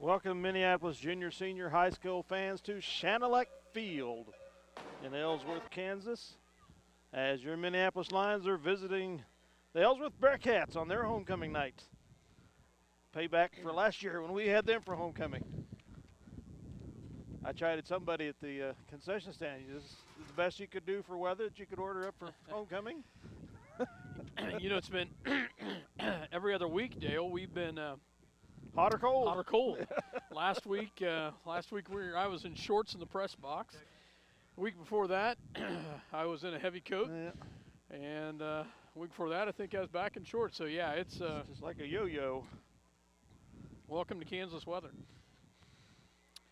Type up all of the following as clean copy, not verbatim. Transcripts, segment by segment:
Welcome, Minneapolis junior, senior, high school fans to Shanelek Field in Ellsworth, Kansas, as your Minneapolis Lions are visiting the Ellsworth Bearcats on their homecoming night. Payback for last year when we had them for homecoming. I chided somebody at the concession stand. This is the best you could do for weather that you could order up for homecoming. It's been every other week, Dale. We've been hot or cold. Hot or cold. last week I was in shorts in the press box. The week before that, I was in a heavy coat, and the week before that, I think I was back in shorts. So yeah, it's just like a yo-yo. Welcome to Kansas weather.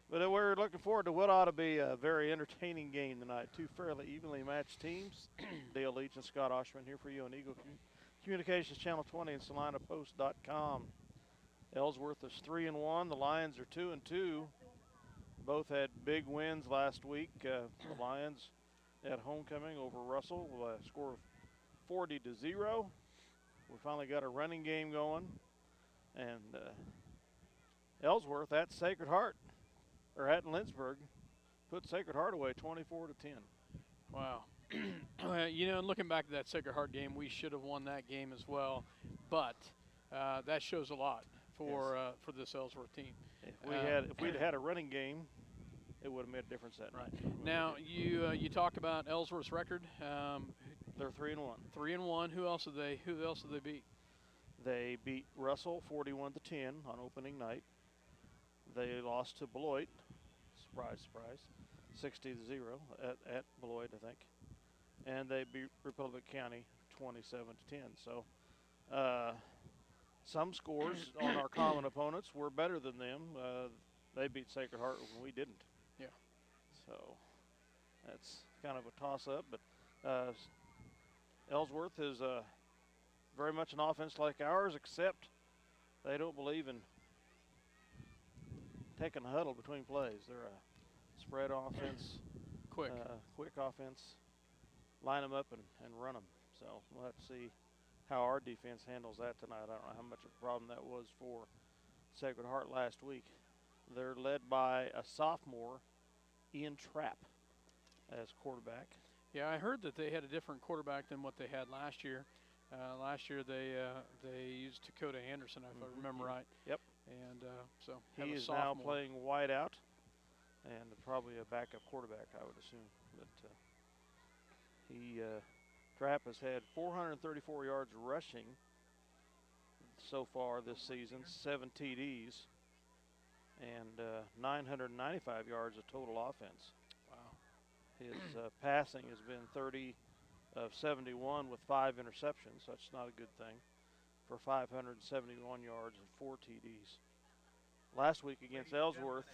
But we're looking forward to what ought to be a very entertaining game tonight. Two fairly evenly matched teams. Dale Leech and Scott Ausherman here for you on Eagle Communications Channel 20 and SalinaPost.com. Ellsworth is 3-1. The Lions are 2-2. Both had big wins last week. The Lions at homecoming over Russell with a score of 40-0. We finally got a running game going. And Ellsworth at Sacred Heart, or at Lynchburg, put Sacred Heart away 24-10. Wow. And looking back at that Sacred Heart game, we should have won that game as well. But that shows a lot for this Ellsworth team. If we'd had a running game, it would have made a difference that night. Now you talk about Ellsworth's record. They're 3-1. 3-1. Who else did they beat? They beat Russell 41-10 on opening night. They lost to Beloit, surprise, surprise, 60-0 at Beloit, I think. And they beat Republic County 27-10. So some scores on our common opponents were better than them. They beat Sacred Heart when we didn't. Yeah. So that's kind of a toss-up. But Ellsworth is very much an offense like ours, except they don't believe in taking a huddle between plays. They're a spread offense, quick offense, line them up and run them. So we'll have to see how our defense handles that tonight. I don't know how much of a problem that was for Sacred Heart last week. They're led by a sophomore, Ian Trapp, as quarterback. Yeah, I heard that they had a different quarterback than what they had last year. Last year they used Dakota Anderson, if I remember right. Yep. And so he is now playing wide out, and probably a backup quarterback, I would assume. But Trapp has had 434 yards rushing so far this season, 7 TDs, and 995 yards of total offense. Wow. His passing has been 30 of 71 with 5 interceptions, so that's not a good thing, for 571 yards and 4 TDs. Last week against Ellsworth,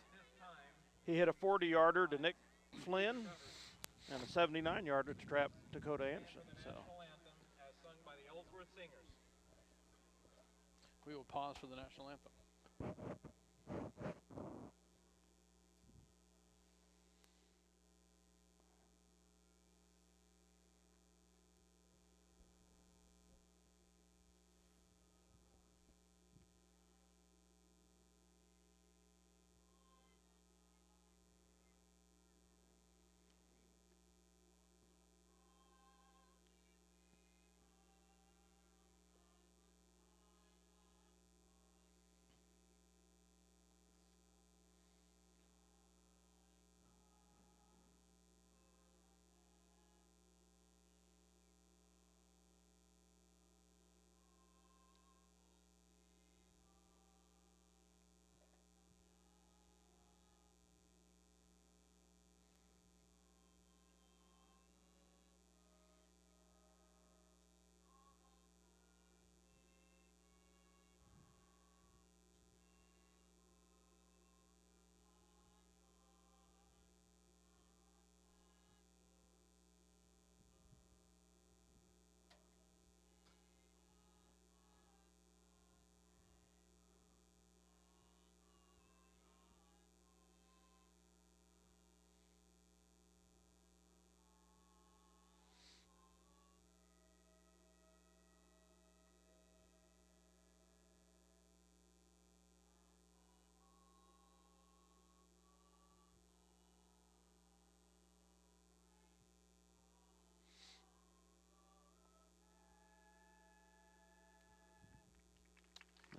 he hit a 40-yarder to Nick Flynn and a 79-yarder to trap Dakota Anderson. So we will pause for the national anthem.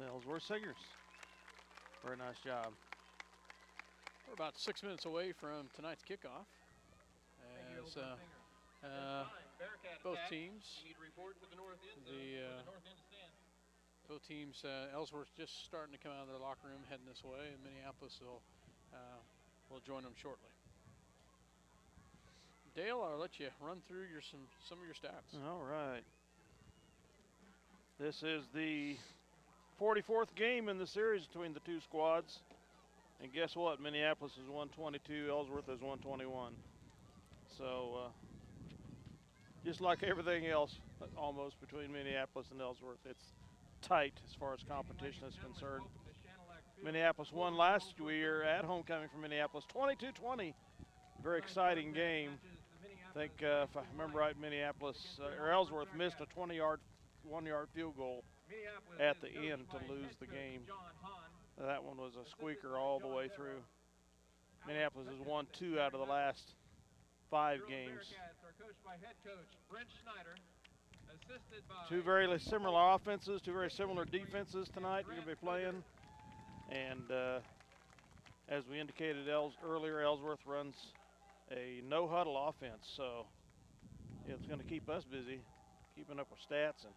The Ellsworth Singers. Very nice job. We're about 6 minutes away from tonight's kickoff. As both teams, both teams, Ellsworth just starting to come out of their locker room, heading this way, and Minneapolis will join them shortly. Dale, I'll let you run through some of your stats. All right. This is the 44th game in the series between the two squads. And guess what? Minneapolis is 122, Ellsworth is 121. So just like everything else, almost between Minneapolis and Ellsworth, it's tight as far as competition is concerned. Minneapolis won last year at homecoming for Minneapolis, 22-20. Very exciting game. I think if I remember right, Minneapolis or Ellsworth missed a 1-yard field goal at the end to lose the game. That one was a squeaker all the way through. Minneapolis has won 2 out of the last 5 games. Two very similar offenses, 2 very similar defenses tonight we're going to be playing. And as we indicated earlier, Ellsworth runs a no-huddle offense, so it's going to keep us busy, keeping up with stats and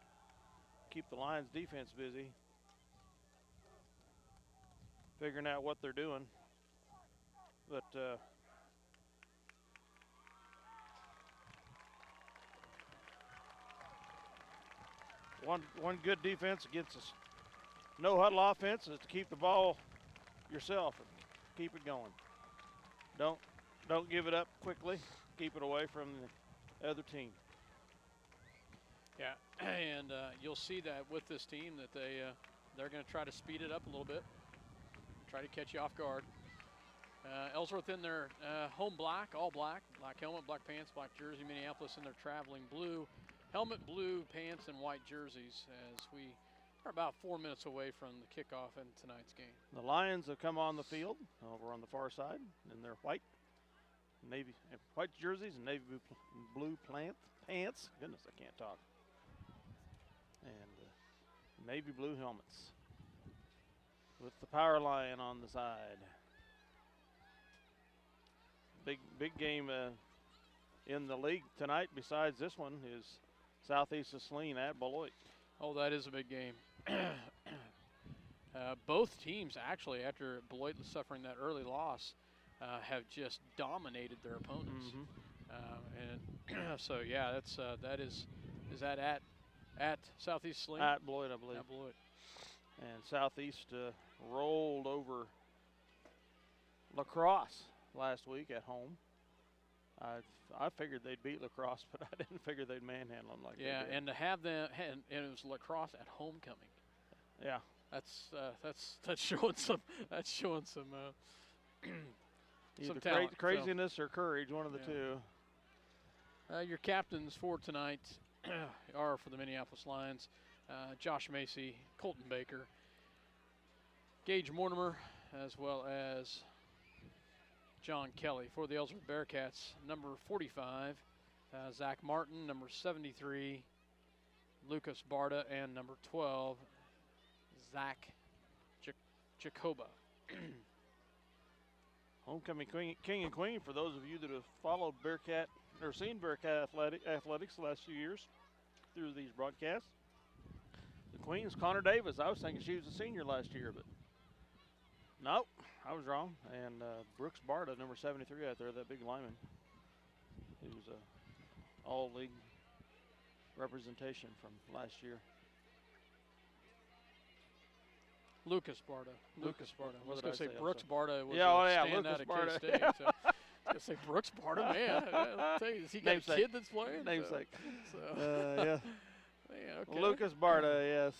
keep the Lions defense busy, figuring out what they're doing. But one good defense against us no huddle offense is to keep the ball yourself and keep it going. Don't give it up quickly. Keep it away from the other team. Yeah, and you'll see that with this team that they're going to try to speed it up a little bit, try to catch you off guard. Ellsworth in their home black, all black helmet, black pants, black jersey. Minneapolis in their traveling blue helmet, blue pants, and white jerseys, as we are about 4 minutes away from the kickoff in tonight's game. The Lions have come on the field over on the far side in their white jerseys and navy blue pants. Goodness, I can't talk. And navy blue helmets with the power line on the side. Big game in the league tonight. Besides this one is Southeast of Saline at Beloit. Oh, that is a big game. Both teams actually, after Beloit suffering that early loss, have just dominated their opponents. Mm-hmm. And so yeah, that is that at Southeast Saline? At Beloit, I believe. At Beloit. And Southeast rolled over La Crosse last week at home. I figured they'd beat La Crosse, but I didn't figure they'd manhandle them like they did. Yeah, and to have them, and it was La Crosse at homecoming. Yeah, that's showing some either talent, craziness or courage, one of the two. Your captains for tonight are for the Minneapolis Lions: Josh Macy, Colton Baker, Gage Mortimer, as well as John Kelly. For the Ellsworth Bearcats, number 45, Zach Martin, number 73, Lucas Barda, and number 12, Zach Jacoba. Homecoming king and queen for those of you that have followed Bearcat or seen Bearcat athletics the last few years through these broadcasts. The queen's Connor Davis. I was thinking she was a senior last year, but nope, I was wrong. And Brooks Barta, number 73 out there, that big lineman. He was a all-league representation from last year. Lucas Barta. I was going to say Brooks Barta was Lucas at Barta. K-State. So I was going to say Brooks Barta, man. I'll tell you, has he got a kid that's playing? Namesake. Yeah, okay. Lucas Barta, yes.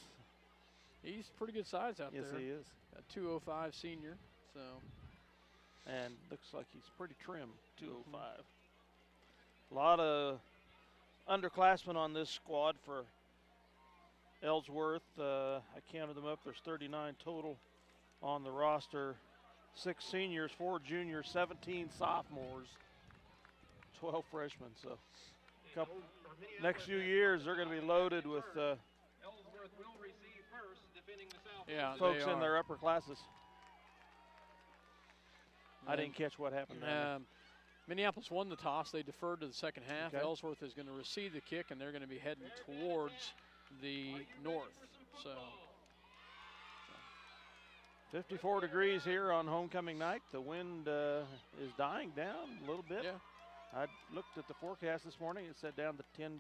He's pretty good size out there. Yes, he is. A 205 senior. So. And looks like he's pretty trim, 205. A lot of underclassmen on this squad for Ellsworth. I counted them up. There's 39 total on the roster. 6 seniors, 4 juniors, 17 sophomores, 12 freshmen. So next few years, they're going to be loaded with Yeah, folks they in are. their upper classes. I didn't catch what happened there. Minneapolis won the toss. They deferred to the second half. Okay. Ellsworth is going to receive the kick, and they're going to be heading towards the north. So 54 degrees here on homecoming night. The wind is dying down a little bit. yeah, I looked at the forecast this morning. It said down to 10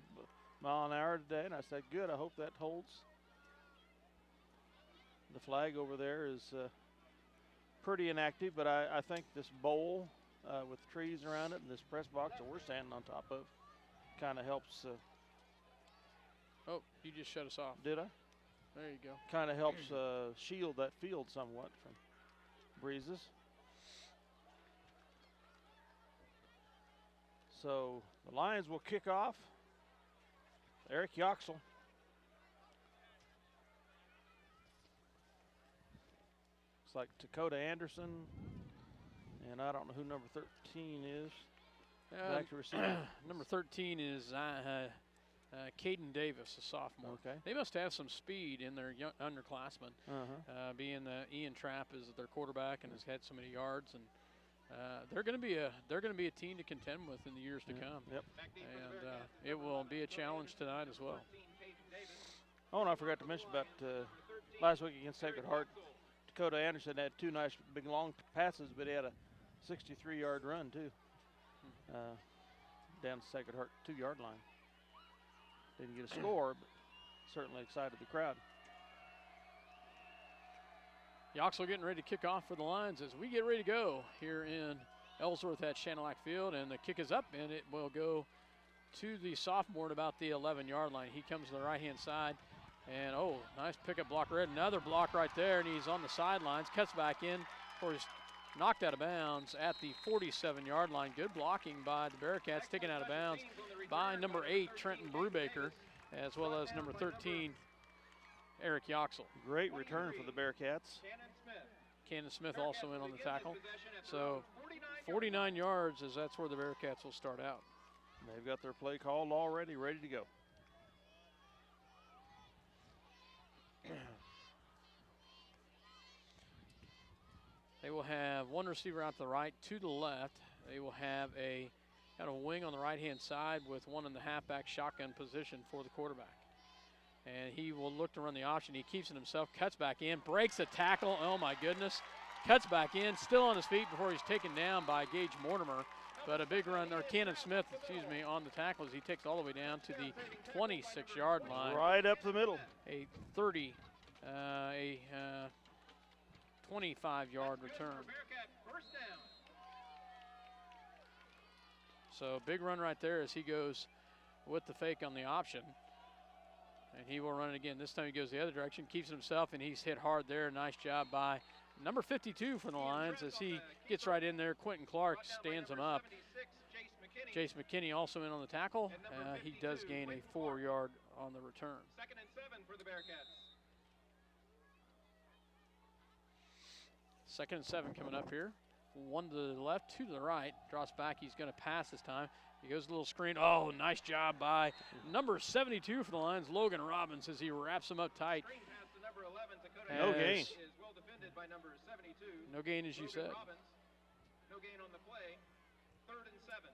mile an hour today, and I said, good, I hope that holds. The flag over there is pretty inactive, but I think this bowl with trees around it and this press box that we're standing on top of kind of helps. oh, you just shut us off. Did I? There you go. Kind of helps shield that field somewhat from breezes. So the Lions will kick off. Eric Yoxel. Looks like Dakota Anderson, and I don't know who number 13 is. Back to receiver. Number 13 is Caden Davis, a sophomore. Okay. They must have some speed in their young underclassmen, being Ian Trapp is their quarterback and has had so many yards, and they're going to be a team to contend with in the years to come. Yep. And it will be a challenge tonight as well. Oh, and I forgot to mention about last week against Sacred Heart. Dakota Anderson had two nice big long passes, but he had a 63-yard run too, down to Sacred Heart 2-yard line. Didn't get a score, but certainly excited the crowd. Yoxel getting ready to kick off for the Lions as we get ready to go here in Ellsworth at Shanelack Field, and the kick is up, and it will go to the sophomore at about the 11-yard line. He comes to the right-hand side, and oh, nice pickup block. Red, another block right there, and he's on the sidelines, cuts back in, or he's knocked out of bounds at the 47-yard line. Good blocking by the Bearcats, taken out of bounds by number 8, Trenton Brubaker, as well as number 13, Eric Yoxel. Great return for the Bearcats. Cannon Smith also in on the tackle. So 49 yards, as that's where the Bearcats will start out. They've got their play called already, ready to go. They will have one receiver out to the right, two to the left. They will have a kind of wing on the right-hand side with one in the halfback shotgun position for the quarterback. And he will look to run the option. He keeps it himself, cuts back in, breaks a tackle. Oh, my goodness. Cuts back in, still on his feet before he's taken down by Gage Mortimer. But a big run, or Cannon Smith, on the tackle as he takes all the way down to the 26-yard line. Right up the middle. A 25-yard return. So big run right there as he goes with the fake on the option. And he will run it again. This time he goes the other direction, keeps it himself, and he's hit hard there. Nice job by number 52 for the Lions as he gets right in there. Quentin Clark stands him up. Jace McKinney also in on the tackle. He does gain a 4-yard on the return. 2nd and 7 for the Bearcats. 2nd and 7 coming up here. One to the left, two to the right. Drops back. He's going to pass this time. He goes a little screen. Oh, nice job by number 72 for the Lions, Logan Robbins, as he wraps him up tight. No gain. Is well defended by number 72. No gain, as you said. Robbins. No gain on the play. 3rd and 7.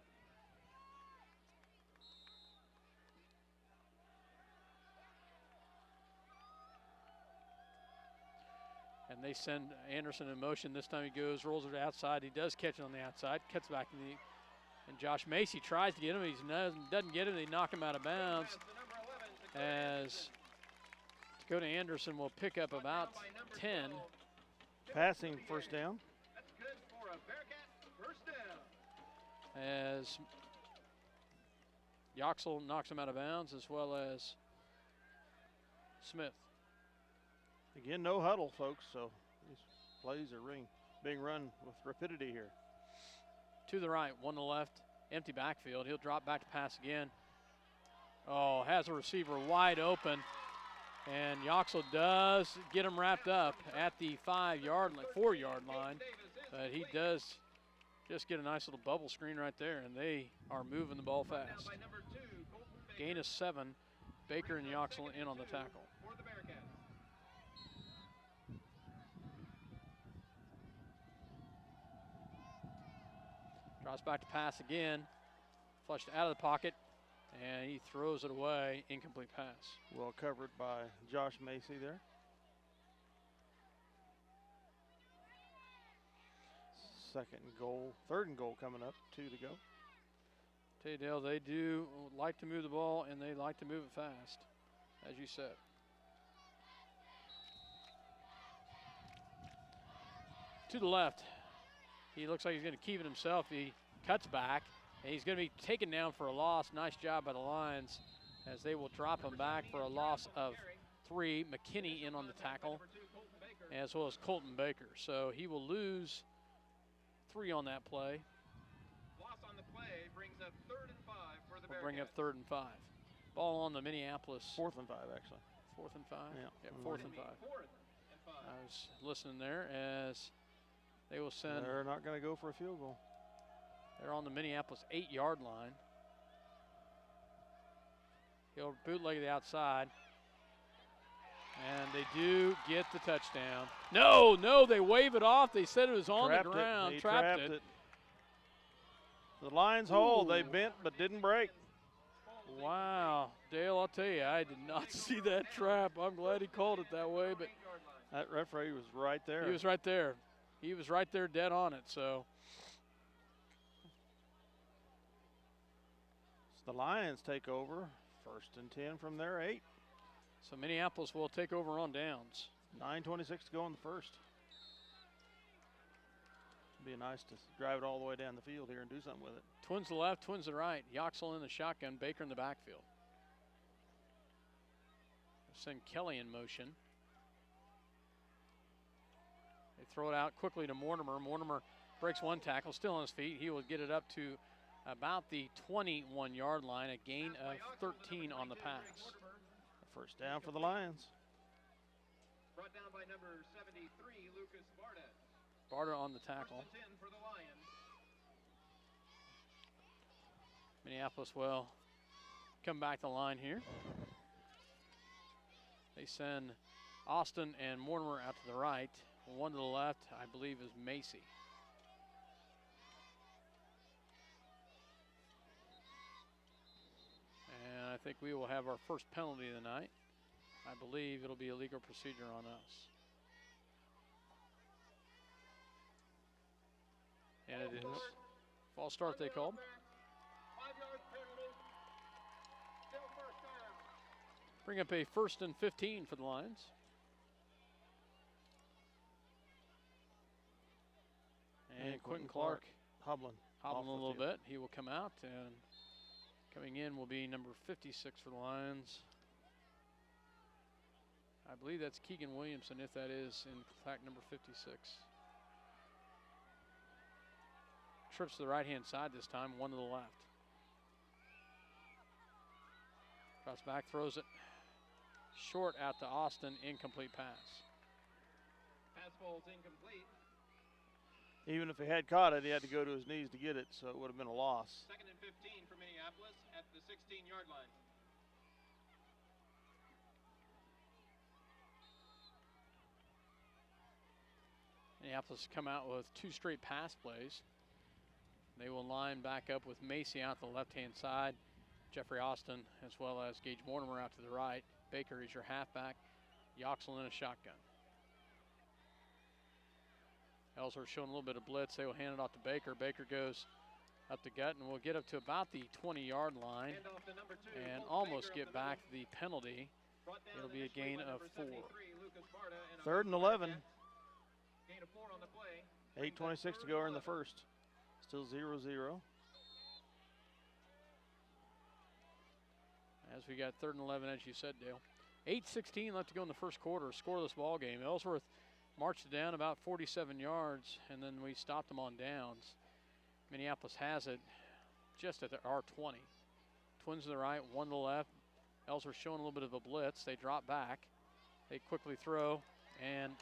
And they send Anderson in motion. This time he goes, rolls it outside. He does catch it on the outside, cuts back in the, and Josh Macy tries to get him. He doesn't get him. They knock him out of bounds as Dakota Anderson will pick up about 10. Passing first down. That's good for a Bearcat first down. As Yoxel knocks him out of bounds, as well as Smith. Again, no huddle, folks, so these plays are being run with rapidity here. To the right, one to the left, empty backfield. He'll drop back to pass again. Oh, has a receiver wide open, and Yoxel does get him wrapped up at the 4-yard line, but he does just get a nice little bubble screen right there, and they are moving the ball fast. Gain of 7. Baker and Yoxel in on the tackle. Drops back to pass again. Flushed out of the pocket, and he throws it away. Incomplete pass. Well covered by Josh Macy there. Second and goal, third and goal coming up, 2 to go. Tell you, Dale, they do like to move the ball, and they like to move it fast, as you said. To the left. He looks like he's going to keep it himself. He cuts back, and he's going to be taken down for a loss. Nice job by the Lions, as they will drop him back for a loss of 3. McKinney in on the tackle, as well as Colton Baker. So he will lose 3 on that play. Loss on the play brings up 3rd and 5 for the We'll bring up Bearcats. 3rd and 5. Ball on the Minneapolis. 4th and 5, actually. 4th and 5? Yeah. 4th and 5. 4th and 5. I was listening there as they will send. They're not going to go for a field goal. They're on the Minneapolis 8-yard line. He'll bootleg to the outside. And they do get the touchdown. No, they wave it off. They said it was on the ground. He Trapped it. The Lions hold. They Ooh. bent but didn't break. Wow. Dale, I'll tell you, I did not see that trap. I'm glad he called it that way, but That referee was right there. he was right there. He was right there dead on it, so. The Lions take over. 1st and 10 from their 8. So Minneapolis will take over on downs. 9:26 to go in the first. Be nice to drive it all the way down the field here and do something with it. Twins to the left, twins to the right. Yoxel in the shotgun, Baker in the backfield. Send Kelly in motion. They throw it out quickly to Mortimer. Mortimer breaks 1 tackle, still on his feet. He will get it up to about the 21-yard line, a gain of 13 on the pass. First down for the Lions. Brought down by number 73, Lucas Barda. Barter on the 1st tackle. and 10 for the Lions. Minneapolis will come back the line here. They send Austin and Mortimer out to the right. 1 to the left, I believe, is Macy. And I think we will have our first penalty of the night. I believe it'll be a legal procedure on us. And it is. False start they called. 5-yard penalty. Still 1st down. Bring up a 1st and 15 for the Lions. And Quentin Clark hobbling hobbling off a the little field. bit. He will come out, and coming in will be number 56 for the Lions. I believe that's Keegan Williamson, if that is in fact number 56. Trips to the right-hand side this time, 1 to the left. Drops back, throws it short out to Austin, incomplete pass. Pass ball's incomplete. Even if he had caught it, he had to go to his knees to get it, so it would have been a loss. 2nd and 15 for Minneapolis at the 16-yard line. Minneapolis come out with 2 straight pass plays. They will line back up with Macy out to the left-hand side, Jeffrey Austin, as well as Gage Mortimer out to the right. Baker is your halfback, Yoxel in a shotgun. Ellsworth showing a little bit of blitz. They will hand it off to Baker. Baker goes up the gut and will get up to about the 20-yard line Handoff to number 2, and Colton almost Baker get up the back middle. the penalty. Brought down It'll be a initially gain by of number 4. 73, Lucas Barda, and a 3rd and hold 11. Bearcats. Gain of 4 on the play. 8:26 to go in the first. Still 0-0. As we got 3rd and 11, as you said, Dale. 8:16 left to go in the first quarter. Scoreless ball game. Ellsworth marched it down about 47 yards, and then we stopped them on downs. Minneapolis has it just at our 20. Twins to the right, 1 to the left. Ellsworth showing a little bit of a blitz. They drop back. They quickly throw and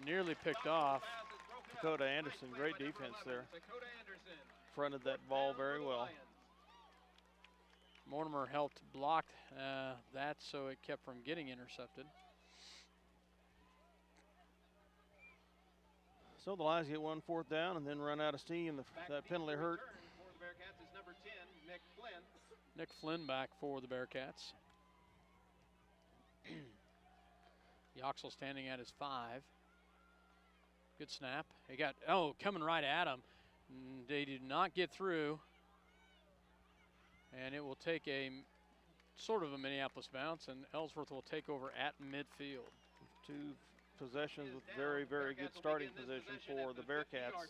nearly picked off. Pass is broken up. Dakota Anderson, Nice play great by number defense 11, there. Dakota Anderson. Fronted that First ball down for very the well. Lions. Mortimer helped block that so it kept from getting intercepted. So the Lions get 1 4th down and then run out of steam. That penalty hurt. For the Bearcats is number 10, Nick Flynn. Nick Flynn back for the Bearcats. Yoxel standing at his 5. Good snap. He got, coming right at him. They did not get through. And it will take a sort of a Minneapolis bounce, and Ellsworth will take over at midfield. 2 possessions with very, very good starting position for the Bearcats.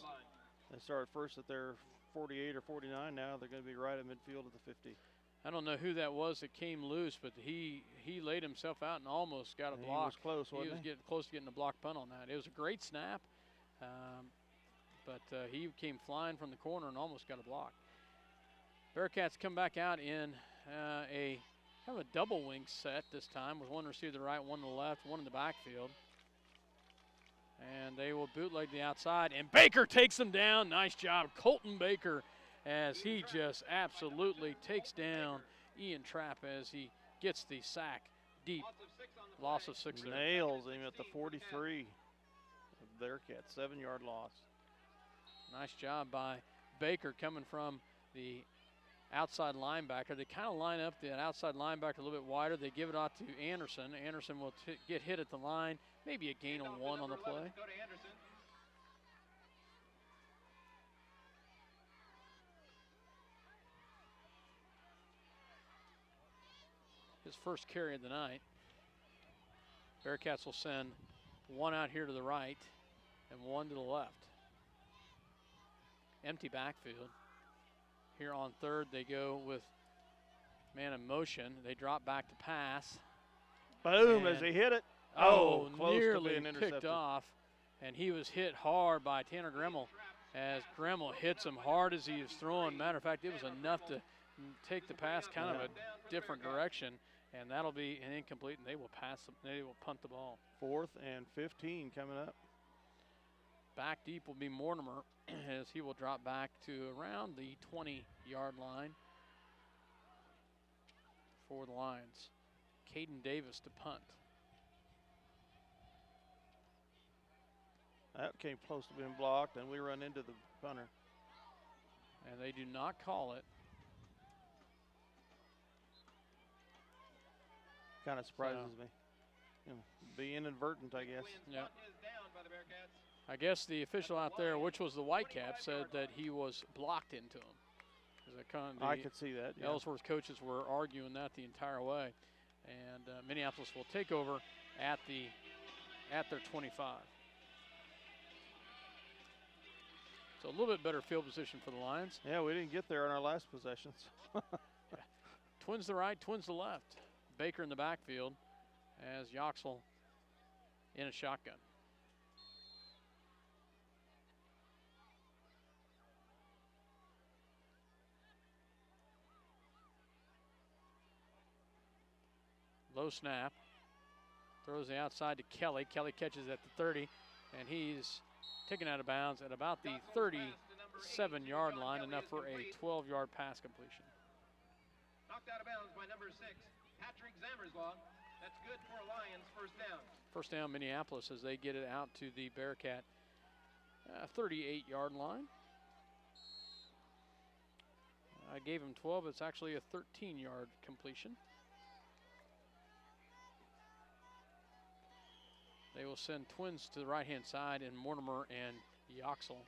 They started first at their 48 or 49. Now they're going to be right at midfield at the 50. I don't know who that was that came loose, but he laid himself out and almost got a block. He was close, wasn't he? He was getting close to getting a block punt on that. It was a great snap, but he came flying from the corner and almost got a block. Bearcats come back out in a kind of a double wing set this time with one receiver to the right, one to the left, one in the backfield. And they will bootleg the outside, and Baker takes them down. Nice job, Colton Baker, as he just absolutely takes down Ian Trapp as he gets the sack deep. Loss of 6 there. Nails him at the 43 of Bearcats, 7-yard loss. Nice job by Baker coming from the outside linebacker. They kind of line up the outside linebacker a little bit wider. They give it out to Anderson. Anderson will get hit at the line. Maybe a gain of 1 on the play. His first carry of the night. Bearcats will send 1 out here to the right and 1 to the left. Empty backfield. Here on 3rd, they go with man in motion. They drop back to pass. Boom, as he hit it. Oh, close nearly to being intercepted. picked off. And he was hit hard by Tanner Gremmel as Gremmel hits him hard as he is throwing. Matter of fact, it was enough to take the pass kind of a different direction. And that'll be an incomplete, and they will they will punt the ball. 4th and 15 coming up. Back deep will be Mortimer as he will drop back to around the 20-yard line for the Lions. Caden Davis to punt. That came close to being blocked, and we run into the punter. And they do not call it. Kind of surprises me. Be inadvertent, I guess. Yeah. I guess the official out there, which was the Whitecap, said that he was blocked into him. I could see that. Yeah. Ellsworth coaches were arguing that the entire way. And Minneapolis will take over at their 25. So a little bit better field position for the Lions. Yeah, we didn't get there on our last possessions. Twins to the right, twins to the left. Baker in the backfield as Yoxel in a shotgun. Low snap. Throws the outside to Kelly. Kelly catches at the 30, and he's taken out of bounds at about the 37-yard line, enough for a 12-yard pass completion. Knocked out of bounds by number 6, Patrick Zammerslaw. That's good for Lions, first down. First down, Minneapolis, as they get it out to the Bearcat 38-yard line. I gave him 12. It's actually a 13-yard completion. They will send twins to the right-hand side, and Mortimer and Yoxel,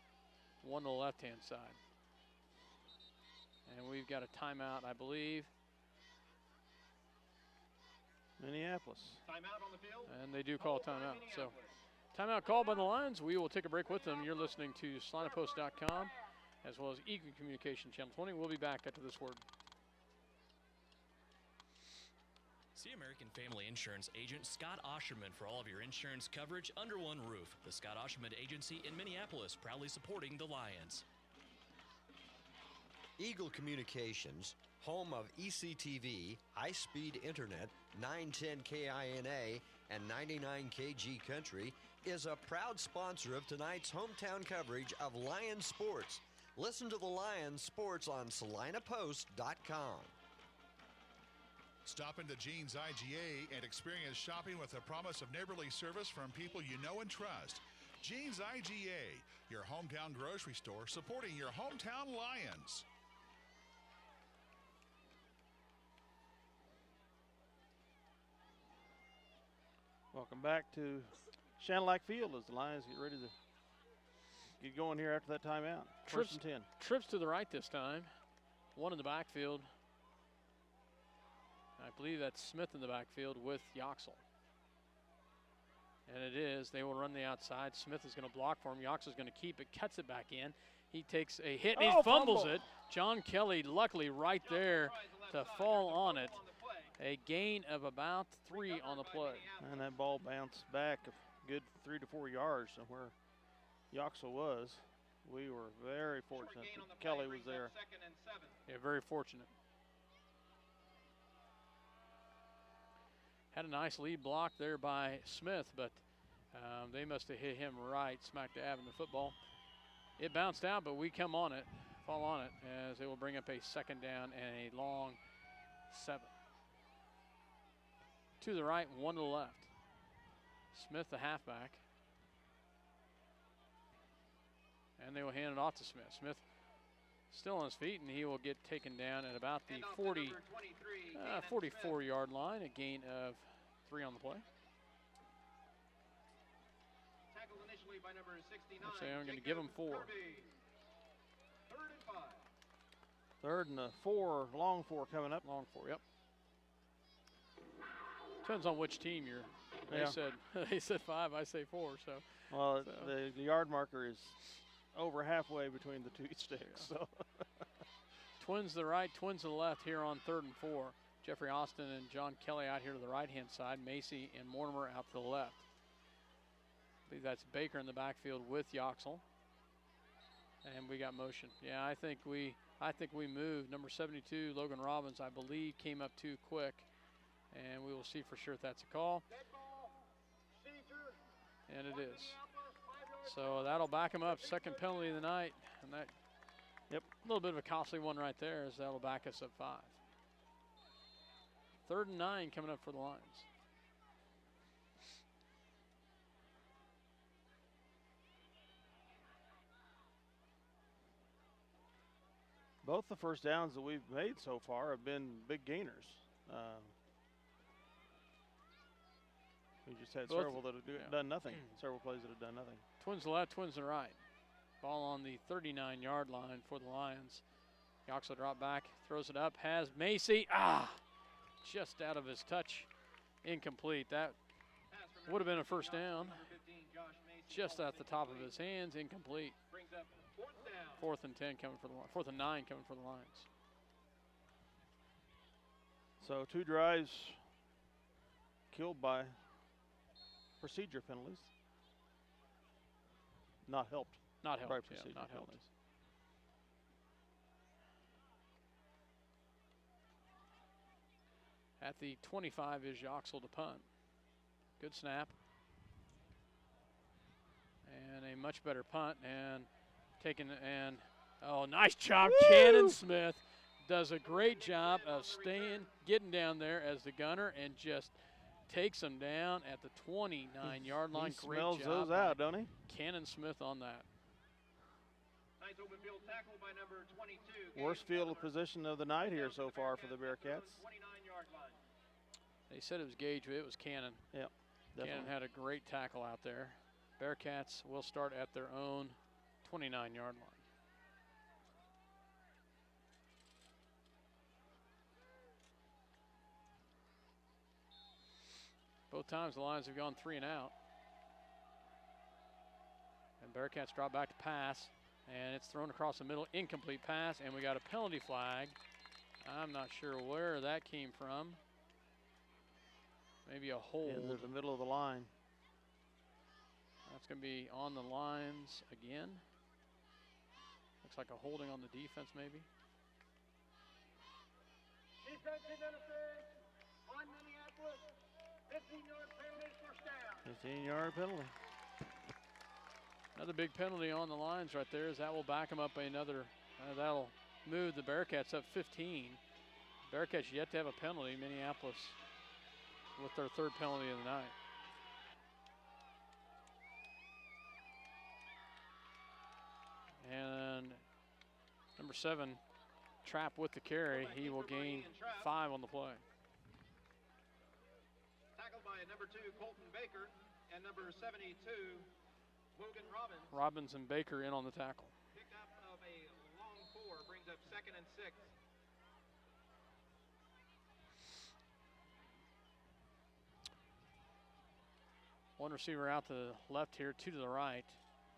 one to the left-hand side. And we've got a timeout, I believe. Minneapolis. Timeout on the field. And they do call a timeout. So, timeout called by the Lions. We will take a break with them. You're listening to SalinaPost.com as well as Eagle Communication Channel 20. We'll be back after this word. See American Family Insurance agent Scott Ausherman for all of your insurance coverage under one roof. The Scott Ausherman Agency in Minneapolis, proudly supporting the Lions. Eagle Communications, home of ECTV, high-speed internet, 910 KINA, and 99 KG Country, is a proud sponsor of tonight's hometown coverage of Lions sports. Listen to the Lions sports on SalinaPost.com. Stop into Jean's IGA and experience shopping with a promise of neighborly service from people you know and trust. Jeans IGA, your hometown grocery store supporting your hometown Lions. Welcome back to Shanlack Field as the Lions get ready to get going here after that timeout. First and 10. Trips to the right this time. One in the backfield. I believe that's Smith in the backfield with Yoxel. And it is. They will run the outside. Smith is going to block for him. Yoxel's going to keep it, cuts it back in. He takes a hit and he fumbles it. John Kelly, luckily, right there to fall on it. A gain of about 3 on the play. And that ball bounced back a good 3 to 4 yards from where Yoxel was. We were very fortunate that Kelly was there. Yeah, very fortunate. Had a nice lead block there by Smith, but they must have hit him right smack dab in the football. It bounced out, but we come on it, fall on it, as they will bring up a second down and a long 7. 2 to the right, 1 to the left. Smith, the halfback. And they will hand it off to Smith. Smith still on his feet, and he will get taken down at about the 44-yard line, a gain of 3 on the play. Tackled initially by number 69. So I'm going to give him 4. 3rd and 5. 3rd and 4, long 4 coming up. Long 4, yep. Depends on which team you're. They said 5, I say 4. So. Well, the yard marker is over halfway between the 2 sticks. Yeah. So. Twins to the right, twins to the left here on 3rd and 4. Jeffrey Austin and John Kelly out here to the right-hand side. Macy and Mortimer out to the left. I believe that's Baker in the backfield with Yoxel. And we got motion. Yeah, I think we moved. Number 72, Logan Robbins, I believe, came up too quick. And we will see for sure if that's a call. And it is. So that'll back him up. Second penalty of the night. And that, a little bit of a costly one right there, as that'll back us up 5. 3rd and 9 coming up for the Lions. Both the first downs that we've made so far have been big gainers. We just had several that have done nothing. Several plays that have done nothing. Twins to the left, twins to the right. Ball on the 39-yard line for the Lions. Yoxel drop back, throws it up, has Macy. Just out of his touch, incomplete. That would have been a first down. Just at the top of his hands, incomplete. 4th and 10 coming for the 4th and 9 coming for the Lions. So 2 drives killed by procedure penalties. Not helped. Not helped. By Yeah, procedure not helped. penalties. At the 25 is Yoxel to punt. Good snap. And a much better punt. And taking, and nice job. Cannon Smith does a great job of getting down there as the gunner and just takes him down at the 29-yard line. He Great smells job those out, don't he? Cannon Smith on that. Nice open field tackle by number 22. Worst field position of the night here so far for the Bearcats. 29-yard line. They said it was Gage, but it was Cannon. Yep, definitely. Cannon had a great tackle out there. Bearcats will start at their own 29-yard line. Both times the Lions have gone 3 and out. And Bearcats drop back to pass. And it's thrown across the middle, incomplete pass, and we got a penalty flag. I'm not sure where that came from. Maybe a hold. Into the middle of the line. That's going to be on the lines again. Looks like a holding on the defense, maybe. Defensive interference on Minneapolis. 15-yard penalty, first down. 15-yard penalty. Another big penalty on the lines right there, as that will back them up another. That'll move the Bearcats up 15. Bearcats yet to have a penalty. Minneapolis with their 3rd penalty of the night. And number 7, Trap with the carry. He will gain 5 on the play. Tackled by number 2, Colton Baker, and number 72, Logan Robbins. Robbins and Baker in on the tackle. Pickup of a long 4 brings up 2nd and 6. One receiver out to the left here, 2 to the right.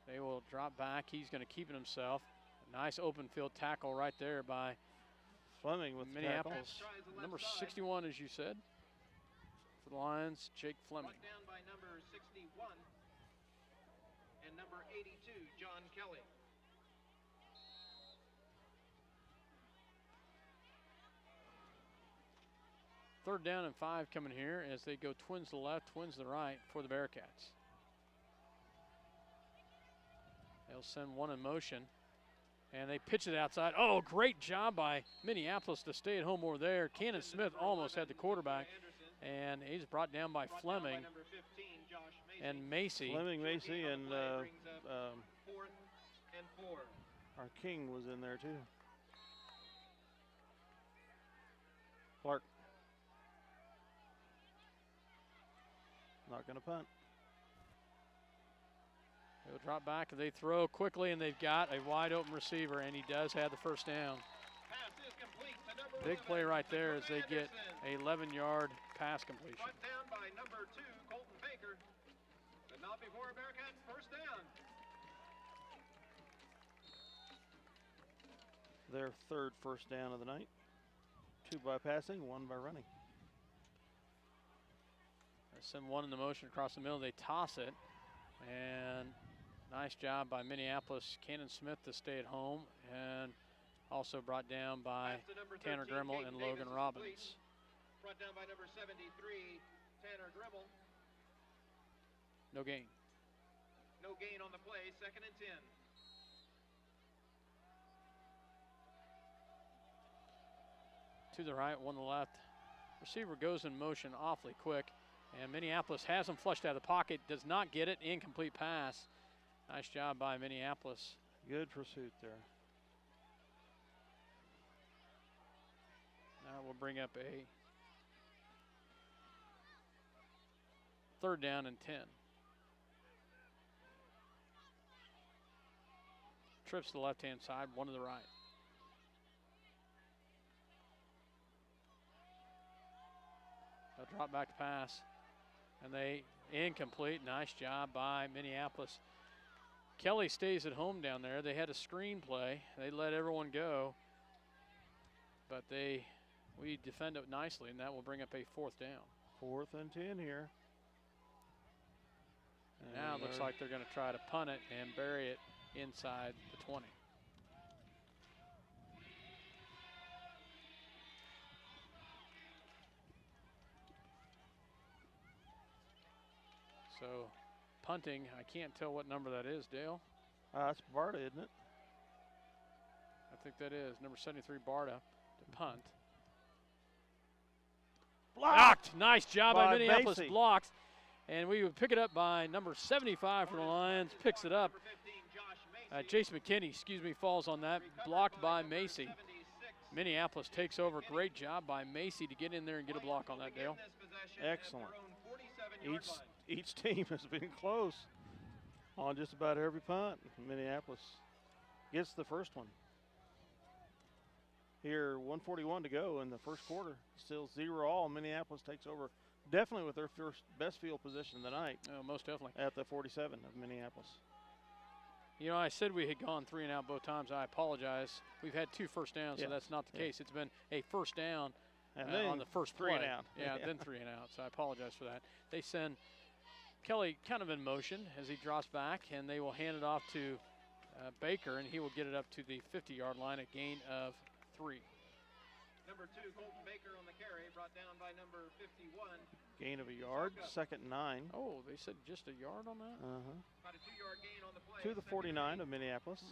They will drop back. He's going to keep it himself. A nice open field tackle right there by Fleming with Minneapolis. Number 61, as you said, for the Lions, Jake Fleming. Brought down by number 61 and number 82, John Kelly. Third down and 5 coming here as they go twins to the left, twins to the right for the Bearcats. They'll send one in motion, and they pitch it outside. Oh, great job by Minneapolis to stay at home over there. Cannon Smith almost had the quarterback, and he's brought down by Fleming and Macy. Fleming, Macy, and 4th and 4. our King was in there too. Clark. Not going to punt. They'll drop back and they throw quickly, and they've got a wide open receiver, and he does have the first down. Pass is complete to number Big 11, play right there as they get Anderson. a 11-yard pass completion. Brought down by number 2, Colton Baker, but not before Bearcats first down. Their third first down of the night. 2 by passing, 1 by running. They send one in the motion across the middle. They toss it, and nice job by Minneapolis. Cannon Smith to stay at home, and also brought down by Pass to number Tanner 13, Grimmel Caden and Davis Logan is Robbins. complete. Brought down by number 73, Tanner Grimmel. No gain. No gain on the play, 2nd and 10. To the right, 1 to the left. Receiver goes in motion awfully quick, and Minneapolis has him flushed out of the pocket, does not get it. Incomplete pass. Nice job by Minneapolis. Good pursuit there. Now we'll bring up a 3rd down and 10. Trips to the left-hand side, 1 to the right. They'll drop back to pass, and they incomplete. Nice job by Minneapolis. Kelly stays at home down there. They had a screen play. They let everyone go, but we defend it nicely, and that will bring up a 4th down. 4th and 10 here. And now it looks like they're going to try to punt it and bury it inside the 20. So punting, I can't tell what number that is, Dale. That's Barta, isn't it? I think that is number 73, Barta, to punt. Blocked! Nice job by Minneapolis. Macy. Blocked. And we would pick it up by number 75 for the Lions. Picks it up. Jason McKinney, falls on that. Blocked by Macy. Minneapolis takes over. Great job by Macy to get in there and get a block on that, Dale. Excellent. Each team has been close on just about every punt. Minneapolis gets the first one. Here, 1:41 to go in the first quarter. Still 0-all. Minneapolis takes over, definitely with their first best field position of the night. Oh, most definitely. At the 47 of Minneapolis. You know, I said we had gone 3 and out both times. I apologize. We've had 2 first downs, so that's not the case. It's been a first down and then on the first 3 play. and out. Yeah, then 3 and out. So I apologize for that. They send Kelly kind of in motion as he drops back, and they will hand it off to Baker, and he will get it up to the 50-yard line, a gain of 3. Number 2, Colton Baker on the carry, brought down by number 51. Gain of a yard, 2nd and 9. Oh, they said just a yard on that? About a 2-yard gain on the play. To the 49 of Minneapolis.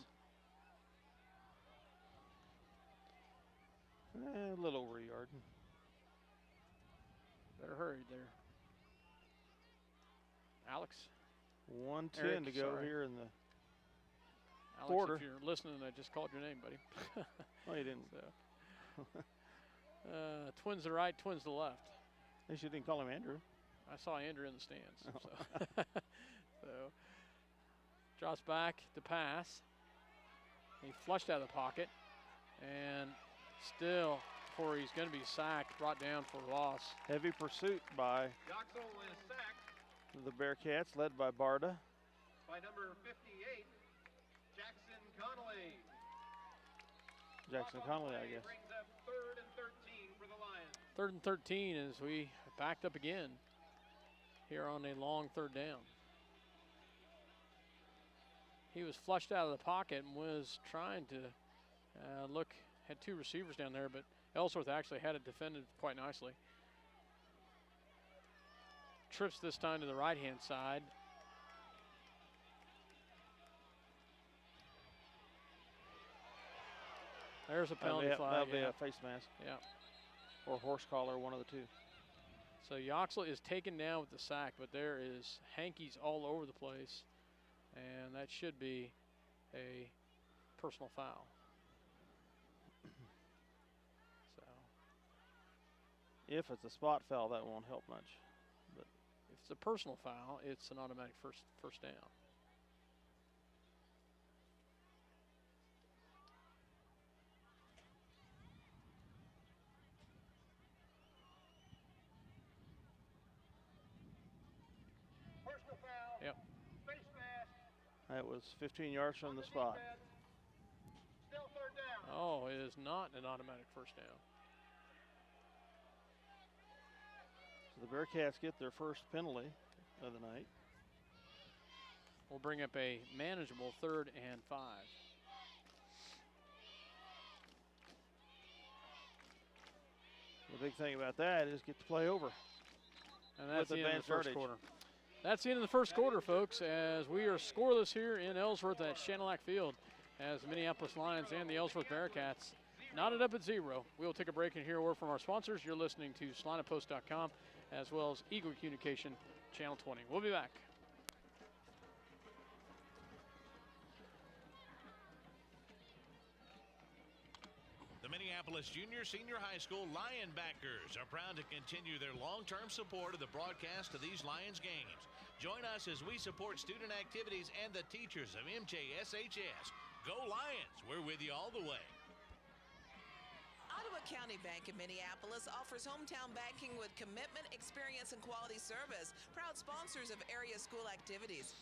A little over a yard. Better hurry there. Alex? 1:10 to go here in the Alex, quarter. if you're listening, I just called your name, buddy. No, you didn't. So, Twins to the right, Twins to the left. At least you didn't call him Andrew. I saw Andrew in the stands. Oh. So drops back to pass. He flushed out of the pocket. And still, before he's going to be sacked, brought down for loss. Heavy pursuit by Yoxel is sacked the Bearcats, led by Barda. by number 58, Jackson Connolly. Jackson Walk-off Connolly, I play guess. brings up 3rd and 13 for the Lions. 3rd and 13 as we backed up again here on a long 3rd down. He was flushed out of the pocket and was trying to look, had 2 receivers down there, but Ellsworth actually had it defended quite nicely. Trips this time to the right-hand side. There's a penalty flag. That'll be Yeah. a face mask. Yeah. Or horse collar, one of the two. So Yoxel is taken down with the sack, but there is hankies all over the place, and that should be a personal foul. So If it's a spot foul, that won't help much. if it's a personal foul, it's an automatic first down. Personal foul. Yep. Face mask. That was 15 yards from the spot. Still 3rd down. Oh, it is not an automatic first down. So the Bearcats get their first penalty of the night. We'll bring up a manageable 3rd and 5. The big thing about that is get the play over. And that's With the end of the advanced first yardage. quarter. That's the end of the first quarter, folks, as we are scoreless here in Ellsworth at Shanelac Field, as the Minneapolis Lions and the Ellsworth Bearcats knotted up at 0. We'll take a break and hear a word from our sponsors. You're listening to SalinaPost.com as well as Eagle Communication Channel 20. We'll be back. The Minneapolis Junior Senior High School Lionbackers are proud to continue their long-term support of the broadcast of these Lions games. Join us as we support student activities and the teachers of MJSHS. Go Lions! We're with you all the way. Ottawa County Bank in Minneapolis offers hometown banking with commitment, experience, and quality service. Proud sponsors of area school activities.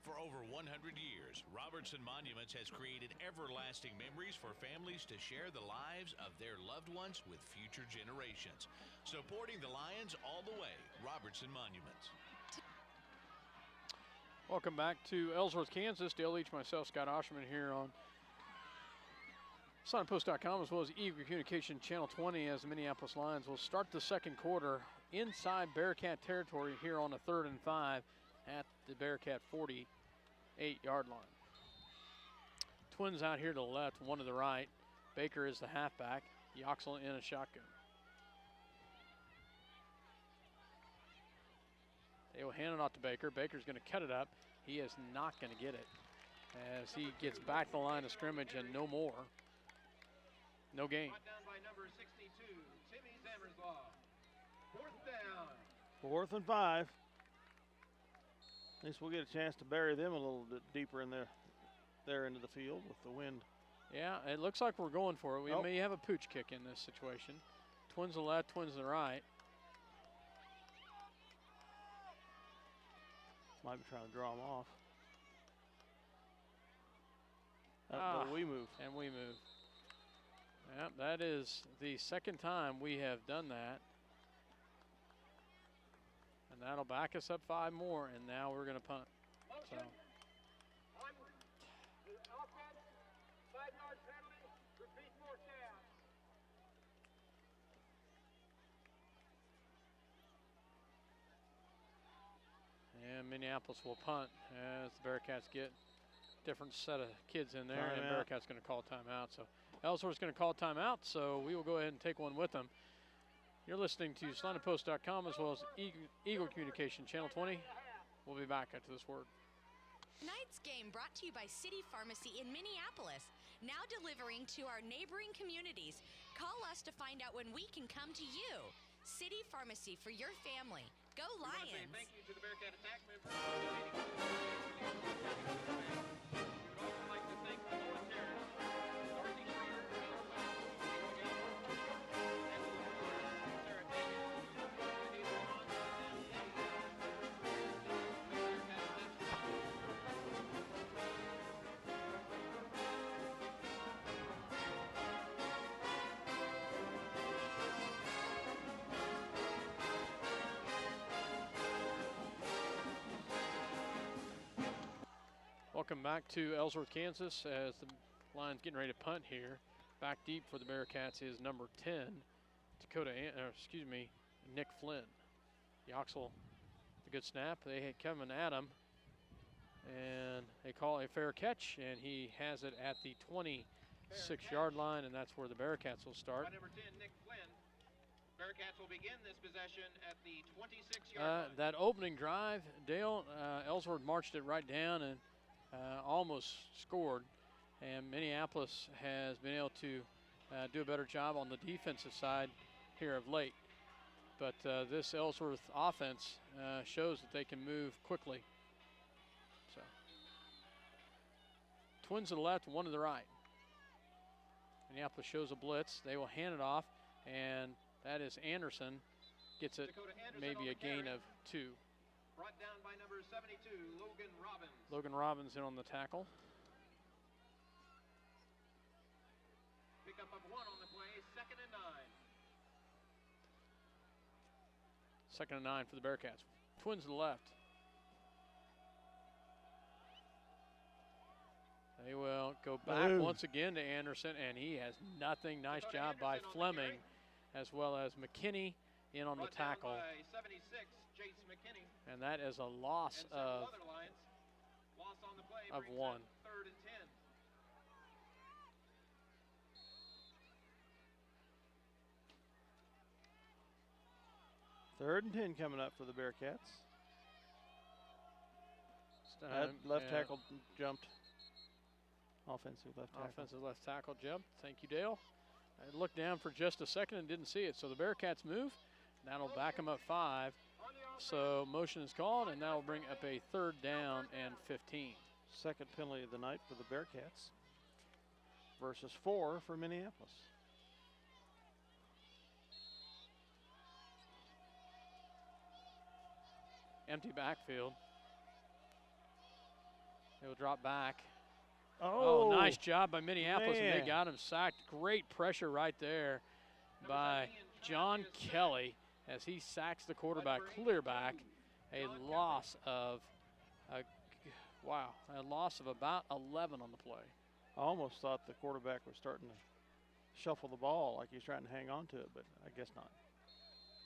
For over 100 years, Robertson Monuments has created everlasting memories for families to share the lives of their loved ones with future generations. Supporting the Lions all the way, Robertson Monuments. Welcome back to Ellsworth, Kansas. Dale Leech, myself, Scott Ausherman here on SalinaPost.com as well as Eagle Communication Channel 20 as the Minneapolis Lions will start the second quarter inside Bearcat territory here on a 3rd and 5 at the Bearcat 48-yard line. Twins out here to the left, one to the right. Baker is the halfback. Yoxel in a shotgun. They will hand it off to Baker. Baker's going to cut it up. He is not going to get it as he gets back to the line of scrimmage and no more. No gain. Brought down by number 62, Timmy Zammerslaw. 4th down. 4th and 5. At least we'll get a chance to bury them a little bit deeper in there into the field with the wind. Yeah, it looks like we're going for it. We Oh. may have a pooch kick in this situation. Twins to the left, twins to the right. Might be trying to draw them off. Ah. But we move. And we move. Yep, that is the second time we have done that. And that'll back us up 5 more, and now we're going to punt. So, Motion. On the offense. 5-yard penalty. Repeat 4th down. and Minneapolis will punt as the Bearcats get different set of kids in there, and Timeout. Bearcats going to call timeout. So Ellsworth's going to call timeout, so we will go ahead and take one with them. You're listening to SalinaPost.com as well as Eagle Communication Channel 20. We'll be back after this word. Tonight's game brought to you by City Pharmacy in Minneapolis, now delivering to our neighboring communities. Call us to find out when we can come to you. City Pharmacy for your family. Go Lions! Thank you to the Bearcat attack men for donating to the we would also like to thank the volunteers, Dorothy Schroeder, Bill West, Lisa Gilmore, Angela Brewer, Sarah Dagan, Anita Swan, and Dave. Welcome back to Ellsworth, Kansas, as the Lions getting ready to punt here. Back deep for the Bearcats is number 10, Nick Flynn. Yoxel, a good snap. They had coming at him, and they call a fair catch, and he has it at the 26-yard line, and that's where the Bearcats will start. By number 10, Nick Flynn. Bearcats will begin this possession at the 26-yard line. That opening drive, Dale, Ellsworth marched it right down and almost scored, and Minneapolis has been able to do a better job on the defensive side here of late. But this Ellsworth offense shows that they can move quickly. So, twins to the left, one to the right. Minneapolis shows a blitz. They will hand it off, and that is Anderson. Gets it maybe a gain of 2. Brought down by number 72, Logan Robbins. Logan Robbins in on the tackle. Pickup of 1 on the play, 2nd and 9. 2nd and 9 for the Bearcats. Twins to the left. They will go back once again to Anderson, and he has nothing. Nice job by Fleming, as well as McKinney in on the tackle. By 76, Chase McKinney. And that is a loss of 1. 3rd and 10. Third and 10 coming up for the Bearcats. That left tackle jumped. Offensive left tackle. Offensive left tackle jumped. Thank you, Dale. I looked down for just a second and didn't see it. So the Bearcats move. That'll back them up 5. So motion is called, and that will bring up a 3rd down and 15. Second penalty of the night for the Bearcats versus 4 for Minneapolis. Empty backfield. They will drop back. Oh, nice job by Minneapolis, and man. they got him sacked. Great pressure right there by John Kelly as he sacks the quarterback clear back. A loss of about 11 on the play. I almost thought the quarterback was starting to shuffle the ball like he's trying to hang on to it, but I guess not.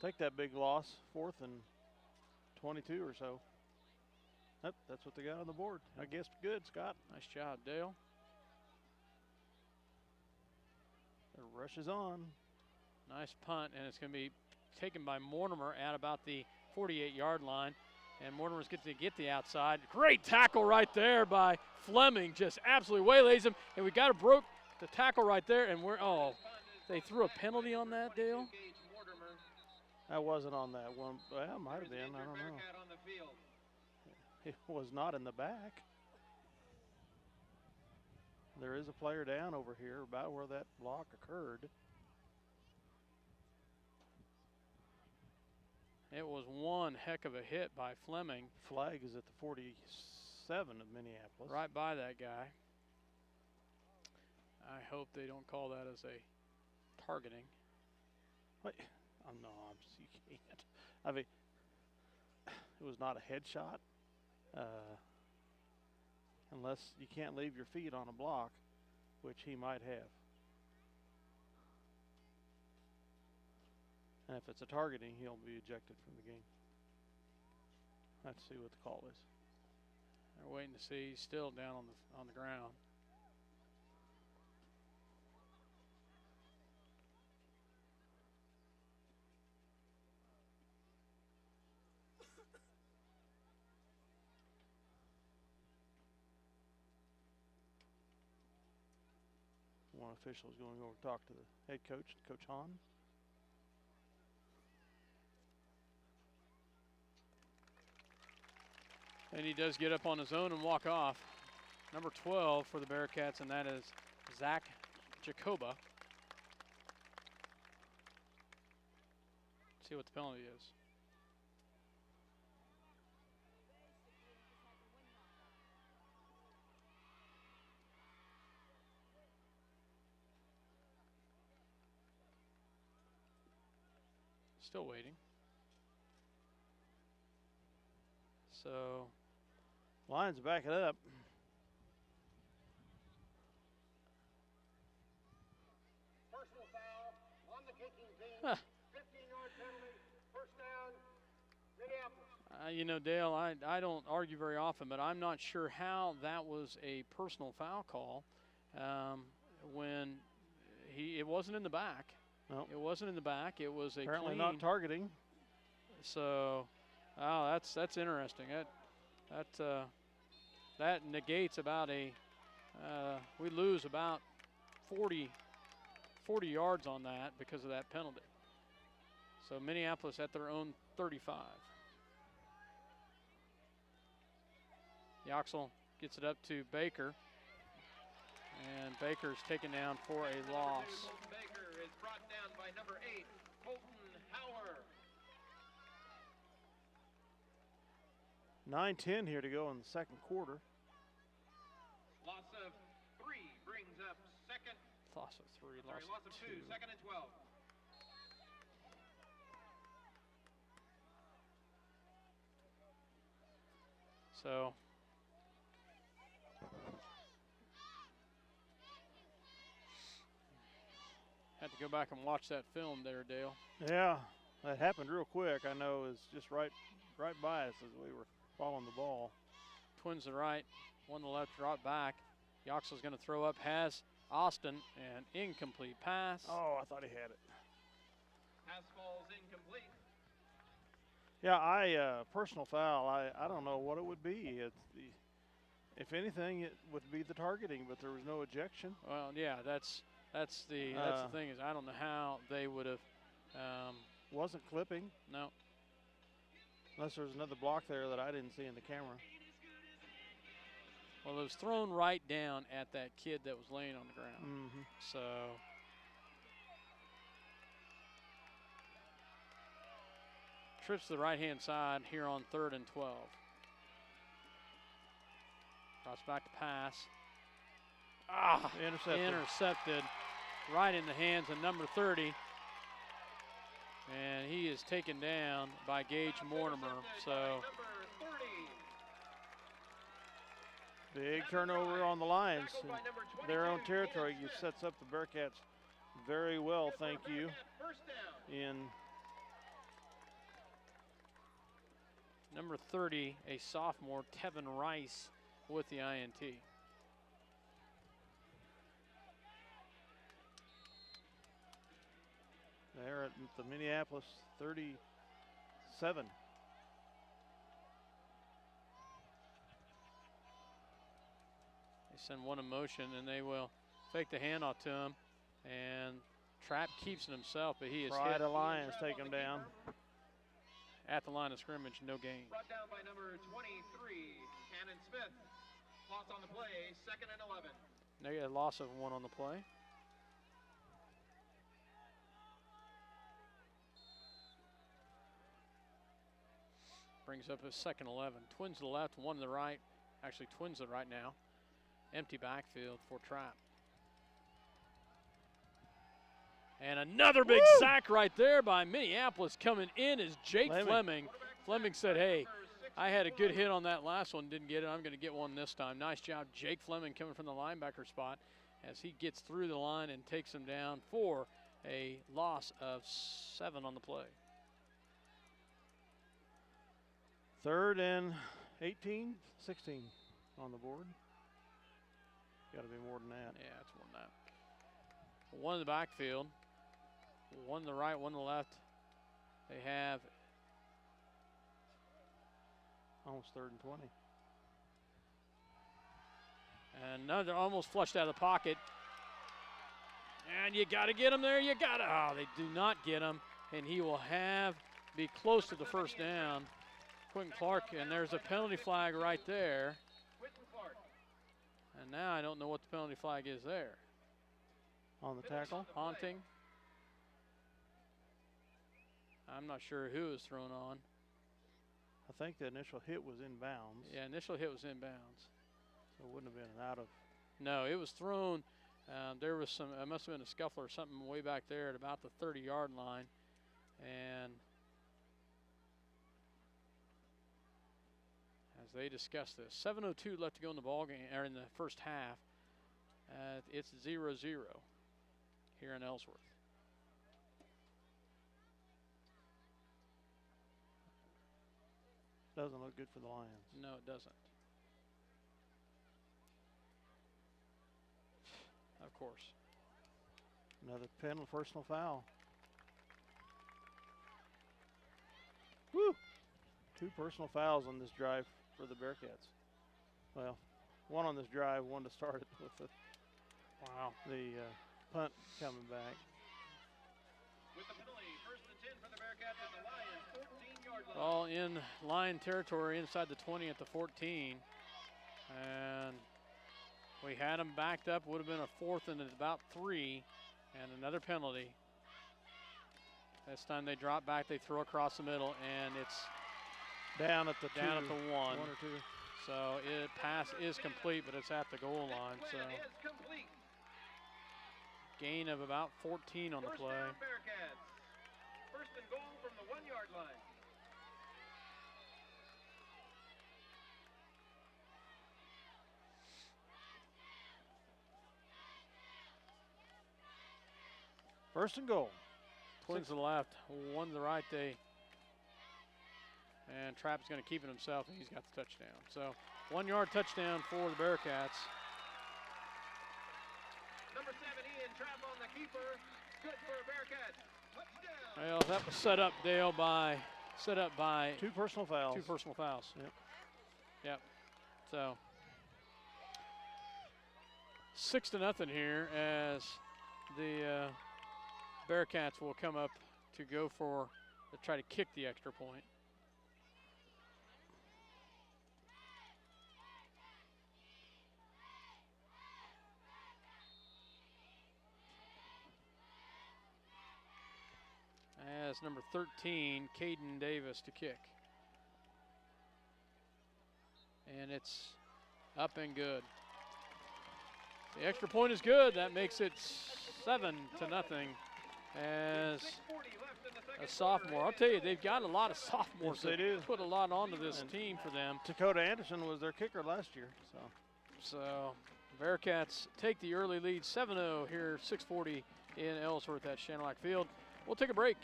Take that big loss, 4th and 22 or so. Yep, that's what they got on the board. I guess good, Scott. Nice job, Dale. The rush is on. Nice punt, and it's going to be taken by Mortimer at about the 48-yard line. And Mortimer's going to get the outside. Great tackle right there by Fleming. Just absolutely waylays him. And we got broke the tackle right there. And they threw a penalty on that, Dale? That wasn't on that one. Well, it might have been. I don't know. It was not in the back. There is a player down over here about where that block occurred. It was one heck of a hit by Fleming. Flag is at the 47 of Minneapolis. Right by that guy. I hope they don't call that as a targeting. Wait. Oh, no, you can't. I mean, it was not a headshot. Unless you can't leave your feet on a block, which he might have. And if it's a targeting, he'll be ejected from the game. Let's see what the call is. They're waiting to see. He's still down on the ground. official is going over to talk to the head coach, Coach Hahn. And he does get up on his own and walk off. Number 12 for the Bearcats, and that is Zach Jacoba. See what the penalty is. Still waiting. So Lions back it up. Personal foul on the kicking team. 15-yard penalty. First down, Minneapolis. you know, Dale, I don't argue very often, but I'm not sure how that was a personal foul call when it wasn't in the back. No. It wasn't in the back. It was a Apparently clean. not targeting. So, that's interesting. That negates about we lose about 40 yards on that because of that penalty. So Minneapolis at their own 35. Yoxel gets it up to Baker, and Baker's taken down for a loss. Baker is brought down by number 8, Colton Howard. 9:10 here to go in the second quarter. Loss of 3 brings up second. Loss of 3, Loss of 2, second and 12. So had to go back and watch that film there, Dale. Yeah, that happened real quick. I know it's just right by us as we were following the ball. Twins to the right, one to the left, drop back. Yoxel's going to throw up, has Austin, and incomplete pass. Oh, I thought he had it. Pass falls incomplete. Yeah, personal foul. I don't know what it would be. If anything, it would be the targeting, but there was no ejection. Well, yeah, that's the thing is I don't know how they would have. Wasn't clipping. No. Unless there was another block there that I didn't see in the camera. Well, it was thrown right down at that kid that was laying on the ground. Mm-hmm. So trips to the right-hand side here on 3rd and 12. Drops back to pass. Intercepted right in the hands of number 30. And he is taken down by Gage Mortimer. So big turnover on the Lions in their own territory. It sets up the Bearcats very well, thank you. In number 30, a sophomore, Tevin Rice, with the INT. They're at the Minneapolis 37. They send one in motion, and they will fake the handoff to him. And Trapp keeps it himself, but he is Pride hit. Alliance take him down. At the line of scrimmage, no gain. Brought down by number 23, Cannon Smith. Loss on the play, 2nd and 11. Negative loss of 1 on the play. Brings up his 2nd 11. Twins to the left, 1 to the right. Actually, twins to the right now. Empty backfield for Trapp. And another big sack right there by Minneapolis. Coming in is Jake Fleming. Fleming said, hey, I had a good hit on that last one, didn't get it. I'm going to get one this time. Nice job, Jake Fleming, coming from the linebacker spot as he gets through the line and takes him down for a loss of 7 on the play. 3rd and 18, 16 on the board. Got to be more than that. Yeah, it's more than that. 1 in the backfield, 1 to the right, 1 to the left. They have almost 3rd and 20. And another almost flushed out of the pocket. And you got to get him there. You got to. Oh, they do not get him. And he will be close to the first down. Quentin Clark, and there's a penalty flag right there. And now I don't know what the penalty flag is there. On the tackle? Haunting. I'm not sure who was thrown on. I think the initial hit was in bounds. Yeah, initial hit was in bounds. So it wouldn't have been an out of. No, it was thrown. There was some, it must have been a scuffle or something way back there at about the 30-yard line. And as they discuss this, 7:02 left to go in the ball game, or in the first half. It's 0-0 here in Ellsworth. Doesn't look good for the Lions. No, it doesn't. Of course. Another personal foul. Woo! 2 personal fouls on this drive for the Bearcats. Well, one on this drive, one to start it with the punt coming back. With the penalty, 1st and 10 for the Bearcats at the Lions, 14-yard line. All in Lion territory inside the 20 at the 14. And we had them backed up. Would have been a 4th and about 3. And another penalty. This time they drop back. They throw across the middle. And it's down at the 1. 1 or 2. So pass is complete, but it's at the goal line. So gain of about 14 on the play. First down Bearcats. 1st and goal from the 1-yard line. First and goal. Twins to the left, 1 to the right. And Trapp's going to keep it himself, and he's got the touchdown. So 1-yard touchdown for the Bearcats. Number 7, Ian Trapp on the keeper. Good for Bearcats. Touchdown. Well, that was set up, Dale, by 2 personal fouls. 2 personal fouls. Yep. So 6-0 here as the Bearcats will come up to try to kick the extra point. As number 13, Caden Davis to kick. And it's up and good. The extra point is good. That makes it 7-0 as a sophomore. I'll tell you, they've got a lot of sophomores. Yes, they do. Put a lot onto this team for them. Dakota Anderson was their kicker last year. So Bearcats take the early lead 7-0 here, 6:40 in Ellsworth at Shannock Field. We'll take a break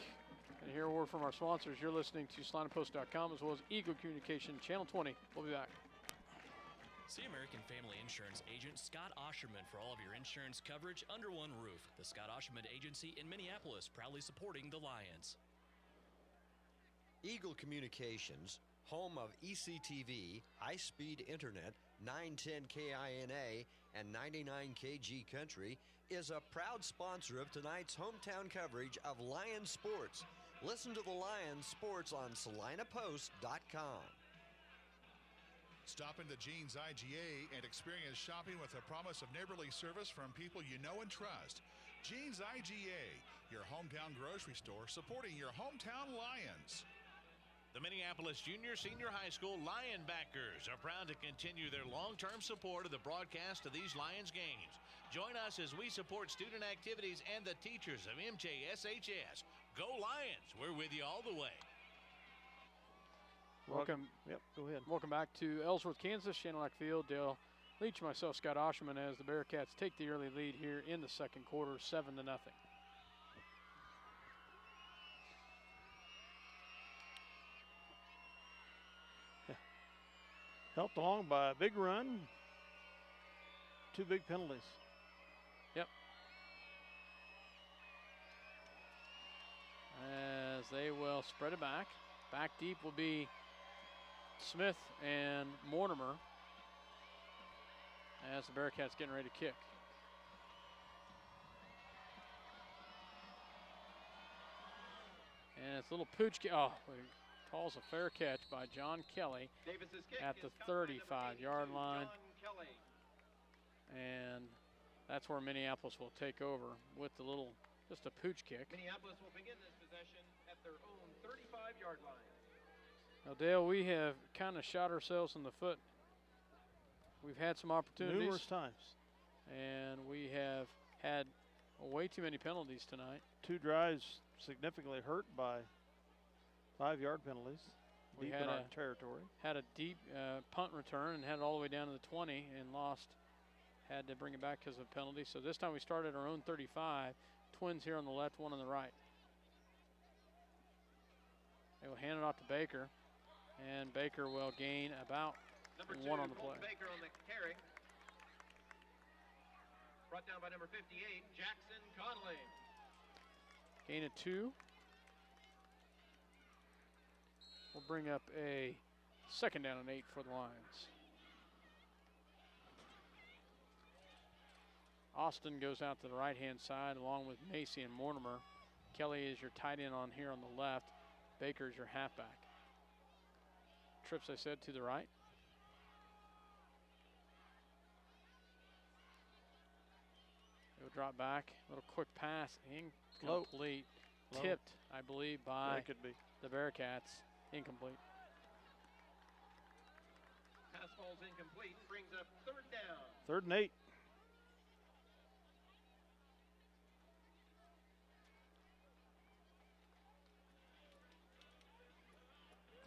and hear a word from our sponsors. You're listening to SlinaPost.com as well as Eagle Communication Channel 20. We'll be back. See American Family Insurance agent Scott Ausherman for all of your insurance coverage under one roof. The Scott Ausherman Agency in Minneapolis, proudly supporting the Lions. Eagle Communications, home of ECTV, high-speed internet, 910 KINA, and 99 KG Country, is a proud sponsor of tonight's hometown coverage of Lions sports. Listen to the Lions sports on SlinaPost.com. Stop into Jean's IGA and experience shopping with a promise of neighborly service from people you know and trust. Jean's IGA, your hometown grocery store supporting your hometown Lions. The Minneapolis Junior Senior High School Lionbackers are proud to continue their long-term support of the broadcast of these Lions games. Join us as we support student activities and the teachers of MJSHS. Go Lions! We're with you all the way. Welcome. Yep, go ahead. Welcome back to Ellsworth, Kansas, Shannock Field. Dale Leech, myself, Scott Ausherman, as the Bearcats take the early lead here in the second quarter, 7-0. Helped along by a big run, 2 big penalties. Yep. As they will spread it back. Back deep will be Smith and Mortimer as the Bearcats getting ready to kick. it's a little pooch. Oh, he calls a fair catch by John Kelly Davis's kick at is the caught by number 35-yard 82, line. John Kelly. And that's where Minneapolis will take over with the little, just a pooch kick. Minneapolis will begin this possession at their own 35-yard line. Now, Dale, we have kind of shot ourselves in the foot. We've had some opportunities. Numerous times. And we have had way too many penalties tonight. 2 drives significantly hurt by 5-yard penalties. We Deep had in our a- territory. Had a deep punt return and had it all the way down to the 20 and lost. Had to bring it back because of a penalty. So this time we started our own 35. Twins here on the left, one on the right. They will hand it off to Baker. And Baker will gain about Number 2, one on the play. Colton Baker on the carry. Brought down by number 58, Jackson Conley. Gain of 2. We'll bring up a 2nd down and 8 for the Lions. Austin goes out to the right-hand side along with Macy and Mortimer. Kelly is your tight end on here on the left. Baker is your halfback. Trips, I said, to the right. He'll drop back. Little quick pass. Incomplete. Low. Tipped, I believe, by That could be. the Bearcats. Incomplete. Pass ball's incomplete. Brings up 3rd down. 3rd and 8.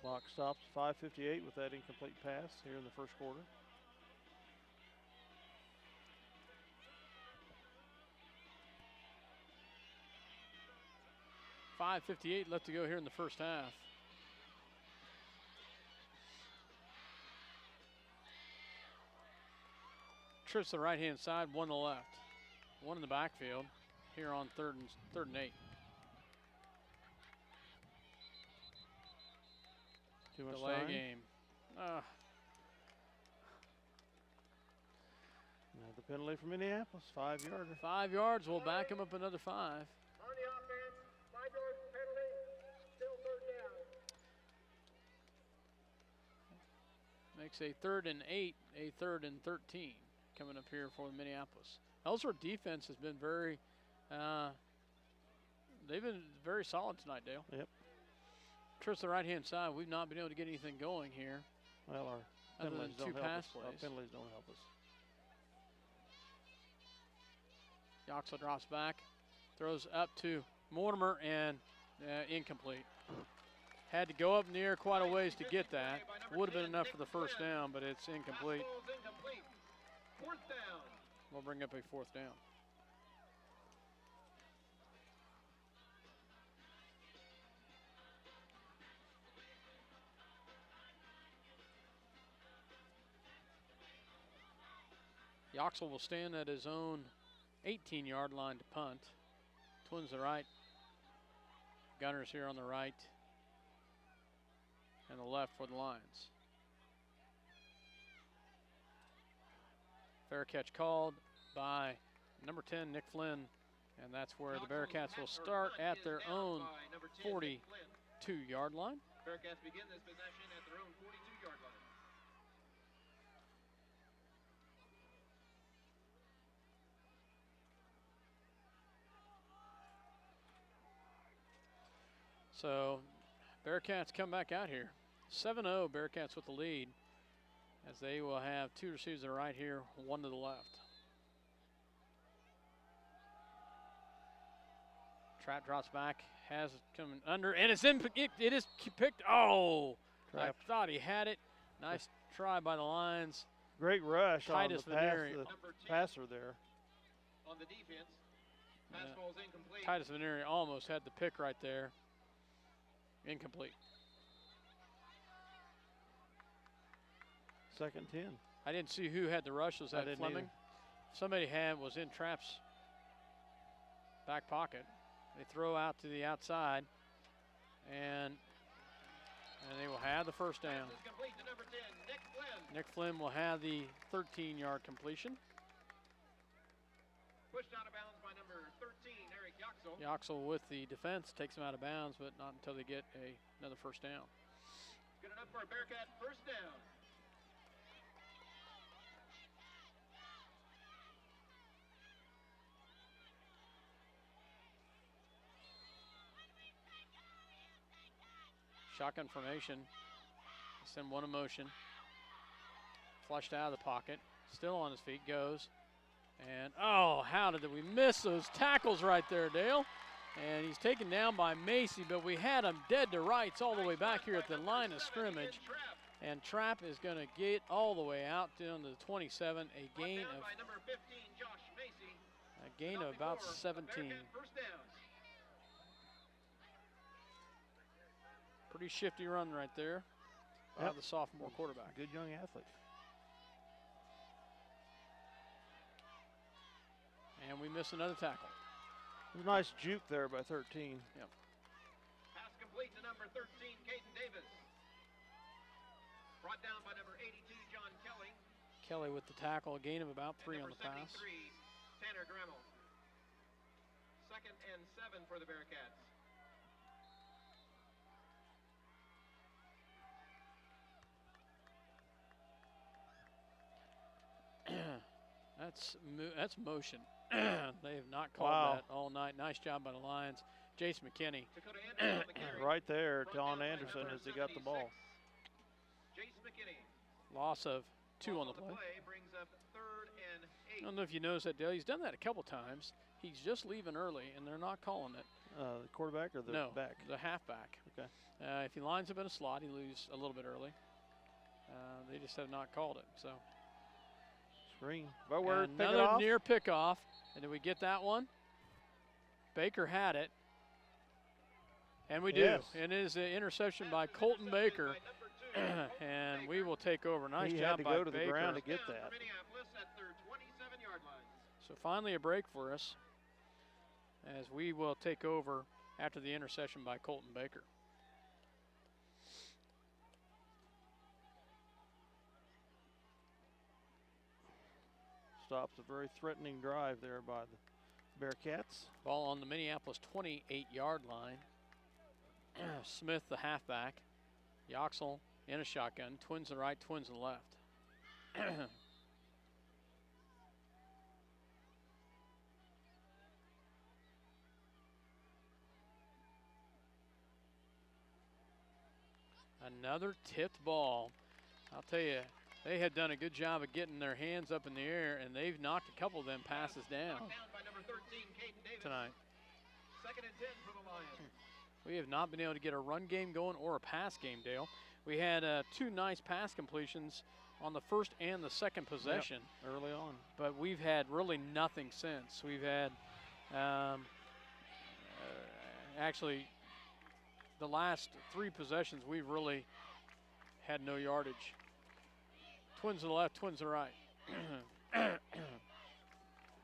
Clock stops 5:58 with that incomplete pass here in the first quarter. .558 left to go here in the first half. Trips to the right-hand side, one to the left. One in the backfield here on third and 8. Too much Delay time. game. Another penalty from Minneapolis, 5-yarder. 5 yards, we'll back him up another 5. On the offense, 5-yard penalty, still 3rd down. Makes a 3rd and 8, a 3rd and 13 coming up here for Minneapolis. Ellsworth defense has been very, they've been very solid tonight, Dale. Yep. Trips to the right-hand side, we've not been able to get anything going here. Well, our Other than penalties 2 don't help pass us. Our plays. penalties don't help us. Yoxel drops back, throws up to Mortimer, and incomplete. Had to go up in the air quite a ways to get that. Would have been enough for the first down, but it's incomplete. Pass ball's incomplete. 4th down. We'll bring up a 4th down. Yoxel will stand at his own 18-yard line to punt. Twins to the right. Gunners here on the right. And the left for the Lions. Fair catch called by number 10, Nick Flynn. And that's where the Bearcats will start at their own 42-yard line. Bearcats begin this possession at their own 42-yard line. So Bearcats come back out here. 7-0 Bearcats with the lead as they will have 2 receivers to the right here, 1 to the left. Trap drops back, has it coming under, and it's in. It is picked. Oh, Trapped. I thought he had it. Nice try by the Lions. Great rush on the Titus Veneri. the Number 10 passer there. on the defense. Pass ball's incomplete. Titus Veneri almost had the pick right there. Incomplete. 2nd and 10. I didn't see who had the rush. Was I that didn't Fleming? either. Somebody was in Trapp's back pocket. They throw out to the outside, and they will have the first down. Pass is complete to number 10, Nick Flynn. Nick Flynn will have the 13-yard completion. Pushed out of bounds by number 13, Eric Yoxel. Yoxel. Yoxel with the defense takes him out of bounds, but not until they get another first down. Good enough for a Bearcat first down. Shotgun formation. Send one in motion. Flushed out of the pocket. Still on his feet. Goes. And, oh, how did we miss those tackles right there, Dale? And he's taken down by Macy, but we had him dead to rights all the way back here at the line of scrimmage. And Trapp is going to get all the way out down to the 27, a gain of about 17. Pretty shifty run right there by the sophomore quarterback. Good young athlete. And we miss another tackle. It was a nice juke there by 13. Yep. Pass complete to number 13, Caden Davis. Brought down by number 82, John Kelly. Kelly with the tackle, a gain of about 3 on the pass. Number 73, Tanner Dremel. 2nd and 7 for the Bearcats. That's motion. They have not called that all night. Nice job by the Lions. Jace McKinney. Right there, Don Anderson as he got the ball. Jace McKinney. Loss of 2 on the play. Brings up 3rd and 8. I don't know if you noticed that, Dale. He's done that a couple times. He's just leaving early, and they're not calling it. The quarterback or the back? The halfback. Okay. If he lines up in a slot, he loses a little bit early. They just have not called it. So screen. But we're another near pickoff. And did we get that one? Baker had it. And we do. Yes. And it is an interception by Colton Baker. And we will take over. Nice job by Baker. He had to go to the ground to get that. So finally a break for us as we will take over after the interception by Colton Baker. Stops a very threatening drive there by the Bearcats. Ball on the Minneapolis 28-yard line. Smith, the halfback. Yoxel in a shotgun. Twins to the right, twins to the left. Another tipped ball. I'll tell you, they had done a good job of getting their hands up in the air, and they've knocked a couple of them passes down tonight. 2nd and 10 for the Lions. We have not been able to get a run game going or a pass game, Dale. We had 2 nice pass completions on the first and the second possession. Early on. But we've had really nothing since. We've had actually the last 3 possessions we've really had no yardage. Twins to the left, twins to the right.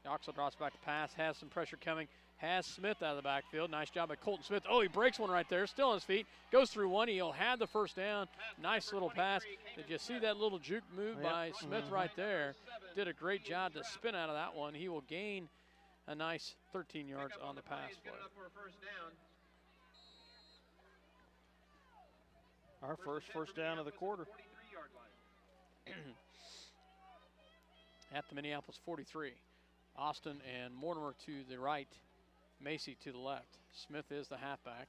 Yoxel drops back to pass, has some pressure coming, has Smith out of the backfield. Nice job by Colton Smith. Oh, he breaks one right there, still on his feet, goes through one. He'll have the first down. Nice little pass. Did you see that little juke move by Smith right there? Did a great job to spin out of that one. He will gain a nice 13 yards on the pass play. Our first down of the quarter. At the Minneapolis 43. Austin and Mortimer to the right. Macy to the left. Smith is the halfback.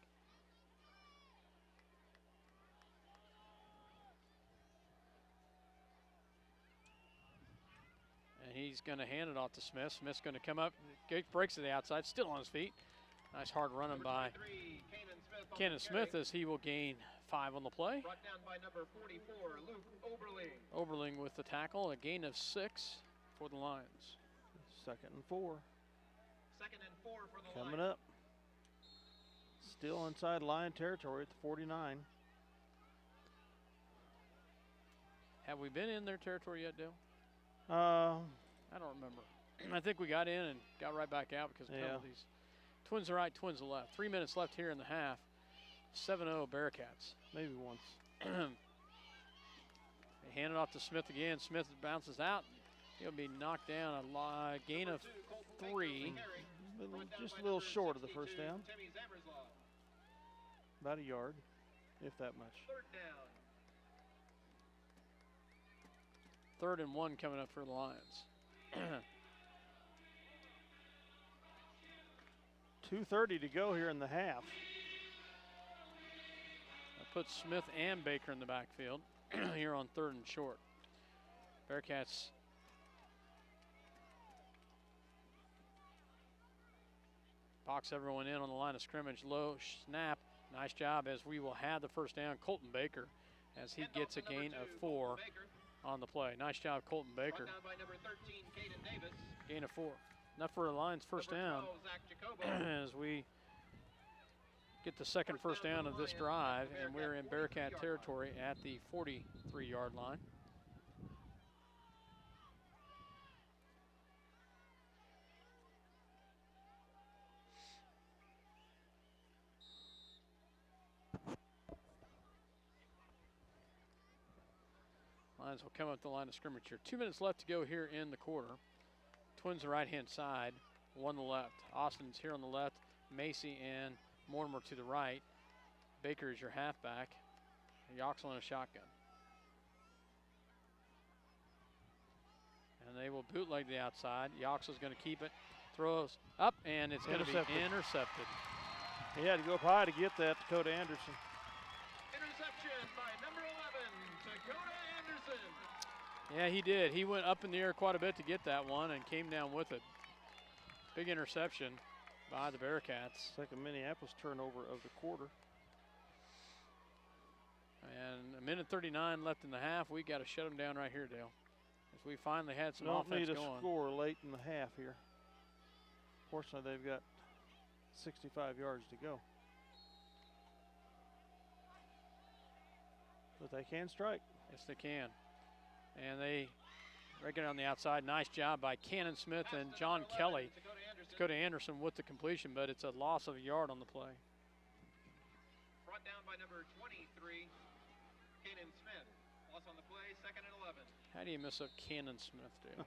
And he's going to hand it off to Smith. Smith's going to come up, breaks to the outside, still on his feet. Nice hard running by Kenan Smith as he will gain 5 on the play. Brought down by number 44, Luke Oberling. Oberling with the tackle, a gain of 6 for the Lions. 2nd and 4. 2nd and 4 for the Coming Lions. up. Still inside Lion territory at the 49. Have we been in their territory yet, Dale? Uh, I don't remember. I think we got in and got right back out because of penalties. Twins to right, twins to left. 3 minutes left here in the half. 7-0 Bearcats. Maybe once. They hand it off to Smith again. Smith bounces out. He'll be knocked down. A gain of 3. Just a little short of the first down. About a yard, if that much. Third and 1 coming up for the Lions. 2:30 to go here in the half. I put Smith and Baker in the backfield here on 3rd and short. Bearcats box everyone in on the line of scrimmage. Low snap. Nice job as we will have the first down. Colton Baker as he gets a gain of 4 on the play. Nice job, Colton Baker. Gain of 4. Enough for the Lions first down as we get the second first down of this drive, and we're in Bearcat territory at the 43-yard line. Lions will come up the line of scrimmage here. 2 minutes left to go here in the quarter. Twins the right-hand side, 1 the left. Austin's here on the left, Macy and Mortimer to the right. Baker is your halfback. Yoxel in a shotgun. And they will bootleg the outside. Yoxel's going to keep it, throws up, and it's going to be intercepted. He had to go up high to get that, Dakota Anderson. Interception by number 11, Dakota Anderson. Yeah, he did. He went up in the air quite a bit to get that one and came down with it. Big interception by the Bearcats. Second Minneapolis turnover of the quarter. And 1:39 left in the half. We got to shut them down right here, Dale. As we finally had some offense need a going. score late in the half here. Fortunately, they've got 65 yards to go. But they can strike. Yes, they can. And they break it on the outside. Nice job by Cannon Smith and John Kelly. Dakota Anderson with the completion, but it's a loss of a yard on the play. Brought down by number 23, Kanan Smith. Loss on the play, 2nd and 11. How do you miss up Cannon Smith, Dale?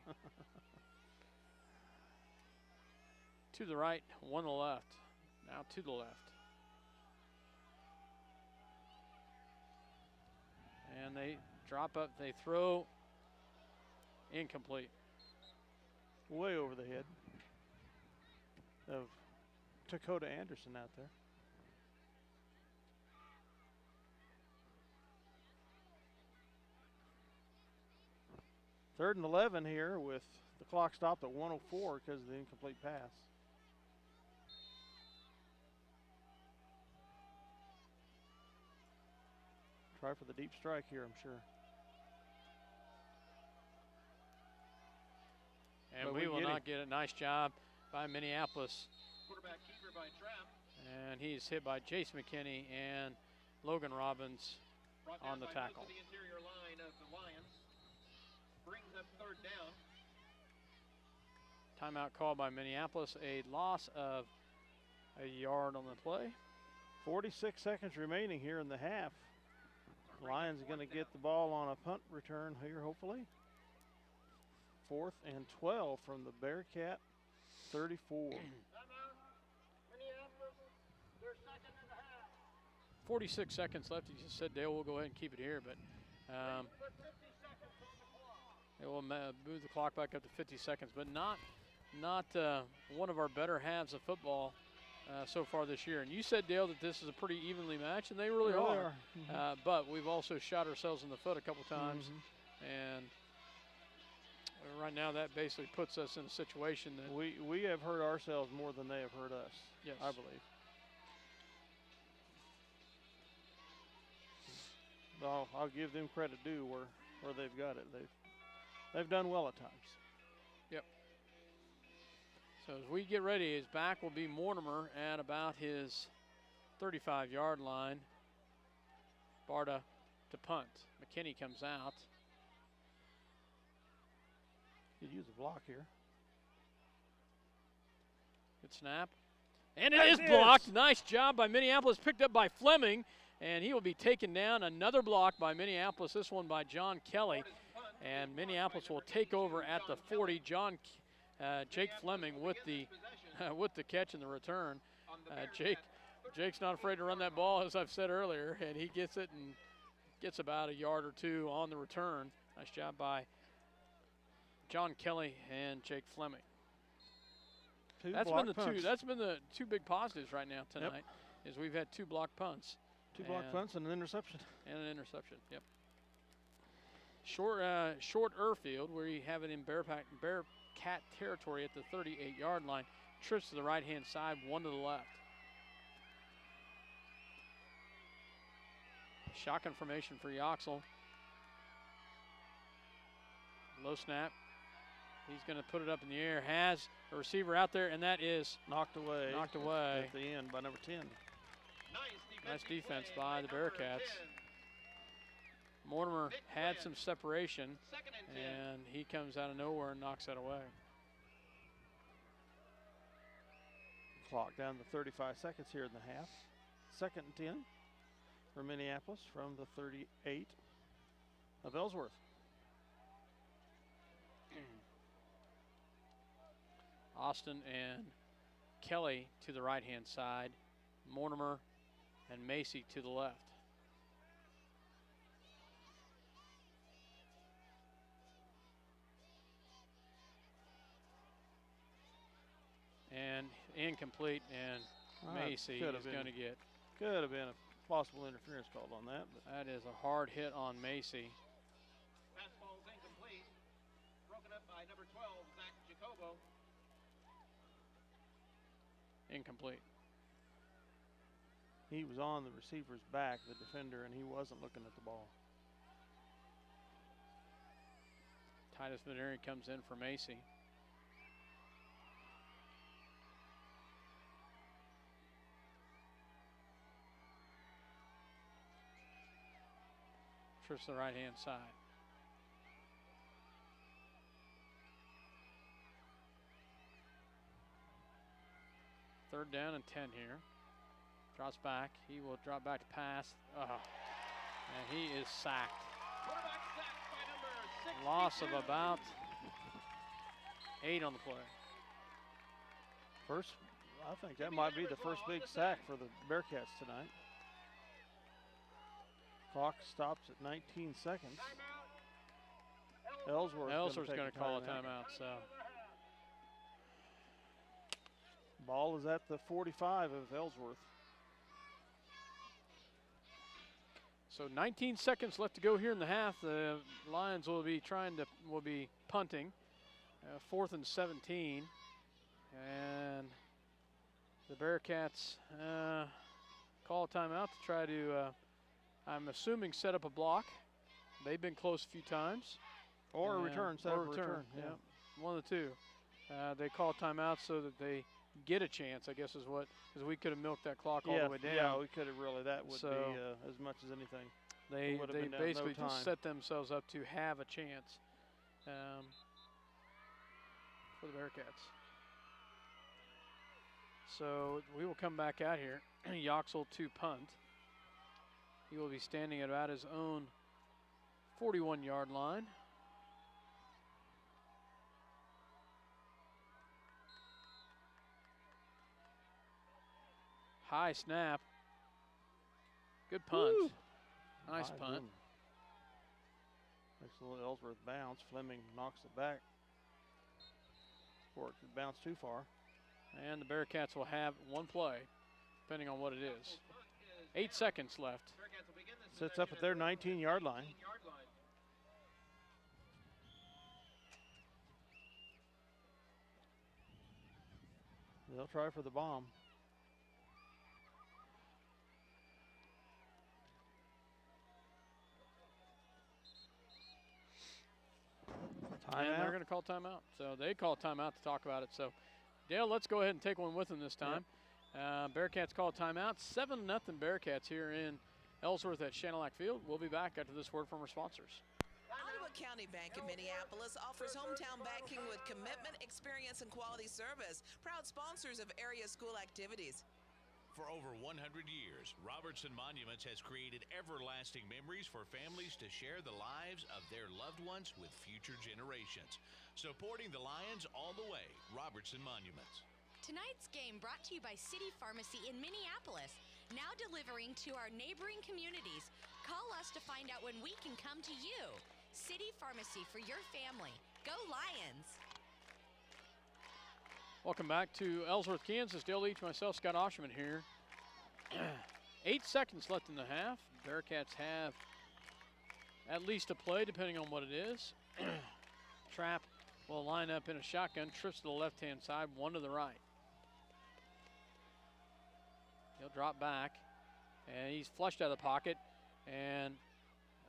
To the right, 1 to the left. Now to the left. And they drop up, they throw, incomplete. Way over the head of Dakota Anderson out there. Third and 11 here with the clock stopped at 1:04 because of the incomplete pass. Try for the deep strike here, I'm sure. And we will not get a nice job by Minneapolis. Quarterback keeper by Trapp. And he's hit by Jace McKinney and Logan Robbins on the tackle. To the interior line of the Lions. Brings up 3rd down. Timeout called by Minneapolis. A loss of a yard on the play. 46 seconds remaining here in the half. Lions are going to get the ball on a punt return here, hopefully. 4th and 12 from the Bearcat 34. 46 seconds left. He just said, Dale, we'll go ahead and keep it here, but they will move the clock back up to 50 seconds, but not one of our better halves of football so far this year. And you said, Dale, that this is a pretty evenly matched, and they really are. Mm-hmm. But we've also shot ourselves in the foot a couple times, and right now that basically puts us in a situation that we have hurt ourselves more than they have hurt us. Yes, I believe. I'll give them credit due where they've got it. They've done well at times. Yep. So as we get ready, his back will be Mortimer at about his 35-yard line. Barta to punt. McKinney comes out. Could use a block here. Good snap. And it is blocked. Nice job by Minneapolis. Picked up by Fleming. And he will be taken down. Another block by Minneapolis. This one by John Kelly. And Minneapolis will take over at the 40. Jake Fleming with the with the catch and the return. On the Bearcats, Jake's not afraid to run that ball, as I've said earlier, and he gets it and gets about a yard or two on the return. Nice job by John Kelly and Jake Fleming. That's been the two big positives right now tonight. Is we've had 2 block punts. 2 block punts and an interception. And an interception, yep. Short field where you have it in Bearcat territory at the 38-yard line. Trips to the right-hand side, 1 to the left. Shotgun formation for Yoxel. Low snap. He's going to put it up in the air. Has a receiver out there, and that is knocked away. At the end by number 10. Nice defense by the Bearcats. Mortimer had some separation, and he comes out of nowhere and knocks that away. Clock down to 35 seconds here in the half. 2nd and 10 for Minneapolis from the 38 of Ellsworth. Austin and Kelly to the right-hand side. Mortimer and Macy to the left. And incomplete, and Macy is going to get. Could have been a possible interference called on that. But that is a hard hit on Macy. Fastball is incomplete. Broken up by number 12, Zach Jacobo. Incomplete. He was on the receiver's back, the defender, and he wasn't looking at the ball. Titus Veneri comes in for Macy. Trips to the right-hand side. Third down and 10 here. Drops back. He will drop back to pass. And he is sacked. Quarterback sacked by number 62. Loss of about 8 on the play. First, I think that might be the first big sack for the Bearcats tonight. Clock stops at 19 seconds. Ellsworth's going to call a timeout. So ball is at the 45 of Ellsworth. So 19 seconds left to go here in the half. The Lions will be punting. 4th and 17. And the Bearcats call a timeout to try to, I'm assuming, set up a block. They've been close a few times. Or a return, set up a return. Yeah, one of the two. They call a timeout so that they get a chance, I guess is what, because we could have milked that clock all the way down. Yeah, we could have really. That would be as much as anything. They basically just set themselves up to have a chance for the Bearcats. So we will come back out here. Yoxel to punt. He will be standing at about his own 41-yard line. High snap. Good punt. Woo. Nice punt. Makes a little Ellsworth bounce. Fleming knocks it back before it could bounce too far. And the Bearcats will have one play, depending on what it is. 8 seconds left. Sits up at their 19-yard line. They'll try for the bomb. And they're going to call timeout. So they call timeout to talk about it. So, Dale, let's go ahead and take one with them this time. Bearcats call timeout. 7-0 Bearcats here in Ellsworth at Shanelack Field. We'll be back after this word from our sponsors. Ottawa County Bank in Minneapolis offers hometown banking with commitment, experience, and quality service. Proud sponsors of area school activities. For over 100 years, Robertson Monuments has created everlasting memories for families to share the lives of their loved ones with future generations. Supporting the Lions all the way, Robertson Monuments. Tonight's game brought to you by City Pharmacy in Minneapolis, now delivering to our neighboring communities. Call us to find out when we can come to you. City Pharmacy for your family. Go Lions! Welcome back to Ellsworth, Kansas. Dale Leech, myself, Scott Ausherman here. 8 seconds left in the half. Bearcats have at least a play, depending on what it is. Trap will line up in a shotgun. Trips to the left-hand side, one to the right. He'll drop back, and he's flushed out of the pocket. And,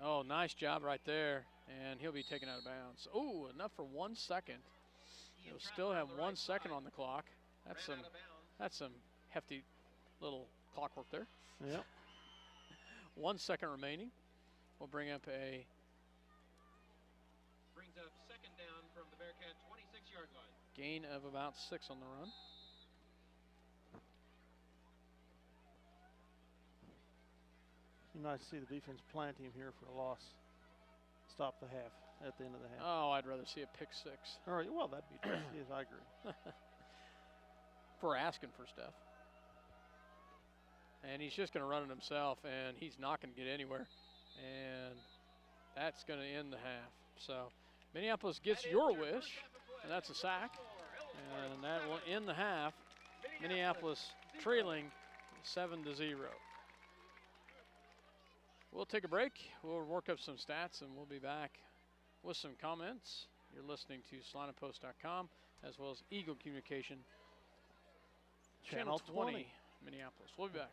oh, nice job right there. And he'll be taken out of bounds. Oh, enough for 1 second. He'll still have 1 second on the clock. That's some hefty little clockwork there. Yep. 1 second remaining. We'll bring up a Brings up second down from the Bearcat 26-yard line. gain of about 6 on the run. You nice to see the defense plant him here for a loss. Stop the half at the end of the half. Oh, I'd rather see a pick 6. All right, well, that'd be tough. Yes, I agree. For asking for stuff. And he's just going to run it himself, and he's not going to get anywhere. And that's going to end the half. So Minneapolis gets your wish, and that's a sack. And that will end the half. Minneapolis trailing 7-0. We'll take a break. We'll work up some stats, and we'll be back with some comments. You're listening to SalinaPost.com, as well as Eagle Communication, Channel 20, Minneapolis. We'll be back.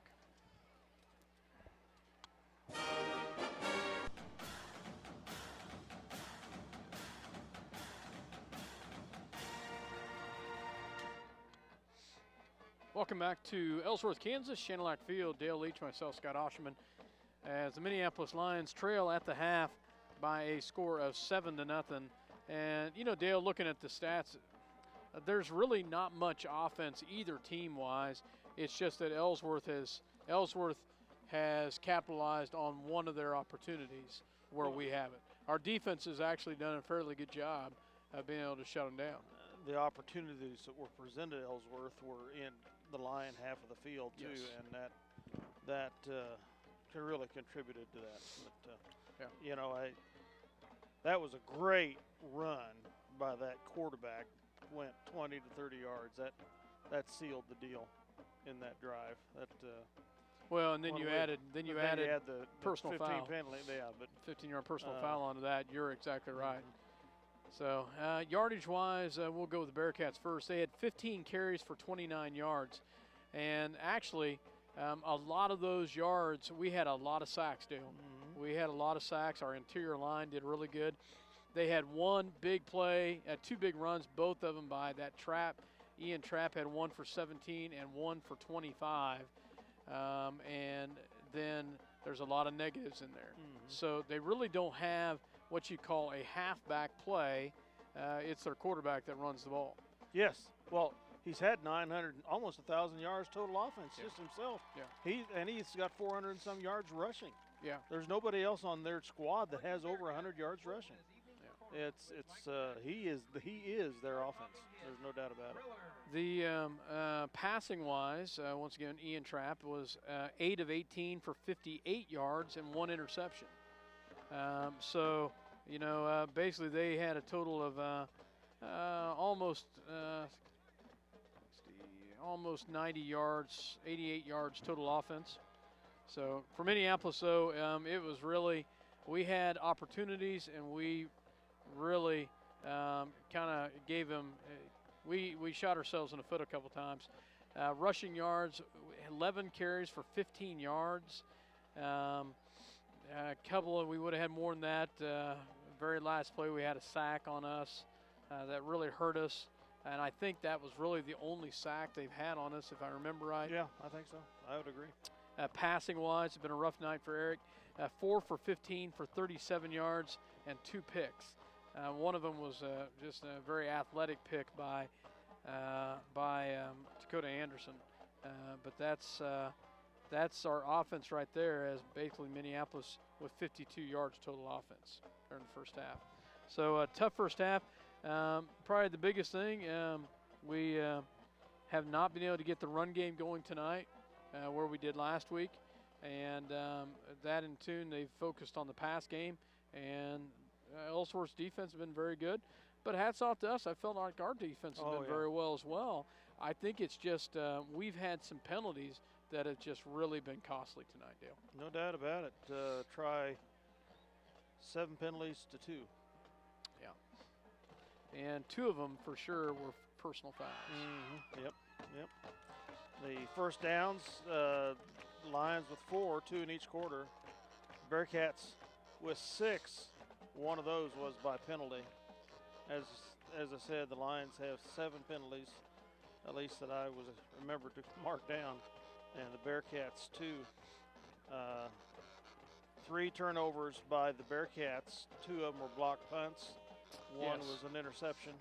Welcome back to Ellsworth, Kansas, Channelac Field. Dale Leech, myself, Scott Ausherman, as the Minneapolis Lions trail at the half by a score of 7-0. And, you know, Dale, looking at the stats, there's really not much offense either team-wise. It's just that Ellsworth has capitalized on one of their opportunities where we haven't. Our defense has actually done a fairly good job of being able to shut them down. The opportunities that were presented at Ellsworth were in the Lion half of the field too, Yes. and that really contributed to that. But Yeah. you know, that was a great run by that quarterback. Went 20 to 30 yards. That sealed the deal in that drive. Well, and then you added you added had the personal 15 foul. penalty. Yeah, but 15-yard personal foul onto that. You're exactly right. So yardage-wise, we'll go with the Bearcats first. They had 15 carries for 29 yards. And actually, a lot of those yards, we had a lot of sacks, Dale. We had a lot of sacks. Our interior line did really good. They had one big play, two big runs, both of them by that Trapp. Ian Trapp had one for 17 and one for 25. And then there's a lot of negatives in there. So they really don't have what you call a halfback play. It's their quarterback that runs the ball. yes, well, he's had 900, almost 1,000 yards total offense just himself. Yeah. He's got 400 and some yards rushing. Yeah. There's nobody else on their squad that has over 100 yards rushing. He is their offense. There's no doubt about it. The passing wise, once again, Ian Trapp was 8 of 18 for 58 yards and 1 interception. So, you know, basically they had a total of almost 90 yards, 88 yards total offense. So for Minneapolis, though, it was really, we had opportunities and we really kind of gave them, we shot ourselves in the foot a couple times. Rushing yards, 11 carries for 15 yards. A couple of, we would have had more than that. Very last play, we had a sack on us that really hurt us. And I think that was really the only sack they've had on us, if I remember right. Yeah, I think so. I would agree. Passing-wise, it's been a rough night for Eric. 4 for 15 for 37 yards and 2 picks. One of them was just a very athletic pick by Dakota Anderson. But that's our offense right there, as basically Minneapolis with 52 yards total offense during the first half. So tough first half. Probably the biggest thing, we have not been able to get the run game going tonight where we did last week. And that in tune, they've focused on the pass game. And Ellsworth's defense has been very good. But hats off to us. I felt like our defense has been very well as well. I think it's just we've had some penalties that have just really been costly tonight, Dale. No doubt about it. Try 7 penalties to 2. Yeah. And 2 of them for sure were personal fouls. Yep. The first downs, Lions with 4, 2 in each quarter. Bearcats with 6. One of those was by penalty. As I said, the Lions have 7 penalties, at least that I was remembered to mark down, and the Bearcats 2. 3 turnovers by the Bearcats. 2 of them were blocked punts. One was an interception.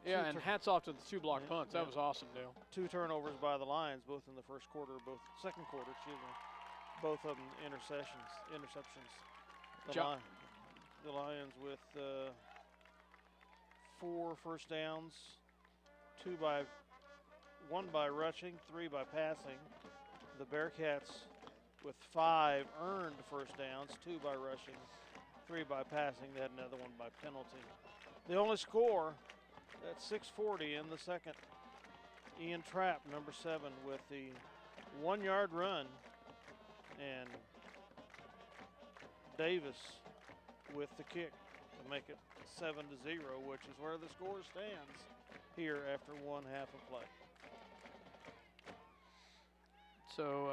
Yeah, and hats off to the 2 block punts. That was awesome, Dale. 2 turnovers by the Lions, both in the first quarter, second quarter, both of them interceptions. The Lions with 4 first downs, 1 by rushing, 3 by passing. The Bearcats with 5 earned first downs, 2 by rushing, 3 by passing. They had another one by penalty. The only score at 6:40 in the second, Ian Trapp, number 7, with the 1-yard run, and Davis with the kick to make it 7-0, which is where the score stands here after 1 half of play. So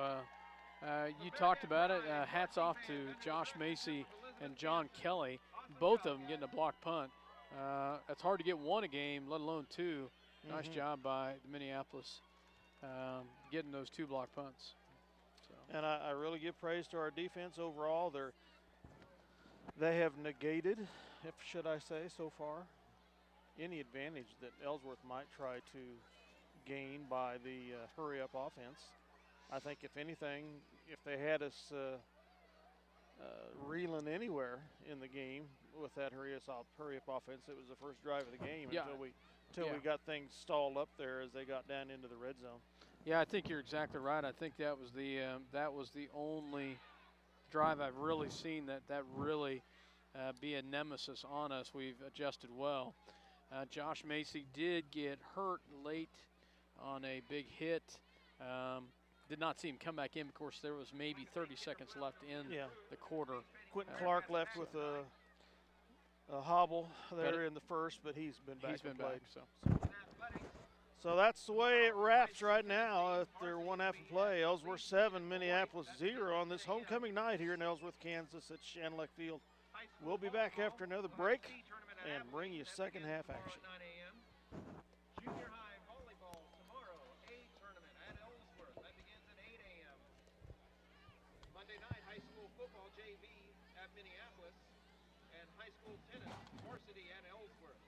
you talked about it. Hats off to Josh Macy and John Kelly, both of them getting a block punt. It's hard to get 1 a game, let alone 2. Nice job by the Minneapolis getting those 2 block punts. So. And I really give praise to our defense overall. They have negated, should I say, so far, any advantage that Ellsworth might try to gain by the hurry-up offense. I think, if anything, if they had us reeling anywhere in the game with that hurry-up offense, it was the first drive of the game until we got things stalled up there as they got down into the red zone. Yeah, I think you're exactly right. I think that was the only drive I've really seen that really be a nemesis on us. We've adjusted well. Josh Macy did get hurt late on a big hit. Did not see him come back in. Of course, there was maybe 30 seconds left in the quarter. Quentin Clark left with a hobble there in the first, but he's been back. So that's the way it wraps right now after 1 half of play. Ellsworth 7, Minneapolis 0 on this homecoming night here in Ellsworth, Kansas at Shanlek Field. We'll be back after another break and bring you second half action. Junior high volleyball tomorrow, A tournament at Ellsworth. That begins at 8 a.m. Monday night, high school football JV at Minneapolis, and high school tennis varsity at Ellsworth.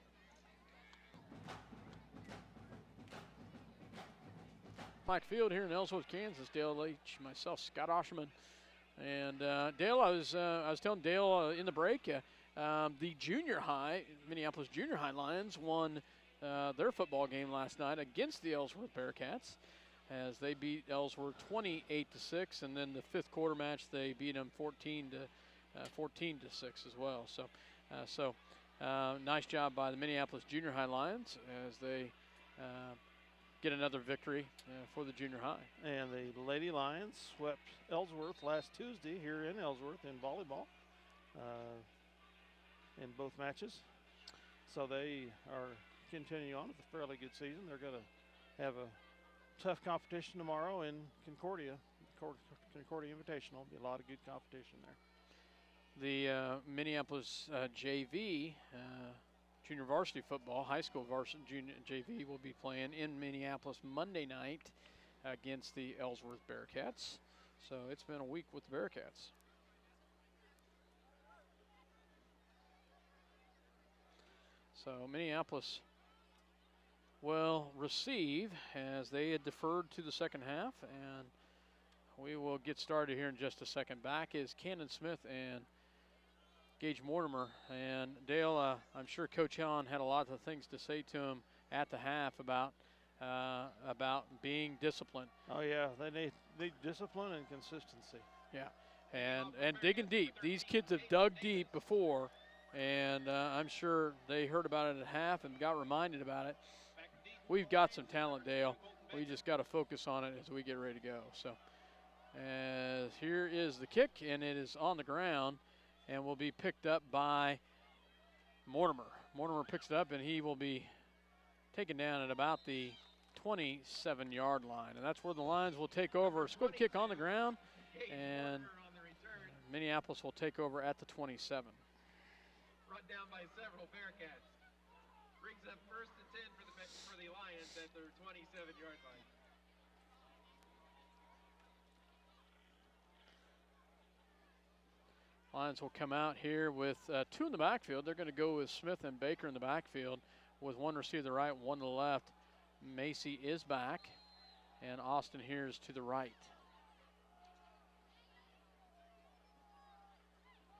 Mike Field here in Ellsworth, Kansas. Dale Leech, myself, Scott Ausherman. And Dale, I was telling Dale in the break, the junior high, Minneapolis Junior High Lions won their football game last night against the Ellsworth Bearcats, as they beat Ellsworth 28-6, and then the fifth quarter match they beat them 14-6 as well. So nice job by the Minneapolis Junior High Lions as they get another victory for the junior high. And the Lady Lions swept Ellsworth last Tuesday here in Ellsworth in volleyball in both matches. So they are continuing on with a fairly good season. They're going to have a tough competition tomorrow in Concordia. Concordia Invitational. Be a lot of good competition there. The Minneapolis JV junior varsity football, high school varsity junior JV will be playing in Minneapolis Monday night against the Ellsworth Bearcats. So it's been a week with the Bearcats. So Minneapolis will receive as they had deferred to the second half, and we will get started here in just a second. Back is Cannon Smith and Gage Mortimer. And Dale, I'm sure Coach Allen had a lot of things to say to him at the half about about being disciplined. Oh, yeah, they need discipline and consistency. Yeah, and digging deep. These kids have dug deep before, and I'm sure they heard about it at half and got reminded about it. We've got some talent, Dale. We just got to focus on it as we get ready to go. So, as here is the kick, and it is on the ground, and will be picked up by Mortimer. Mortimer picks it up, and he will be taken down at about the 27-yard line, and that's where the Lions will take over. Squib kick on the ground, and Minneapolis will take over at the 27. Brought down by several Bearcats. Brings up 1st and 10 for the Lions at their 27-yard line. Lions will come out here with 2 in the backfield. They're going to go with Smith and Baker in the backfield with 1 receiver to the right, 1 to the left. Macy is back, and Austin here is to the right.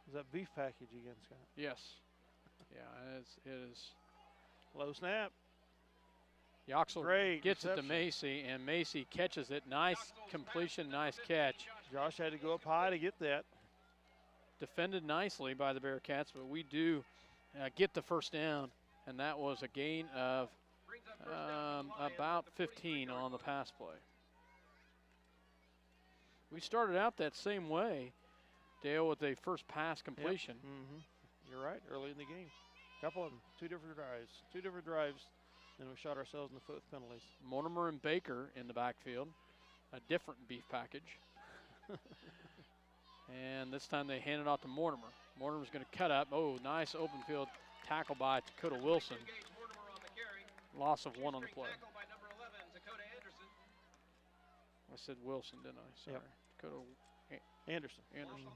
Is that beef package again, Scott? Yes. Yeah, it is. Low snap. Yoxel Great gets it to reception. Macy, and Macy catches it. Nice completion, nice catch. Josh had to go up high to get that. Defended nicely by the Bearcats, but we do get the first down, and that was a gain of about 15 on the pass play. We started out that same way, Dale, with a first pass completion. Yep. You're right, early in the game. Couple of them, 2 different drives. Then we shot ourselves in the foot with penalties. Mortimer and Baker in the backfield, a different beef package. And this time they hand it off to Mortimer. Mortimer's going to cut up. Oh, nice open field tackle by Dakota Wilson. Loss of 1 on the play. I said Wilson, didn't I? Sorry. Yep. Dakota Anderson. Anderson.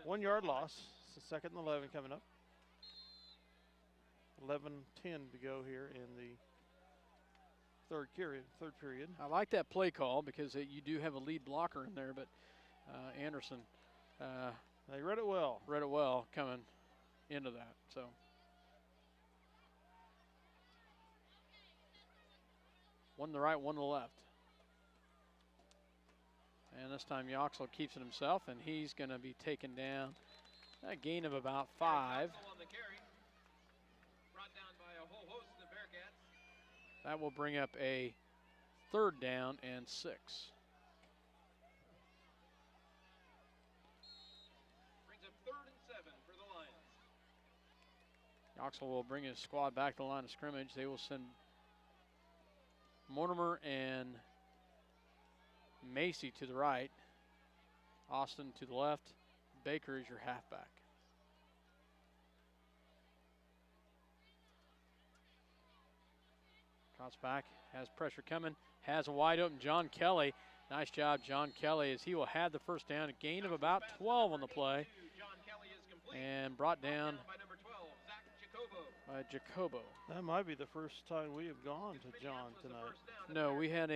1 yard loss. It's the 2nd and 11 coming up. 11:10 to go here in the third period. I like that play call because you do have a lead blocker in there, but Anderson They read it well. coming into that. So one to the right, 1 to the left. And this time Yoxel keeps it himself, and he's going to be taken down. A gain of about 5. That will bring up a 3rd down and 6. Brings up 3rd and 7 for the Lions. Yoxel will bring his squad back to the line of scrimmage. They will send Mortimer and Macy to the right. Austin to the left. Baker is your halfback. Drops back, has pressure coming, has a wide open John Kelly. Nice job, John Kelly, as he will have the first down. A gain of about 12 on the play. And brought down by Jacobo. That might be the first time we have gone to John tonight. No, he had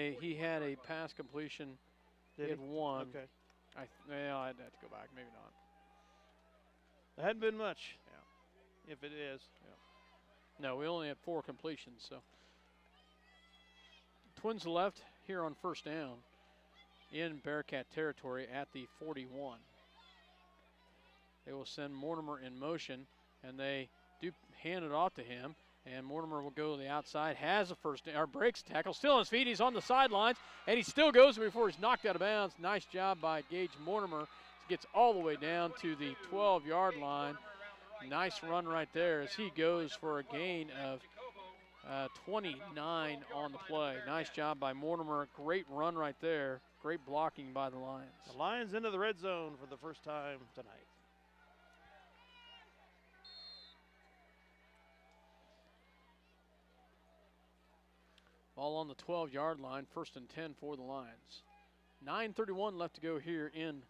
a pass completion. He had 1. Okay. I'd have to go back, maybe not. It hadn't been much. Yeah. If it is. Yeah. No, we only had 4 completions, so. Twins left here on first down in Bearcat territory at the 41. They will send Mortimer in motion, and they do hand it off to him. And Mortimer will go to the outside, has a first down, or breaks tackle, still on his feet. He's on the sidelines, and he still goes before he's knocked out of bounds. Nice job by Gage Mortimer. Gets all the way down to the 12-yard line. Nice run right there as he goes for a gain of 29 on the play. Nice job by Mortimer. Great run right there. Great blocking by the Lions. The Lions into the red zone for the first time tonight. Ball on the 12-yard line, 1st and 10 for the Lions. 9:31 left to go here in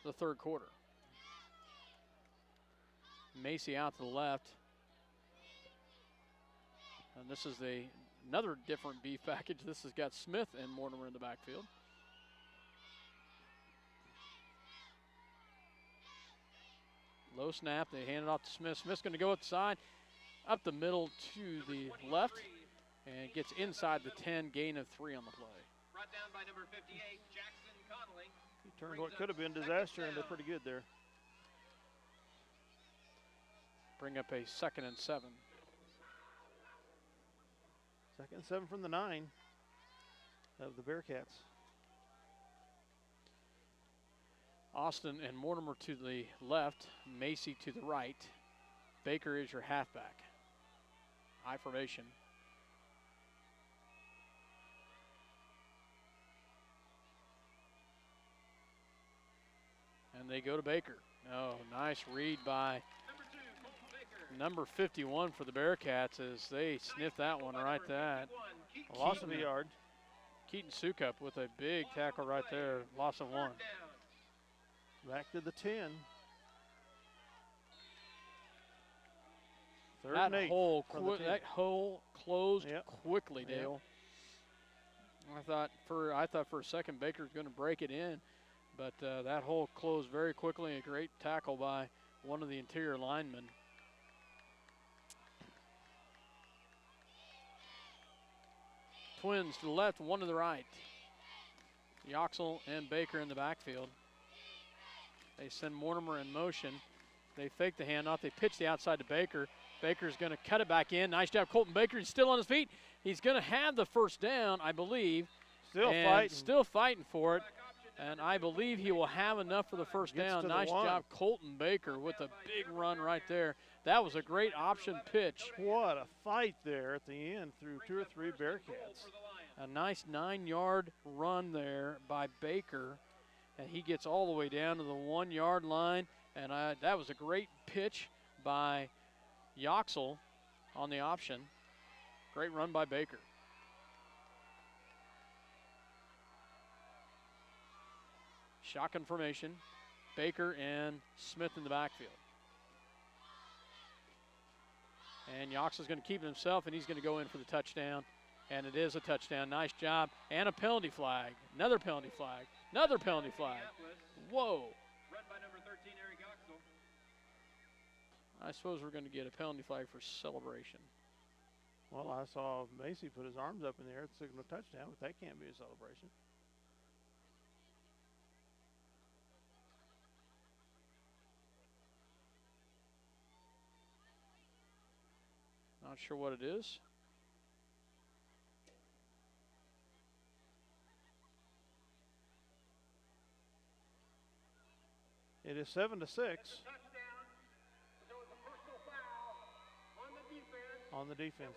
the third quarter. Macy out to the left. And this is another different beef package. This has got Smith and Mortimer in the backfield. Low snap, they hand it off to Smith. Smith's going to go outside, up the middle to the left. and gets inside the 10, gain of 3 on the play. Brought down by number 58, Jackson Connolly. He turned what could have been disaster into pretty good there. Bring up a 2nd and 7. 2nd and 7 from the 9 of the Bearcats. Austin and Mortimer to the left, Macy to the right. Baker is your halfback. I formation. And they go to Baker. Oh, nice read by number 51 for the Bearcats as they sniff that one right there. A loss of a yard. Keaton Sukup with a big tackle right there. Loss of 1. Back to the 10. Third That and 8 that hole closed quickly, Yep. Dale. I thought for a second Baker was going to break it in, but that hole closed very quickly. A great tackle by one of the interior linemen. Twins to the left, one to the right. Yoxel and Baker in the backfield. They send Mortimer in motion. They fake the handoff. They pitch the outside to Baker. Baker's going to cut it back in. Nice job, Colton Baker. He's still on his feet. He's going to have the first down, I believe. Still fighting for it. And I believe he will have enough for the first down. Nice job, Colton Baker, with a big run right there. That was a great option pitch. What a fight there at the end through 2 or 3 Bearcats. A nice 9-yard run there by Baker. And he gets all the way down to the 1-yard line. And that was a great pitch by Yoxel on the option. Great run by Baker. Shotgun formation. Baker and Smith in the backfield. And Yoxel's going to keep it himself, and he's going to go in for the touchdown. And it is a touchdown. Nice job. And a penalty flag. Another penalty flag. Another penalty flag. Whoa. Run by number 13, Eric Oxel. I suppose we're going to get a penalty flag for celebration. Well, I saw Macy put his arms up in the air to signal a touchdown, but that can't be a celebration. Not sure what it is. It is 7-6 on the defense.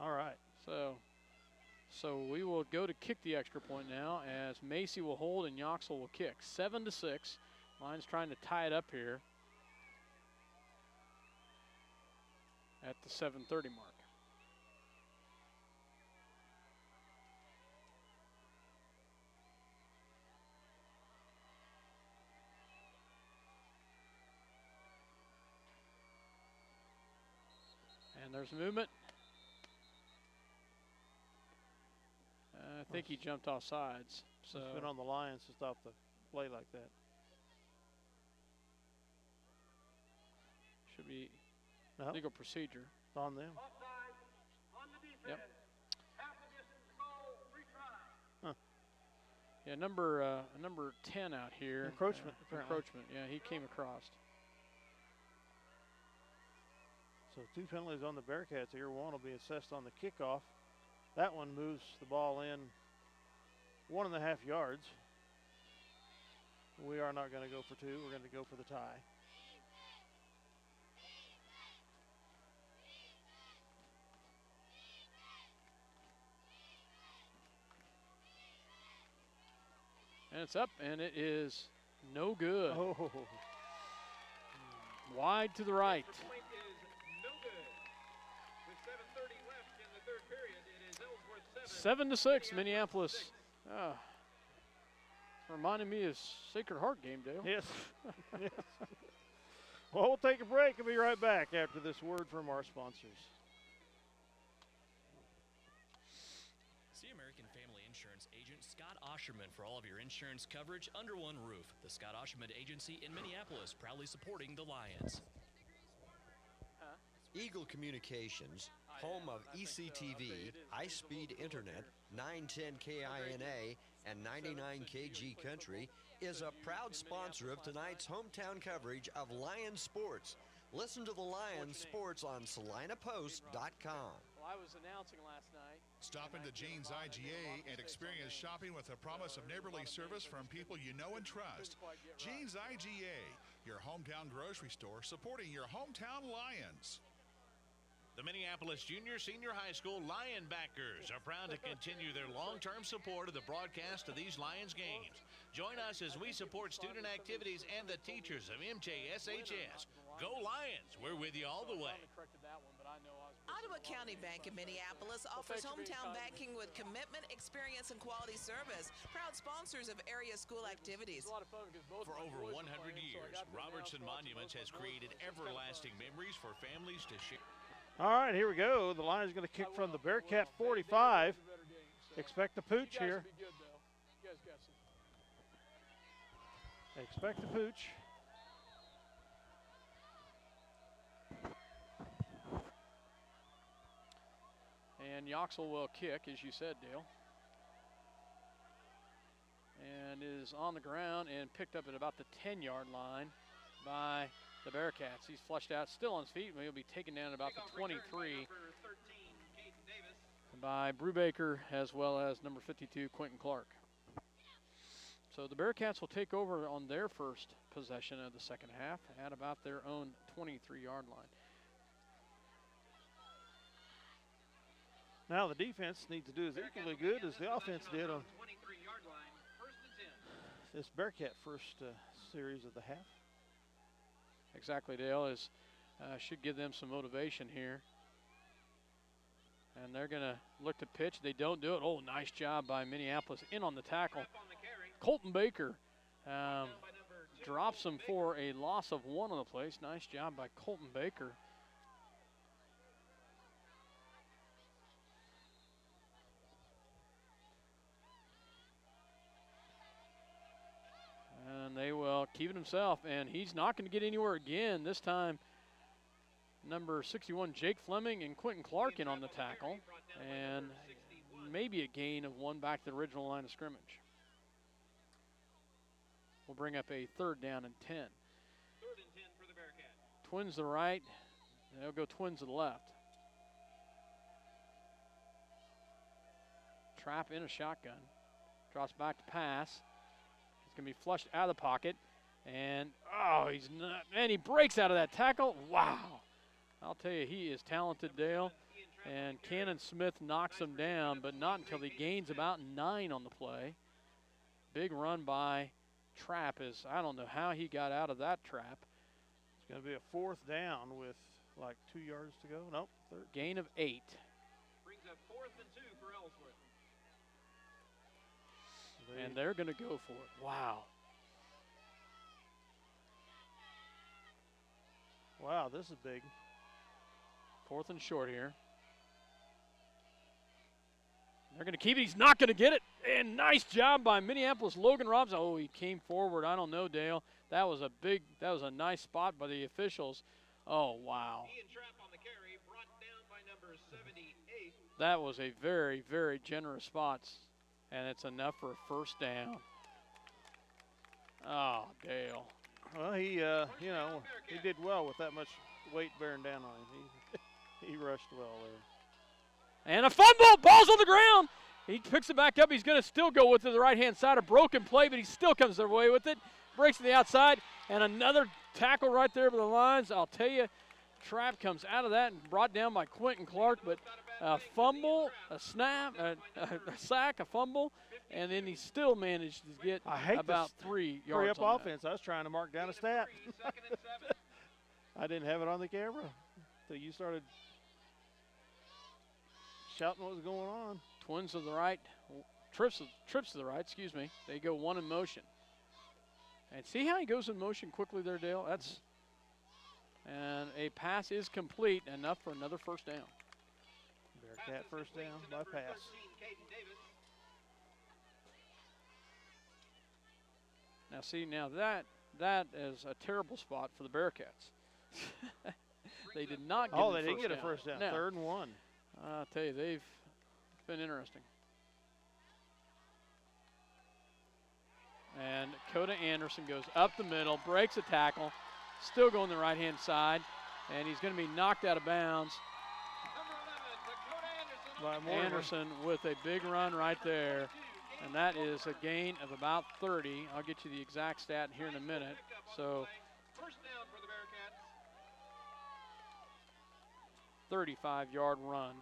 All right. So we will go to kick the extra point now as Macy will hold and Yoxel will kick. 7-6. Lions trying to tie it up here at the 7:30 mark. And there's movement. I think he jumped off sides. So it's been on the Lions to stop the play like that. Should be No, legal procedure. it's on them. Yep. Yeah, number 10 out here. Encroachment, apparently. Encroachment. Yeah, he came across. So 2 penalties on the Bearcats here. One will be assessed on the kickoff. That one moves the ball in 1.5 yards. We are not going to go for 2. We're going to go for the tie. And it's up, and it is no good. Oh, Wide to the right. The point is no good. With 7:30 left in the third period, it is Ellsworth 7-6, Minneapolis. Ah, reminding me of Sacred Heart game, Dale. yes. Yes. Well, we'll take a break and be right back after this word from our sponsors. See American Family Insurance agent Scott Ausherman for all of your insurance coverage under one roof. The Scott Ausherman Agency in Minneapolis, proudly supporting the Lions. Eagle Communications, home of ECTV, high-speed internet, 910 KINA, and 99 KG Country, is a proud sponsor of tonight's hometown coverage of Lion Sports. Listen to the Lion Sports on SalinaPost.com. Well, I was announcing last night. Stop into Jeans IGA and experience shopping with the promise of neighborly service from people you know and trust. Jeans IGA, your hometown grocery store supporting your hometown Lions. The Minneapolis Junior Senior High School Lionbackers are proud to continue their long-term support of the broadcast of these Lions games. Join us as we support student activities and the teachers of MJSHS. Go Lions! We're with you all the way. Ottawa County Bank in Minneapolis offers hometown banking with commitment, experience, and quality service. Proud sponsors of area school activities. For over 100 years, Robertson Monuments has created everlasting memories for families to share. All right, here we go. The Lions going to kick from the Bearcat 45. Expect the pooch here. Expect the pooch. And Yoxel will kick, as you said, Dale. And is on the ground and picked up at about the 10-yard line by the Bearcats. He's flushed out, still on his feet, but he'll be taken down at about the 23 by Brubaker, as well as number 52, Quentin Clark. So the Bearcats will take over on their first possession of the second half at about their own 23-yard line. Now the defense needs to do as equally good as the offense did on this Bearcat first series of the half. Exactly, Dale. Is should give them some motivation here. And they're going to look to pitch. They don't do it. Oh, nice job by Minneapolis in on the tackle. Colton Baker drops him for a loss of 1 on the place. Nice job by Colton Baker. And they will keep it himself, and he's not going to get anywhere again. This time, number 61, Jake Fleming and Quentin Clark in on the tackle, and maybe a gain of 1 back to the original line of scrimmage. We'll bring up a 3rd down and 10. 3rd and 10 for the Bearcats. Twins to the right, they'll go twins to the left. Trap in a shotgun, drops back to pass. It's going to be flushed out of the pocket, and he's not, and he breaks out of that tackle. Wow. I'll tell you, he is talented, Dale. And Cannon Smith knocks him down, but not until he gains about 9 on the play. Big run by Trapp. I don't know how he got out of that trap. It's going to be a 4th down with like 2 yards to go. Nope. 3rd. Gain of 8. Brings up 4th and 2 for Ellsworth. And they're going to go for it. Wow. Wow, this is big. 4th and short here. They're going to keep it. He's not going to get it. And nice job by Minneapolis Logan Robson. Oh, he came forward. I don't know, Dale. That was a nice spot by the officials. Oh, wow. Ian Trapp on the carry, brought down by number 78. That was a very, very generous spot. And it's enough for a 1st down. Oh, Dale. Well, he did well with that much weight bearing down on him. He rushed well there. And a fumble. Ball's on the ground. He picks it back up. He's going to still go with it to the right-hand side. A broken play, but he still comes away with it. Breaks to the outside. And another tackle right there by the lines. I'll tell you, Trapp comes out of that and brought down by Quentin Clark. But a fumble, a snap, a sack, a fumble, and then he still managed to get about 3 yards. Hurry up offense. I was trying to mark down a stat. I didn't have it on the camera until you started shouting what was going on. Twins to the right, trips to the right, excuse me. They go 1 in motion. And see how he goes in motion quickly there, Dale? And a pass is complete, enough for another 1st down. Bearcat 1st down by pass. Now see, that is a terrible spot for the Bearcats. They did not get Oh, the they didn't first get a first down. No. 3rd and 1. I'll tell you, it's been interesting. And Dakota Anderson goes up the middle, breaks a tackle, still going the right-hand side, and he's going to be knocked out of bounds. Number 11, Dakota Anderson. By Mortimer. Anderson with a big run right there, and that is a gain of about 30. I'll get you the exact stat here in a minute. So First down for the Bearcats. 35-yard run.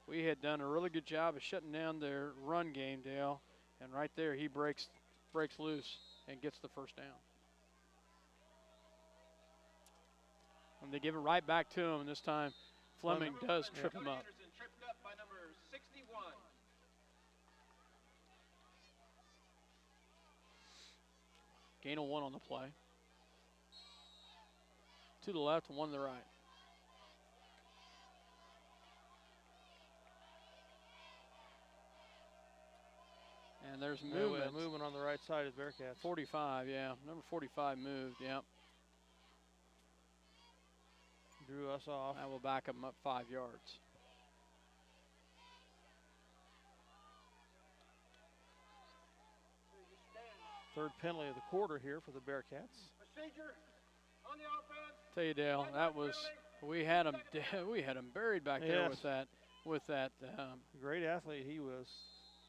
We had done a really good job of shutting down their run game, Dale, and right there he breaks loose and gets the first down. And they give it right back to him, and this time Fleming does trip him up. Anderson tripped up by number 61. Gain of 1 on the play. 2 to the left and 1 to the right. And there's movement. Movement on the right side of Bearcats. 45, yeah. Number 45 moved, yep. Drew us off. That will back him up 5 yards. Third penalty of the quarter here for the Bearcats. Procedure on the offense. Tell you, Dale, that was we had him buried back there Yes. with that. Great athlete he was.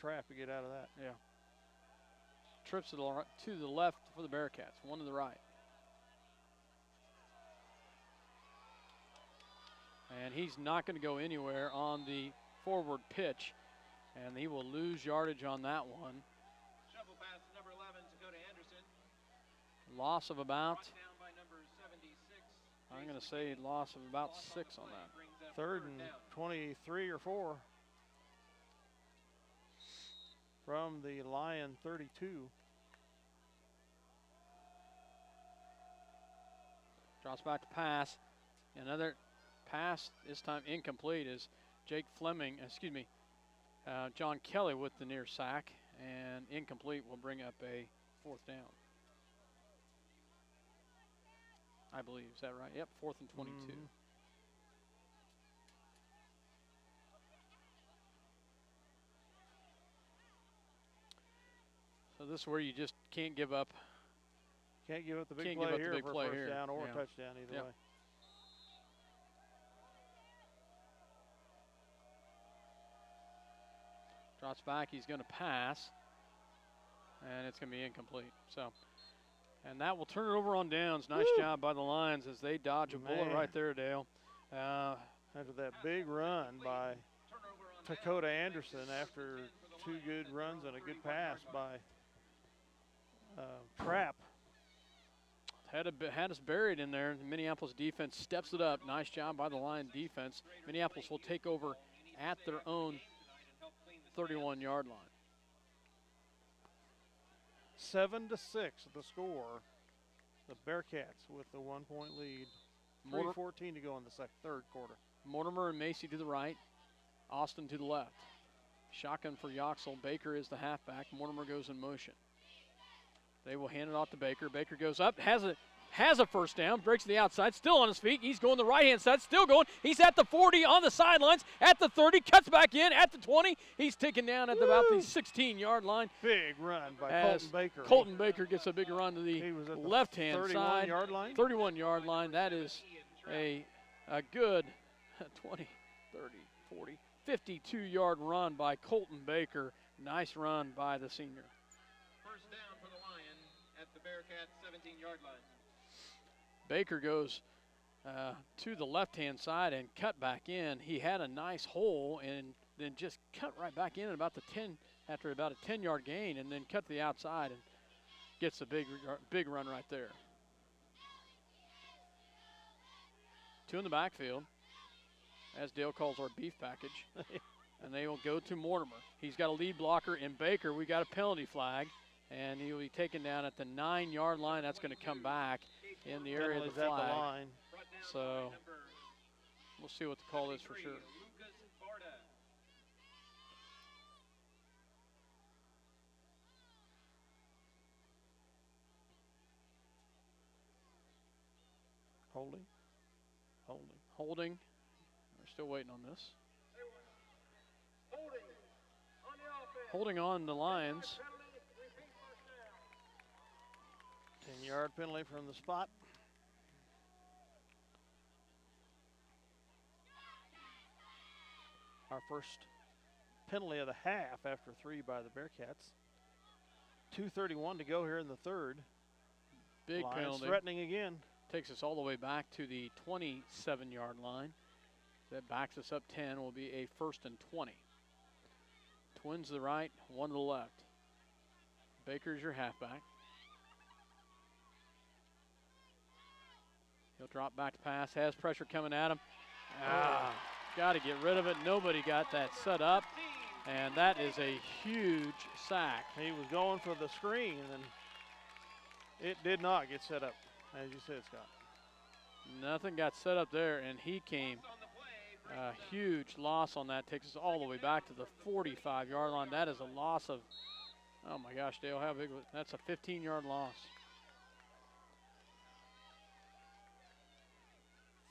Trapped to get out of that. Yeah. Trips to the left for the Bearcats, 1 to the right. And he's not going to go anywhere on the forward pitch, and he will lose yardage on that one. Shovel pass to number 11, Dakota Anderson. Loss of about, Brought down by number 76. I'm going to say loss of about 6 on that. Brings up 3rd third and down. 23 or 4. From the Lion 32. Drops back to pass. Another pass, this time incomplete, is John Kelly with the near sack, and incomplete will bring up a 4th down. I believe, is that right? Yep, 4th and 22. So this is where you just can't give up. Can't give up the big Can't play give up the here big for play a first here. down or Yeah. a touchdown either Yep. way. Drops back, he's going to pass, and it's going to be incomplete. So, and that will turn it over on downs. Nice job by the Lions as they dodge a bullet Man. right there, Dale. After that big run by Dakota Anderson after 2 good runs and a good pass by Trapp. Had us buried in there. The Minneapolis defense steps it up. Nice job by the Lion defense. Minneapolis will take over at their own 31-yard line. 7-6 the score. The Bearcats with the 1-point lead. 3:14 to go in the third quarter. Mortimer and Macy to the right. Austin to the left. Shotgun for Yoxel. Baker is the halfback. Mortimer goes in motion. They will hand it off to Baker. Baker goes up, has a first down, breaks to the outside, still on his feet. He's going the right-hand side, still going. He's at the 40, on the sidelines, at the 30, cuts back in, at the 20. He's taken down at about the 16-yard line. Big run by As Colton Baker. Colton Baker gets a big run to He the was at the left-hand side. 31-yard line. 31-yard line. That is a good 20, 30, 40, 52-yard run by Colton Baker. Nice run by the senior. First down for the Lion at the Bearcats 17-yard line. Baker goes to the left-hand side and cut back in. He had a nice hole and then just cut right back in at about the 10, after about a 10-yard gain, and then cut to the outside and gets a big run right there. 2 in the backfield, as Dale calls our beef package, and they will go to Mortimer. He's got a lead blocker in Baker. We got a penalty flag, and he will be taken down at the 9-yard line. That's going to come back in the area of the Penalties at flag. the line. So we'll see what the call is for sure. Lucas Barda. Holding. Holding. We're still waiting on this. Holding on the Lions. 10-yard penalty from the spot. Our first penalty of the half after 3 by the Bearcats. 2:31 to go here in the third. Big Lions penalty. threatening again. Takes us all the way back to the 27-yard line. That backs us up 10. Will be a 1st and 20. Twins to the right, 1 to the left. Baker's your halfback. He'll drop back to pass. Has pressure coming at him. Got to get rid of it. Nobody got that set up. And that is a huge sack. He was going for the screen, and it did not get set up, as you said, Scott. Nothing got set up there, and he came. A huge loss on that. Takes us all the way back to the 45-yard line. That is a loss of, oh my gosh, Dale, how big was that's a 15-yard loss.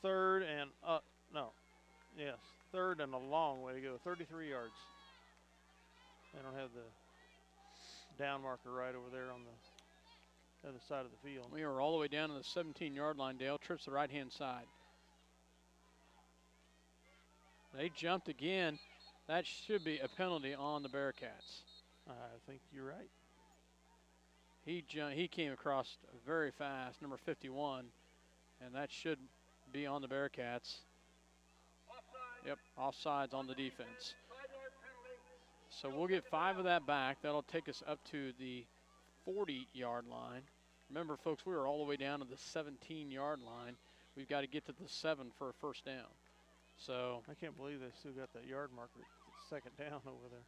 Third and third and a long way to go. 33 yards. They don't have the down marker right over there on the other side of the field. We are all the way down to the 17-yard line. Dale trips the right-hand side. They jumped again. That should be a penalty on the Bearcats. I think you're right. He came across very fast, number 51, and that should be on the Bearcats. Yep, offsides on the defense. So we'll get 5 of that back. That'll take us up to the 40-yard line. Remember, folks, we were all the way down to the 17-yard line. We've got to get to the 7 for a first down. So I can't believe they still got that yard marker. It's second down over there.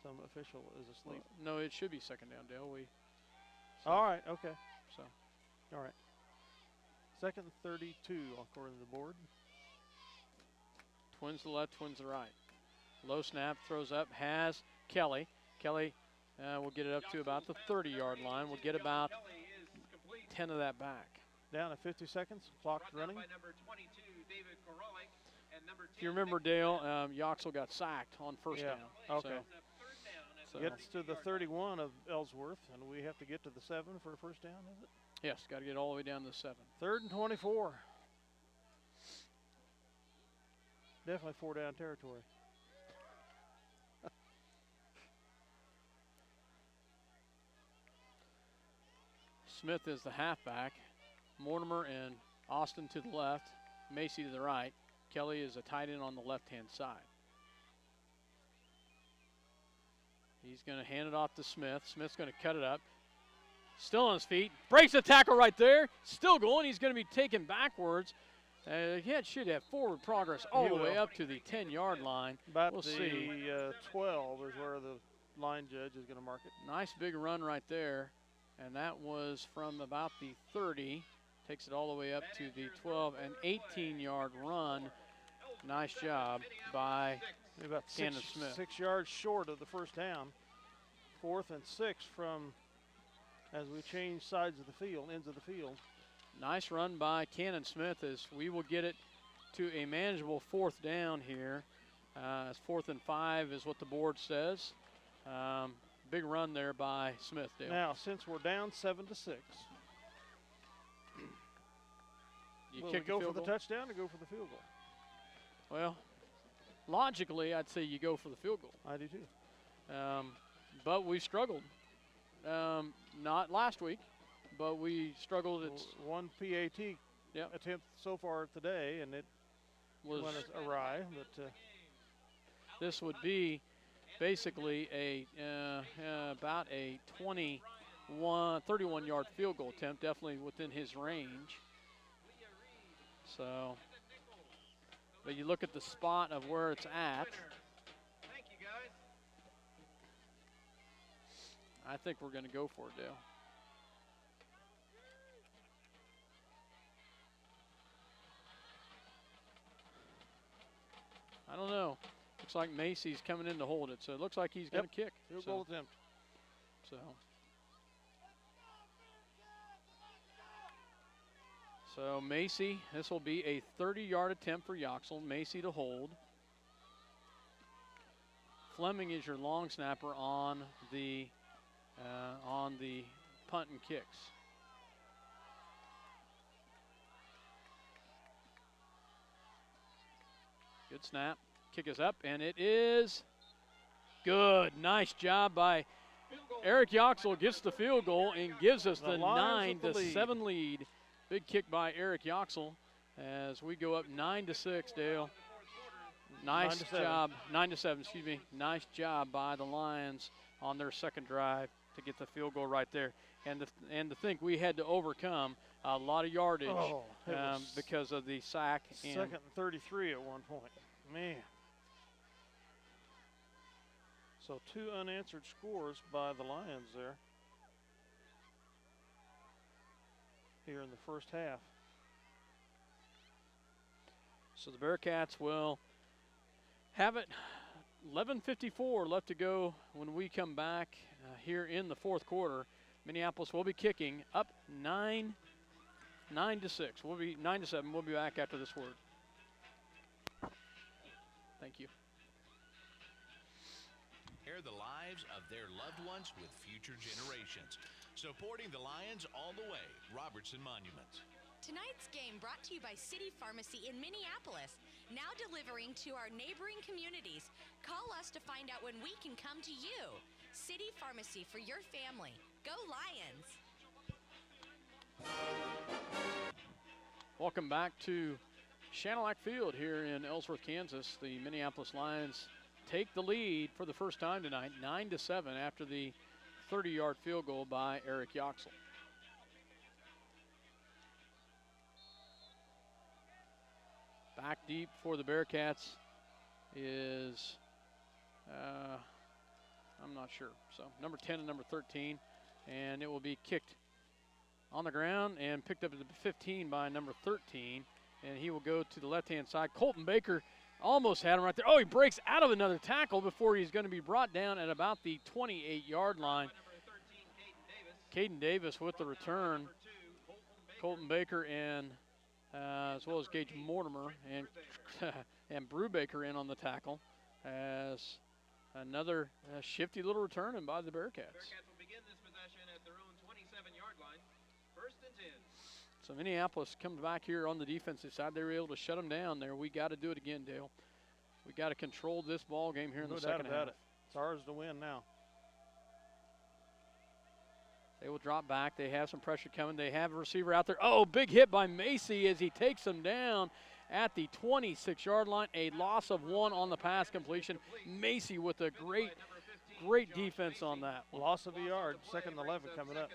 Some official is asleep. Well, no, it should be second down, Dale. All right, okay. So, all right. Second and 32 according to the board. Twins to the left, twins to the right. Low snap, throws up, has Kelly. Kelly will get it up to about the 30-yard line. We'll get about 10 of that back. Down to 50 seconds. Clock's running. If you remember, Dale, Yoxel got sacked on first down. Okay. So gets to the 31 of Ellsworth, and we have to get to the 7 for a first down, is it? Yes, got to get all the way down to the 7. 3rd and 24. Definitely 4-down territory. Smith is the halfback. Mortimer and Austin to the left. Macy to the right. Kelly is a tight end on the left-hand side. He's going to hand it off to Smith. Smith's going to cut it up. Still on his feet. Breaks the tackle right there. Still going. He's going to be taken backwards. He should have forward progress all the way up to the 10-yard line. About we'll the see. 12 is where the line judge is going to mark it. Nice big run right there. And that was from about the 30. Takes it all the way up to the 12 and 18-yard run. Nice job by about Cannon Smith. 6 yards short of the first down. 4th and 6 from as we change sides of the field, ends of the field. Nice run by Cannon Smith as we will get it to a manageable 4th down here. As 4th and 5 is what the board says. Big run there by Smith, Dale. Now, since we're down 7-6, you will kick we go the for field the goal? touchdown or go for the field goal? Well, logically, I'd say you go for the field goal. I do too. But we struggled. Not last week, but we struggled. It's one PAT attempt so far today, and it went awry. But this would be basically about a 31-yard field goal attempt, definitely within his range. So, but you look at the spot of where it's at. Thank you, guys. I think we're going to go for it, Dale. I don't know. Looks like Macy's coming in to hold it, so it looks like he's going to kick. Field goal attempt. So So Macy, this will be a 30-yard attempt for Yoxel. Macy to hold. Fleming is your long snapper on the punt and kicks. Good snap. Kick is up, and it is good. Nice job by Eric Yoxel. Gets the field goal and gives us the 9-7 lead. Big kick by Eric Yoxel as we go up 9-6, Dale. Nice job. 9-7, excuse me. Nice job by the Lions on their second drive to get the field goal right there. And to think we had to overcome a lot of yardage because of the sack. Second and 33 at one point. Man. So 2 unanswered scores by the Lions there here in the first half. So the Bearcats will have it. 11:54 left to go when we come back here in the fourth quarter. Minneapolis will be kicking up 9-6. We'll be 9-7. We'll be back after this word. Thank you. Share the lives of their loved ones with future generations. Supporting the Lions all the way. Robertson Monuments. Tonight's game brought to you by City Pharmacy in Minneapolis, now delivering to our neighboring communities. Call us to find out when we can come to you. City Pharmacy for your family. Go Lions! Welcome back to Shanelac Field here in Ellsworth, Kansas. The Minneapolis Lions take the lead for the first time tonight, 9-7 after the 30-yard field goal by Eric Yoxel. Back deep for the Bearcats is, I'm not sure. So number 10 and number 13, and it will be kicked on the ground and picked up at the 15 by number 13, and he will go to the left-hand side. Colton Baker almost had him right there. Oh, he breaks out of another tackle before he's going to be brought down at about the 28-yard line. Caden Davis with the return. Colton Baker and as well as Gage Mortimer and Brubaker in on the tackle as another shifty little return and by the Bearcats. Bearcats will begin this possession at their own 27-yard line. First and 10. So Minneapolis comes back here on the defensive side. They were able to shut them down there. We got to do it again, Dale. We got to control this ball game here in the second half. It's ours to win now. They will drop back. They have some pressure coming. They have a receiver out there. Oh, big hit by Macy as he takes them down at the 26-yard line. A loss of 1 on the pass completion. Macy with a great defense on that. Loss of a yard. Second and 11 coming up.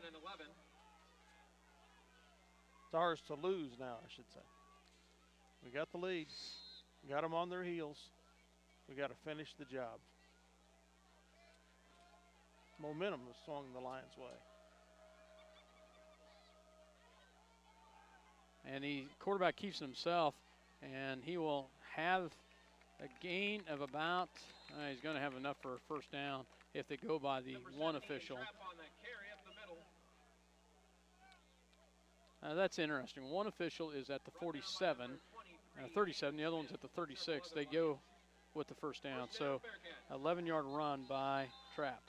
It's ours to lose now, I should say. We got the lead. We got them on their heels. We got to finish the job. Momentum has swung the Lions' way. And the quarterback keeps it himself, and he will have a gain of about, he's going to have enough for a first down if they go by the one official. That's interesting. One official is at the 47, 37. The other one's at the 36. They go with the first down. So 11-yard run by Trapp.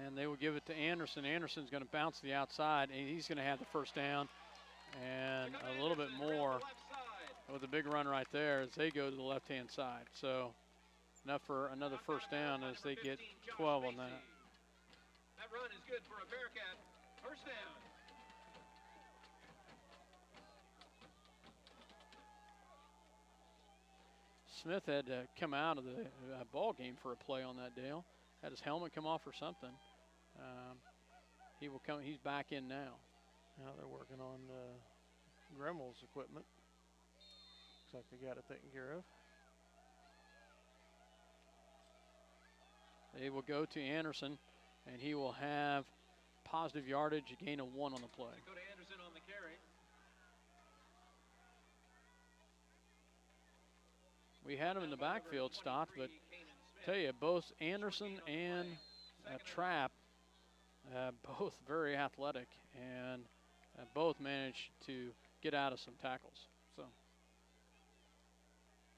And they will give it to Anderson. Anderson's going to bounce to the outside, and he's going to have the first down and a little bit more with a big run right there as they go to the left-hand side. So enough for another first down as they get 12 on that. That run is good for a Bearcat. First down. Smith had to come out of the ball game for a play on that, Dale. Had his helmet come off or something. He will come. He's back in now. Now they're working on Gremmel's equipment. Looks like they got it taken care of. They will go to Anderson, and he will have positive yardage, a gain of 1 on the play. Go to Anderson on the carry. We had them in the backfield stopped, but tell you, both Anderson and Trapp, both very athletic, and both managed to get out of some tackles. So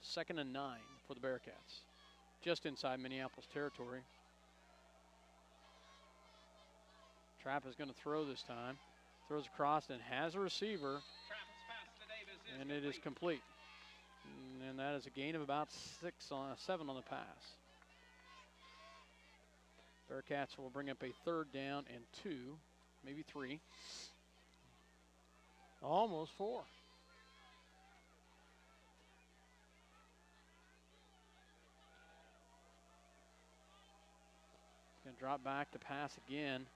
2nd and 9 for the Bearcats, just inside Minneapolis territory. Trapp is going to throw this time. Throws across and has a receiver, and it is complete. And that is a gain of about 7 on the pass. Bearcats will bring up a 3rd down and 2, maybe 3. Almost 4. Going to drop back to pass again,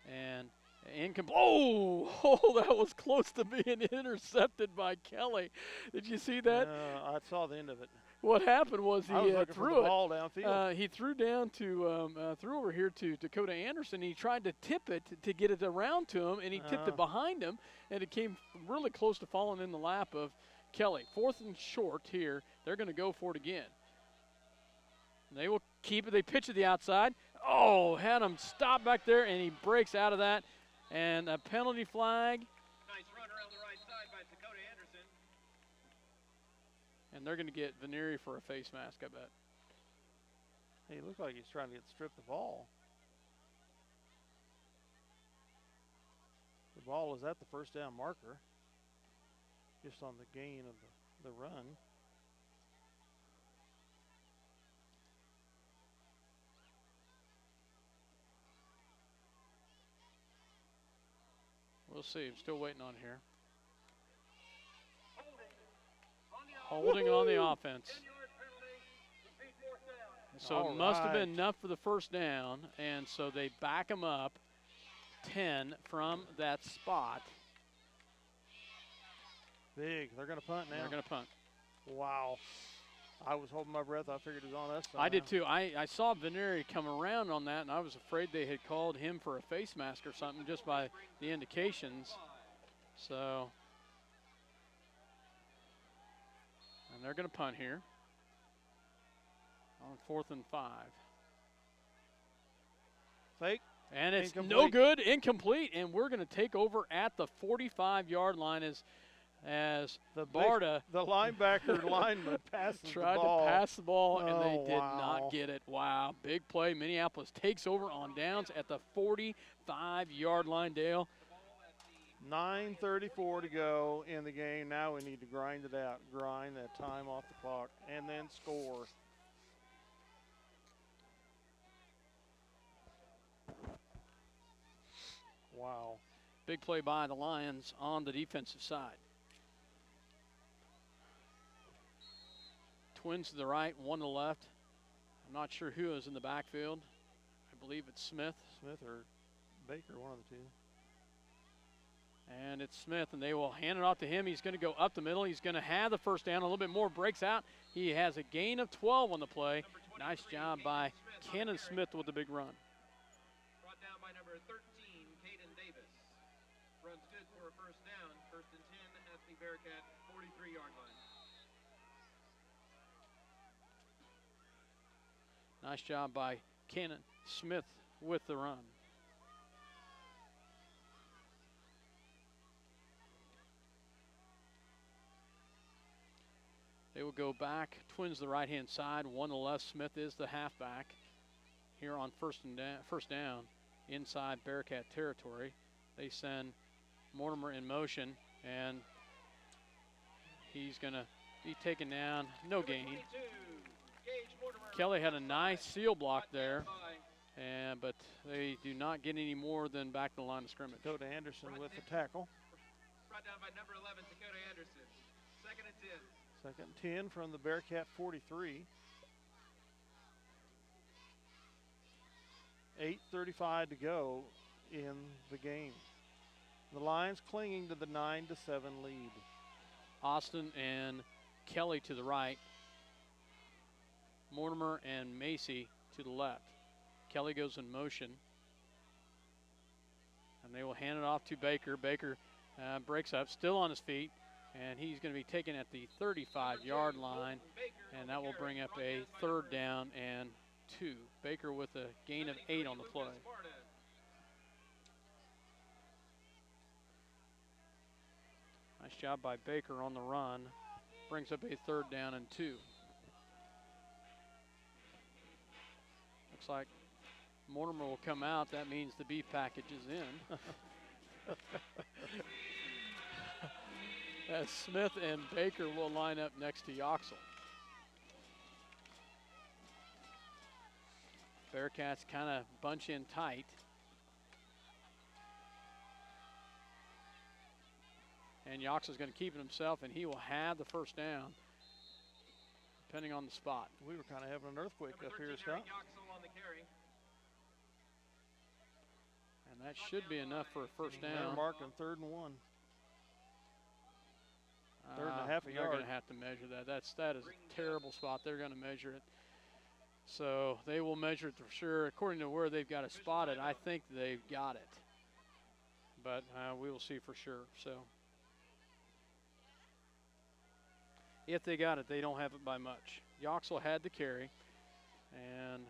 and incomplete. Oh, that was close to being intercepted by Kelly. Did you see that? I saw the end of it. What happened was he I was looking threw for the it. ball downfield. He threw down to threw over here to Dakota Anderson. He tried to tip it to get it around to him, and he tipped it behind him, and it came really close to falling in the lap of Kelly. 4th and short here. They're going to go for it again. They will keep it. They pitch to the outside. Oh, had him stop back there, and he breaks out of that. And a penalty flag. Nice run around the right side by Dakota Anderson. And they're going to get Vanieri for a face mask, I bet. He looked like he's trying to get stripped the ball. The ball is at the 1st down marker, just on the gain of the run. We'll see. I'm still waiting on here. Holding on the offense. So it must have been enough for the 1st down, and so they back him up 10 from that spot. Big. They're going to punt now. They're going to punt. Wow. I was holding my breath. I figured it was on us. I did too. I saw Vanieri come around on that, and I was afraid they had called him for a face mask or something just by the indications. So, and they're going to punt here on 4th and 5. Fake. And it's Incomplete. no good, incomplete, and we're going to take over at the 45-yard line as the Barta, the linebacker lineman passes tried the ball. to pass the ball, and they did wow. not get it. Wow, big play. Minneapolis takes over on downs at the 45-yard line, Dale. 9:34 to go in the game. Now we need to grind it out, grind that time off the clock, and then score. Wow. Big play by the Lions on the defensive side. Twins to the right, 1 to the left. I'm not sure who is in the backfield. I believe it's Smith. Smith or Baker, one of the two. And it's Smith, and they will hand it off to him. He's going to go up the middle. He's going to have the 1st down, a little bit more, breaks out. He has a gain of 12 on the play. Nice job by Cannon Smith with the big run. Brought down by number 13, Caden Davis. Runs good for a 1st down. 1st and 10 at the Bearcat 43-yard line. Nice job by Cannon Smith with the run. They will go back. Twins to the right-hand side. 1 to the left. Smith is the halfback here on 1st down inside Bearcat territory. They send Mortimer in motion, and he's going to be taken down. No gain. Kelly had a nice seal block there, but they do not get any more than back to the line of scrimmage. Dakota Anderson with the tackle. Brought down by number 11, Dakota Anderson. 2nd and 10. 2nd and 10 from the Bearcat 43. 8:35 to go in the game. The Lions clinging to the 9-7 lead. Austin and Kelly to the right. Mortimer and Macy to the left. Kelly goes in motion. And they will hand it off to Baker. Baker breaks up, still on his feet. And he's going to be taken at the 35-yard line, and that will bring up a 3rd down and 2. Baker with a gain of 8 on the play. Nice job by Baker on the run. Brings up a 3rd down and 2. Looks like Mortimer will come out. That means the beef package is in. As Smith and Baker will line up next to Yoxel. Bearcats kind of bunch in tight. And Yoxel's going to keep it himself, and he will have the 1st down, depending on the spot. We were kind of having an earthquake up here, Scott. And that should be enough for a 1st down. They're marking 3rd and 1. 3rd and a half a yard. They're going to have to measure that. That is a terrible spot. They're going to measure it. So they will measure it for sure. According to where they've got it spotted, I think they've got it. But we will see for sure. So if they got it, they don't have it by much. Yoxel had the carry. And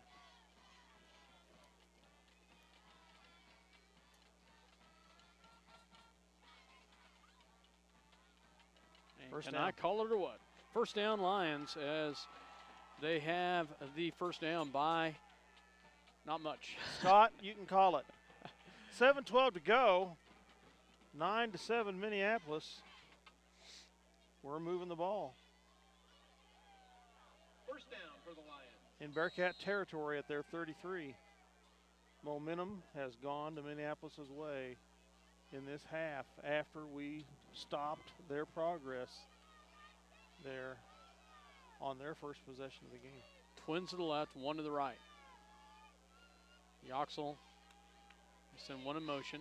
First can down. I call it or what? 1st down Lions, as they have the 1st down by not much. Scott, you can call it. 7:12 to go. 9-7 Minneapolis. We're moving the ball. 1st down for the Lions. In Bearcat territory at their 33. Momentum has gone to Minneapolis' way in this half after we stopped their progress there on their first possession of the game. Twins to the left, 1 to the right. Yoxel send 1 in motion.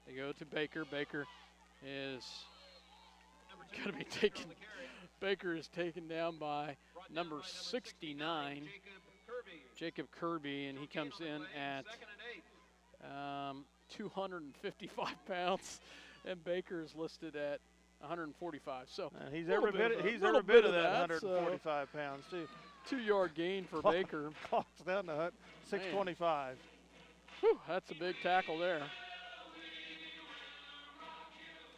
They go to Baker. Baker is going to be taken. Baker is taken down by number 69, Jacob Kirby, and he comes in at 255 pounds, and Baker is listed at 145. So he's every bit of that 145 pounds too. 2-yard gain for Baker. Clock's down to 625. Whew, that's a big tackle there.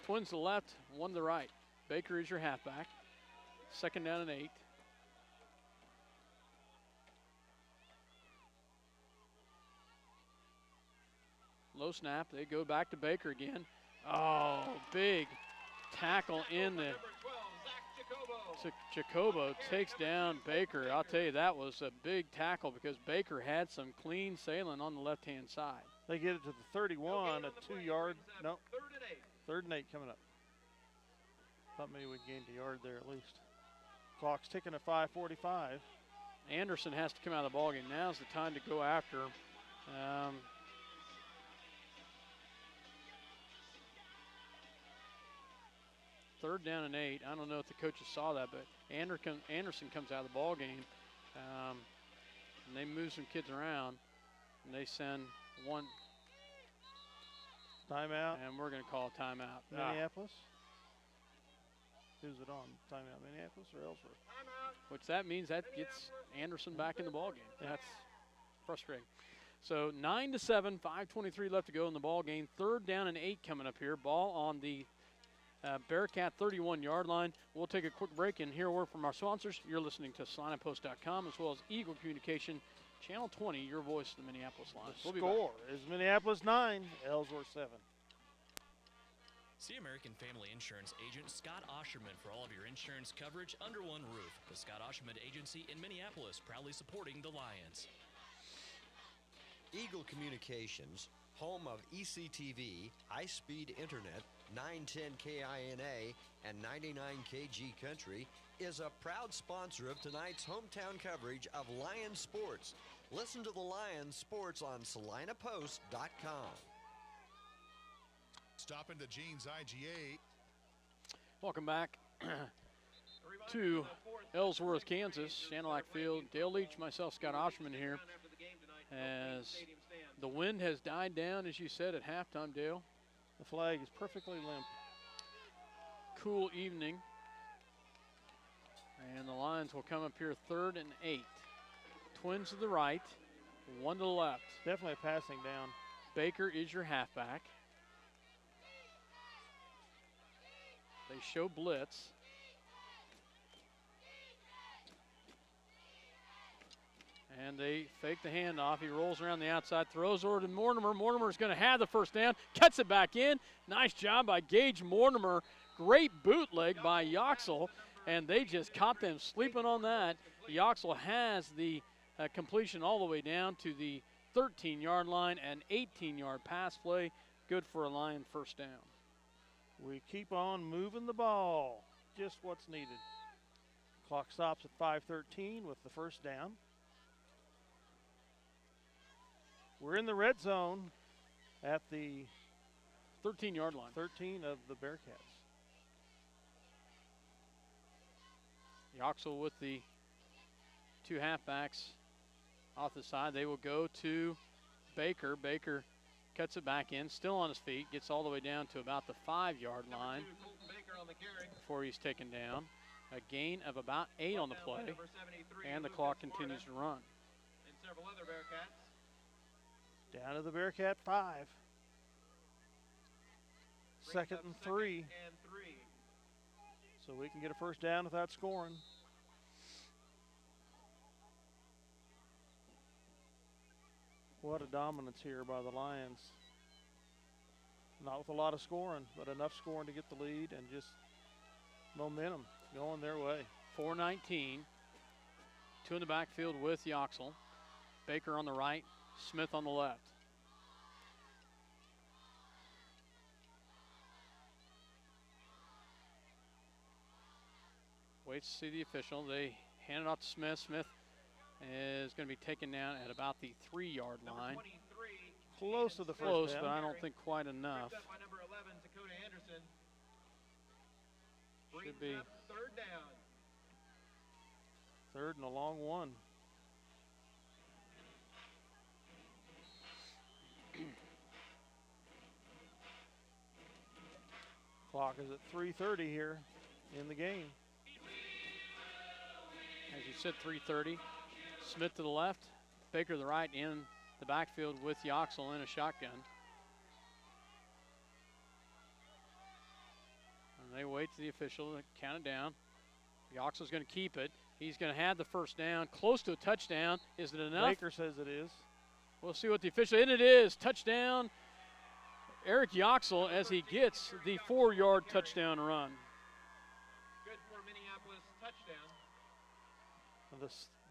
Twins to the left, 1 to the right. Baker is your halfback. 2nd down and 8. Low snap. They go back to Baker again. Oh, big tackle in the. Jacobo takes down Baker. I'll tell you, that was a big tackle because Baker had some clean sailing on the left-hand side. They get it to the 31, a 2-yard. No, 3rd and 8 coming up. Thought maybe we'd gained a yard there at least. Clock's ticking at 5:45. Anderson has to come out of the ballgame. Now's the time to go after. 3rd down and 8. I don't know if the coaches saw that, but Anderson comes out of the ball game, and they move some kids around, and they send 1 timeout. And we're going to call a timeout. Minneapolis. Who's it on? Timeout, Minneapolis or Ellsworth? Which that means that gets Anderson back in the ball game. That's frustrating. So 9-7, 5:23 left to go in the ball game. 3rd down and 8 coming up here. Ball on the Bearcat 31-yard line. We'll take a quick break and hear a word from our sponsors. You're listening to SignUpPost.com as well as Eagle Communication, Channel 20, your voice of the Minneapolis Lions. The score is Minneapolis 9, Ellsworth 7. See American Family Insurance agent Scott Ausherman for all of your insurance coverage under one roof. The Scott Ausherman Agency in Minneapolis, proudly supporting the Lions. Eagle Communications, home of ECTV, high-speed internet, 910 KINA, and 99 KG Country, is a proud sponsor of tonight's hometown coverage of Lions sports. Listen to the Lions sports on SalinaPost.com. Stop into Gene's IGA. Welcome back to Ellsworth, Kansas. Sanilac Field. Dale Leech, myself, Scott Ausherman here. As the wind has died down, as you said, at halftime, Dale. The flag is perfectly limp. cool evening. And the Lions will come up here 3rd and 8. Twins to the right, 1 to the left. Definitely a passing down. Baker is your halfback. They show blitz. And they fake the handoff. He rolls around the outside, throws over to Mortimer. Mortimer's going to have the first down, cuts it back in. Nice job by Gage Mortimer. Great bootleg by Yoxel, and they just caught them sleeping on that. Yoxel has the completion all the way down to the 13-yard line, an 18-yard pass play. Good for a Lion first down. We keep on moving the ball. Just what's needed. Clock stops at 5:13 with the first down. We're in the red zone at the 13-yard line. 13 of the Bearcats. Yoxel with the 2 halfbacks off the side. They will go to Baker. Baker cuts it back in, still on his feet, gets all the way down to about the 5-yard line before he's taken down. A gain of about 8 on the play, and the clock continues to run. And several other Bearcats. Down to the Bearcat 5. Second and 3. So we can get a first down without scoring. What a dominance here by the Lions. Not with a lot of scoring, but enough scoring to get the lead and just momentum going their way. 4:19. 2 in the backfield with Yoxel. Baker on the right, Smith on the left. Waits to see the official. They hand it off to Smith. Smith is going to be taken down at about the 3-yard line. Close to the first Close, down. but I don't think quite enough. Picked up by number 11, Dakota Anderson. Should Brings be up 3rd down. 3rd and a long one. Clock is at 3:30 here in the game. As you said, 3:30. Smith to the left, Baker to the right, in the backfield with Yoxel in a shotgun. And they wait to the official to count it down. Yoxel's going to keep it. He's going to have the first down, close to a touchdown. Is it enough? Baker says it is. We'll see what the official, and it is. Touchdown, Eric Yoxel, as he gets the 4-yard touchdown run. Good for Minneapolis touchdown.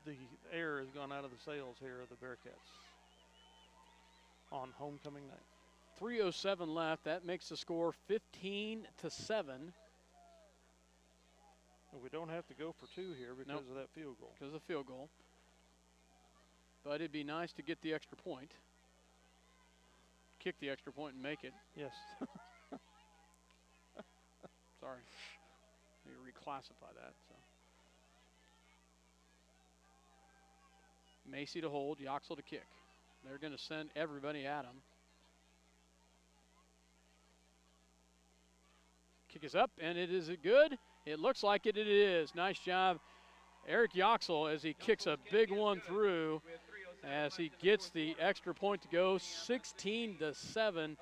The air has gone out of the sails here of the Bearcats on homecoming night. 3:07 left. That makes the score 15-7. We don't have to go for 2 here because of that field goal. Because of the field goal. But it'd be nice to get the extra point. Kick the extra point and make it. Yes. Sorry. Need to reclassify that. So. Macy to hold, Yoxel to kick. They're going to send everybody at him. Kick is up, and it is good. It looks like it is. Nice job, Eric Yoxel, as he kicks a big one through as he gets the extra point to go. 16-7.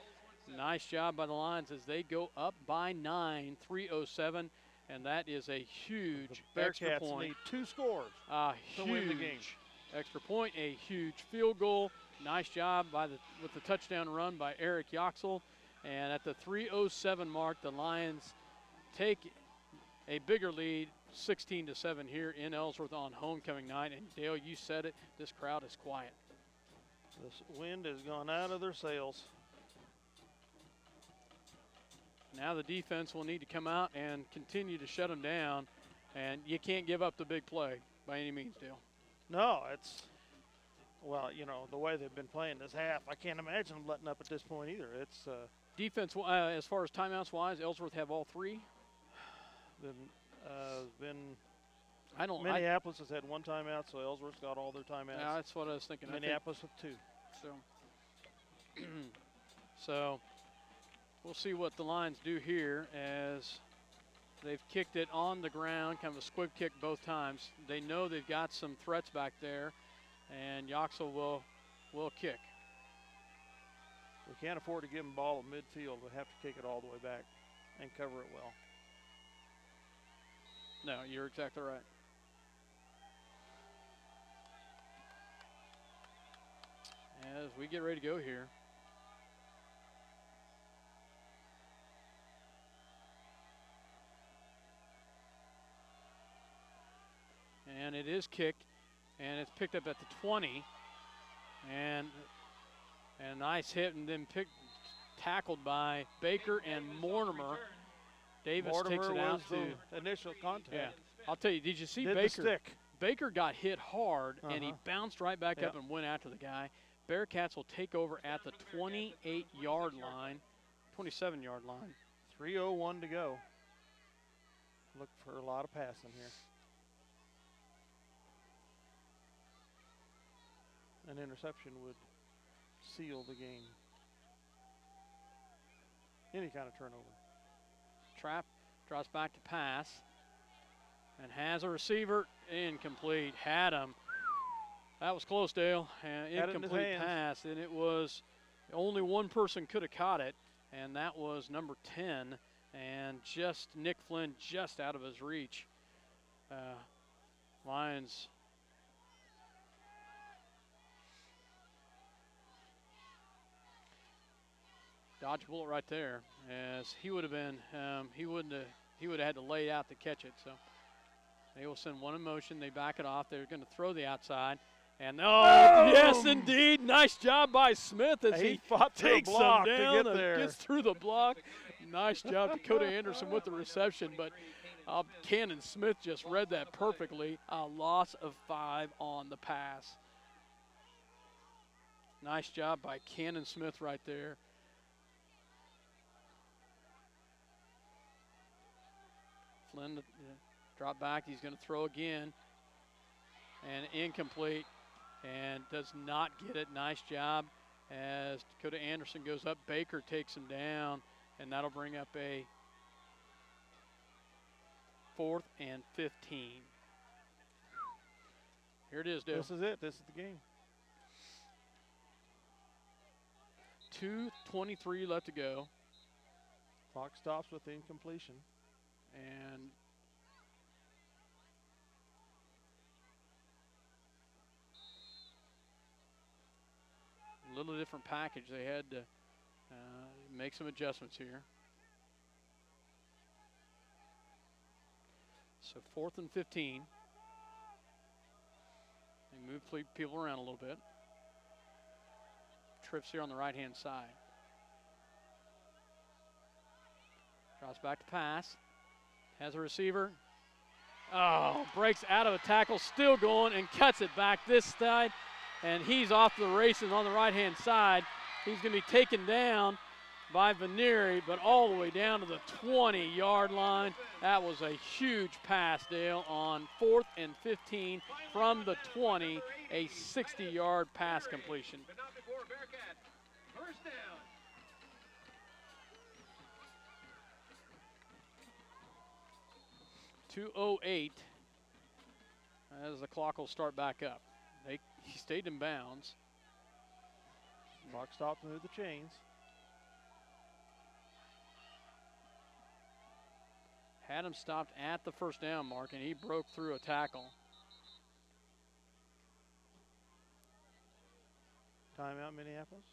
Nice job by the Lions as they go up by 9, 3:07, and that is a huge extra Bearcats point. need 2 scores A to huge win the game. extra point, a huge field goal. Nice job with the touchdown run by Eric Yoxel. And at the 3:07 mark, the Lions take a bigger lead, 16-7 here in Ellsworth on homecoming night. And Dale, you said it, this crowd is quiet. This wind has gone out of their sails. Now the defense will need to come out and continue to shut them down. And you can't give up the big play by any means, Dale. No, it's, well, you know, the way they've been playing this half, I can't imagine them letting up at this point either. It's Defense, as far as timeouts wise, Ellsworth have all 3. Minneapolis has had 1 timeout, so Ellsworth's got all their timeouts. Yeah, that's what I was thinking. Minneapolis with 2. So we'll see what the Lions do here as They've kicked it on the ground, kind of a squib kick both times. They know they've got some threats back there, and Yoxel will kick. We can't afford to give them the ball at midfield. We have to kick it all the way back and cover it well. No, you're exactly right. As we get ready to go here. And it is kicked, and it's picked up at the 20. And a nice hit, and then tackled by Baker and Mortimer. Davis takes it out to the initial contact. Yeah, I'll tell you. Did you see Did Baker? The stick. Baker got hit hard, and he bounced right back up and went after the guy. Bearcats will take over at the 28-yard line, 27-yard line. 3:01 to go. Look for a lot of passing here. An interception would seal the game. Any kind of turnover. Trap drops back to pass and has a receiver. Incomplete. Had him. That was close, Dale. Incomplete pass, and it was only one person could have caught it, and that was number 10, and just Nick Flynn just out of his reach. Lions dodge bullet right there, as he would have been. He would have had to lay out to catch it. So they will send one in motion. They back it off. They're going to throw the outside. And yes, indeed, nice job by Smith as he fought takes through a block them down to get there. And gets through the block. Nice job, Dakota Anderson with the reception, but Cannon Smith just read that perfectly. A loss of 5 on the pass. Nice job by Cannon Smith right there. Flynn drop back. He's going to throw again. And incomplete. And does not get it. Nice job as Dakota Anderson goes up. Baker takes him down. And that'll bring up a 4th and 15. Here it is, Dale. This is it. This is the game. 2:23 left to go. Clock stops with the incompletion. And a little different package. They had to make some adjustments here. So 4th and 15. They move people around a little bit. Trips here on the right-hand side. Drops back to pass. Has a receiver. Oh, breaks out of a tackle, still going and cuts it back this side. And he's off to the races on the right-hand side. He's going to be taken down by Vanieri, but all the way down to the 20-yard line. That was a huge pass, Dale, on 4th and 15 from the 20, a 60-yard pass completion. But not before Bearcat. First down. .208 as the clock will start back up. He stayed in bounds. Clock stopped and moved the chains. Had him stopped at the first down mark, and he broke through a tackle. Timeout, Minneapolis.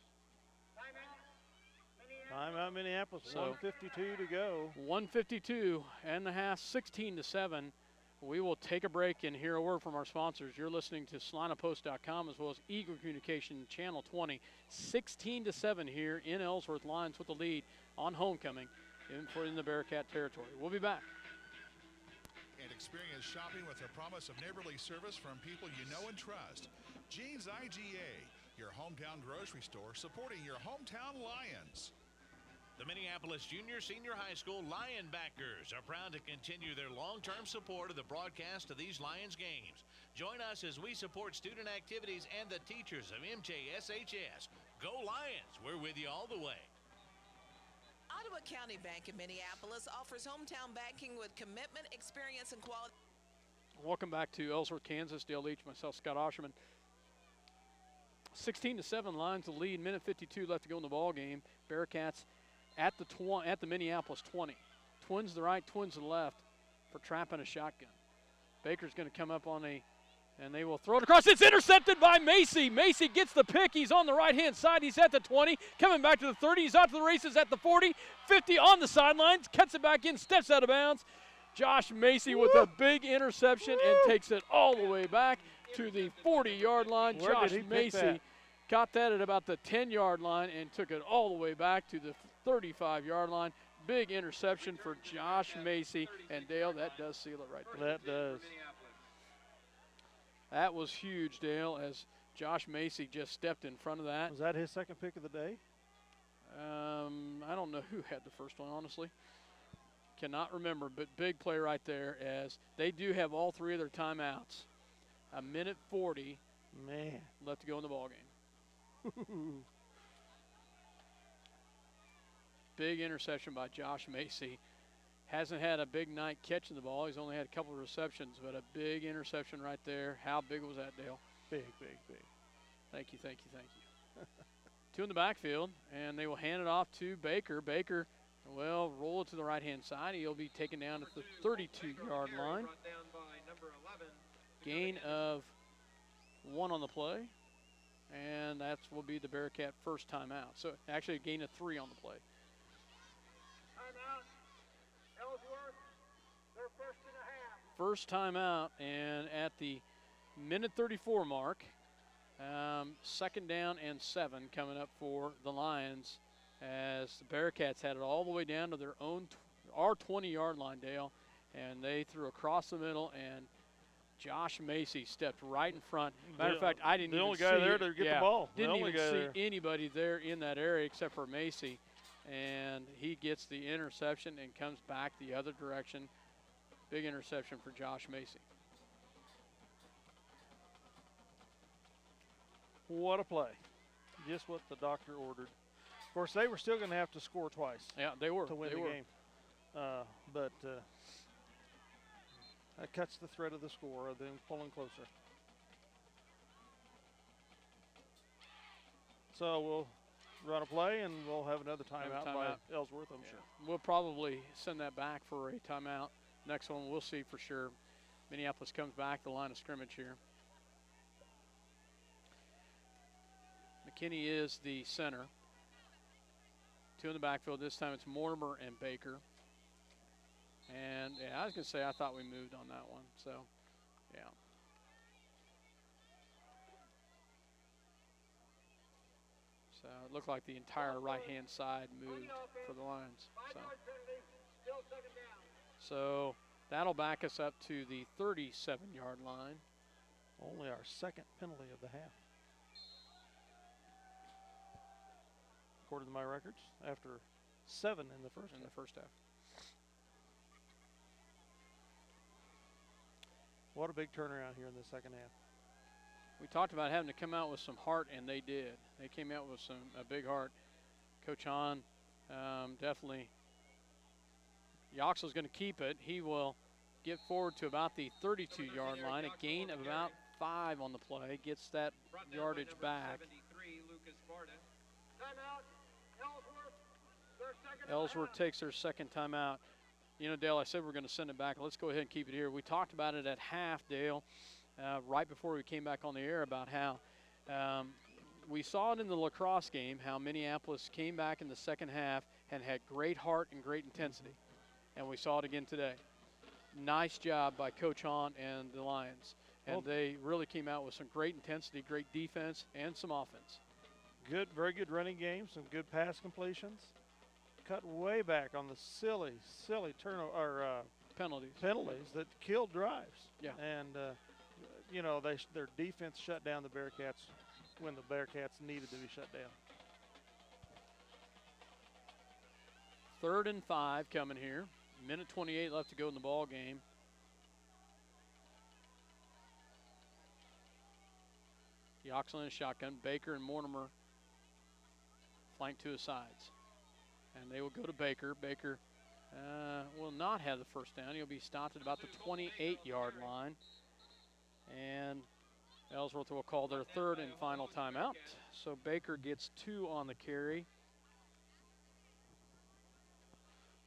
Timeout, Minneapolis. So 1:52 to go. 1:52 and the half, 16-7. We will take a break and hear a word from our sponsors. You're listening to SalinaPost.com as well as Eagle Communication Channel 20. 16-7 here in Ellsworth. Lions with the lead on homecoming in the Bearcat territory. We'll be back. And experience shopping with a promise of neighborly service from people you know and trust. Jeans IGA, your hometown grocery store supporting your hometown Lions. The Minneapolis Junior Senior High School Lionbackers are proud to continue their long-term support of the broadcast of these Lions games. Join us as we support student activities and the teachers of MJSHS. Go Lions! We're with you all the way. Ottawa Ottawa County Bank in Minneapolis offers hometown banking with commitment, experience, and quality. Welcome back to Ellsworth, Kansas. Dale Leech, myself, Scott Ausherman. 16-7 Lions the lead. Minute 52 left to go in the ball game. Bearcats at the Minneapolis 20. Twins to the right, twins to the left for trapping a shotgun. Baker's going to come up and they will throw it across. It's intercepted by Macy. Macy gets the pick. He's on the right-hand side. He's at the 20, coming back to the 30. He's out to the races at the 40, 50 on the sidelines, cuts it back in, steps out of bounds. Josh Macy with a big interception and takes it all the way back to the 40-yard line. Where Josh did he pick Macy that? got that at about the 10-yard line and took it all the way back to the 35-yard line. Big interception for Josh Macy. And, Dale, that does seal it right there. That does. That was huge, Dale, as Josh Macy just stepped in front of that. Was that his second pick of the day? I don't know who had the first one, honestly. Cannot remember, but big play right there as they do have all three of their timeouts. A minute 40 left to go in the ball game. Big interception by Josh Macy. Hasn't had a big night catching the ball. He's only had a couple of receptions, but a big interception right there. How big was that, Dale? Big, big, big. Thank you, thank you, thank you. Two in the backfield, and they will hand it off to Baker. Baker will roll it to the right-hand side. He'll be taken down at the 32-yard line. Gain of 1 on the play, and that will be the Bearcat first timeout. So actually a gain of 3 on the play. Timeout. Ellsworth, their first and a half. First timeout, and at the minute 34 mark, second down and 7 coming up for the Lions as the Bearcats had it all the way down to their own our 20-yard line, Dale, and they threw across the middle, and Josh Macy stepped right in front. Matter of fact, I didn't even see. The only guy there to get the ball. Didn't even see anybody there in that area except for Macy, and he gets the interception and comes back the other direction. Big interception for Josh Macy. What a play. Just what the doctor ordered. Of course, they were still going to have to score twice. Yeah, they were. To win the game. But that cuts the thread of the score of them pulling closer. So we'll run a play, and we'll have another timeout by Ellsworth, I'm sure. We'll probably send that back for a timeout. Next one, we'll see for sure. Minneapolis comes back the line of scrimmage here. McKinney is the center. Two in the backfield. This time it's Mortimer and Baker. And, yeah, I was going to say I thought we moved on that one. So, yeah. So it looked like the entire right-hand side moved for the Lions. So that'll back us up to the 37-yard line. Only our second penalty of the half. According to my records, after 7 in the first half. What a big turnaround here in the second half. We talked about having to come out with some heart, and they did. They came out with a big heart. Coach Hahn definitely. Yoxel's going to keep it. He will get forward to about the 32-yard line. A gain of about 5 on the play. Gets that yardage back. Ellsworth takes their second timeout. You know, Dale, I said we're going to send it back. Let's go ahead and keep it here. We talked about it at half, Dale, right before we came back on the air about how we saw it in the lacrosse game, how Minneapolis came back in the second half and had great heart and great intensity. And we saw it again today. Nice job by Coach Hahn and the Lions. And they really came out with some great intensity, great defense, and some offense. Good, very good running game, some good pass completions. Cut way back on the silly turnover or penalties that killed drives. Yeah. And you know, their defense shut down the Bearcats when the Bearcats needed to be shut down. 3rd and 5 coming here. Minute 28 left to go in the ball game. Yoxel in a shotgun. Baker and Mortimer flank to his sides. And And they will go to Baker. Baker will not have the first down. He'll be stopped at about the 28-yard line. And Ellsworth will call their third and final timeout. So Baker gets 2 on the carry.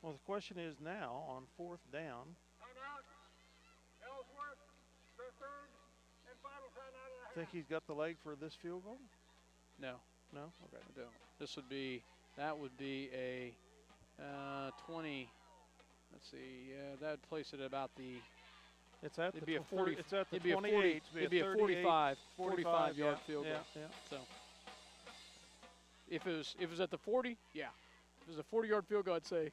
Well, the question is now on 4th down. Timeout. Ellsworth, their third and final timeout of the Think he's got the leg for this field goal? No, No? Okay. I don't. That would be a 20. Let's see. That would place it at about the. It's at It'd the be a tw- 40. It's at the It'd be a 28. 40. It'd be a 45 yard yeah, field goal. Yeah. So, if it was at the 40, yeah. If it was a 40-yard field goal, I'd say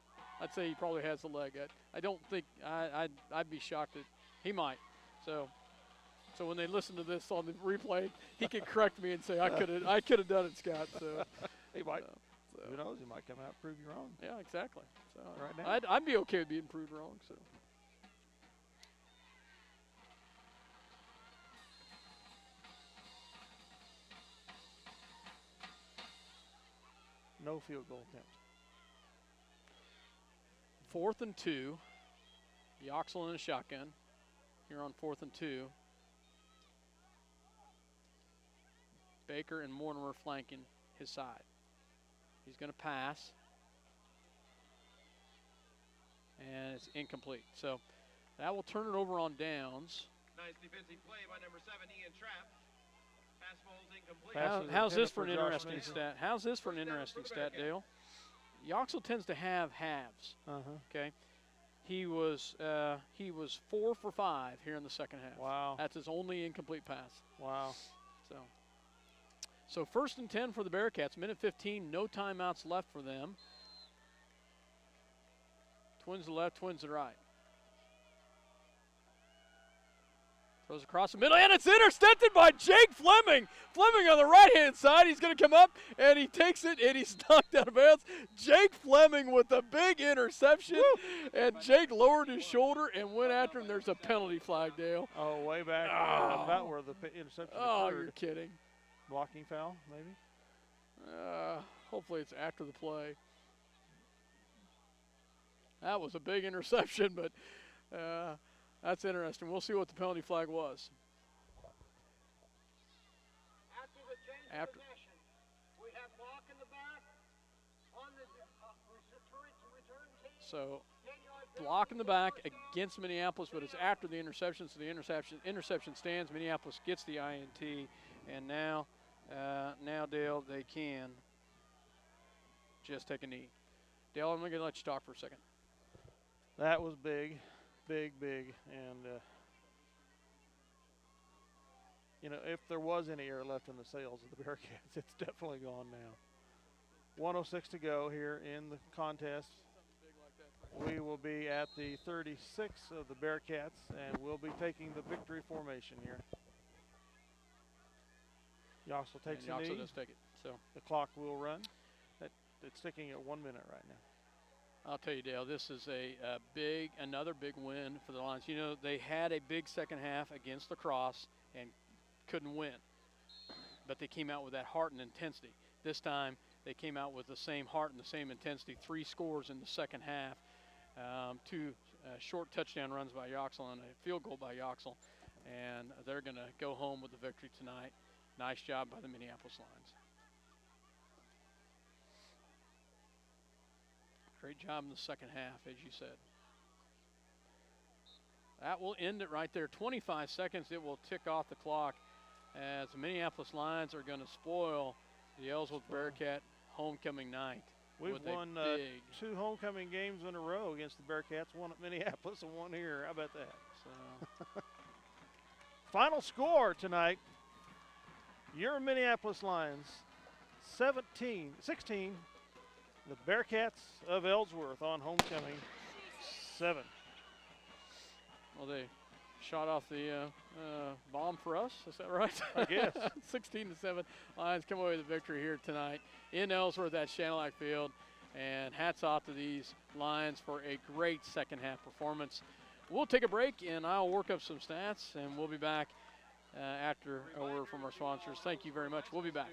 he probably has the leg. I don't think I'd be shocked that he might. So when they listen to this on the replay, he can correct me and say I could have done it, Scott. So He might. Who knows? He might come out and prove you wrong. yeah, exactly. So Right now. I'd be okay with being proved wrong. So. No field goal attempt. 4th and 2. Yoxel in a shotgun. Here on 4th and 2. Baker and Mortimer flanking his side. He's going to pass. And it's incomplete. So that will turn it over on downs. Nice defensive play by number 7, Ian Trapp. Pass ball's incomplete. Pass is How's this for an intended for Josh interesting Mason. stat? How's this for an interesting stat, Dale? Yoxel tends to have halves. Okay, he was 4 for 5 here in the second half. Wow. That's his only incomplete pass. Wow. So 1st and 10 for the Bearcats. Minute 15, no timeouts left for them. Twins to the left, twins to the right. Throws across the middle, and it's intercepted by Jake Fleming. Fleming on the right-hand side. He's going to come up, and he takes it, and he's knocked out of bounds. Jake Fleming with a big interception, and Jake lowered his shoulder and went after him. There's a penalty flag, Dale. Oh, way back about where the interception Oh, occurred. you're kidding. Blocking foul, maybe? Hopefully it's after the play. That was a big interception, but that's interesting. We'll see what the penalty flag was. After the change of possession, we have block in the back on the return team. So block in the back against Minneapolis, but it's after the interception, so the interception stands. Minneapolis gets the INT, and now Dale, they can just take a knee. Dale, I'm going to let you talk for a second. That was big. And, if there was any air left in the sails of the Bearcats, it's definitely gone now. 1:06 to go here in the contest. We will be at the 36 of the Bearcats, and we'll be taking the victory formation here. Yoxel takes a knee. Yoxel does take it. So the clock will run. It's ticking at 1 minute right now. I'll tell you, Dale, this is another big win for the Lions. They had a big second half against La Crosse and couldn't win, but they came out with that heart and intensity. This time, they came out with the same heart and the same intensity. 3 scores in the second half, 2 short touchdown runs by Yoxel and a field goal by Yoxel, and they're going to go home with the victory tonight. Nice job by the Minneapolis Lions. Great job in the second half, as you said. That will end it right there. 25 seconds, it will tick off the clock as the Minneapolis Lions are going to spoil the Ellsworth Bearcat homecoming night. We've with won a 2 homecoming games in a row against the Bearcats, one at Minneapolis and one here. How about that? So final score tonight, your Minneapolis Lions 16. The Bearcats of Ellsworth on homecoming 7. Well, they shot off the bomb for us. Is that right? I guess. 16-7. Lions come away with a victory here tonight in Ellsworth at Shanelac Field. And hats off to these Lions for a great second half performance. We'll take a break, and I'll work up some stats, and we'll be back after a word from our sponsors. Thank you very much. We'll be back.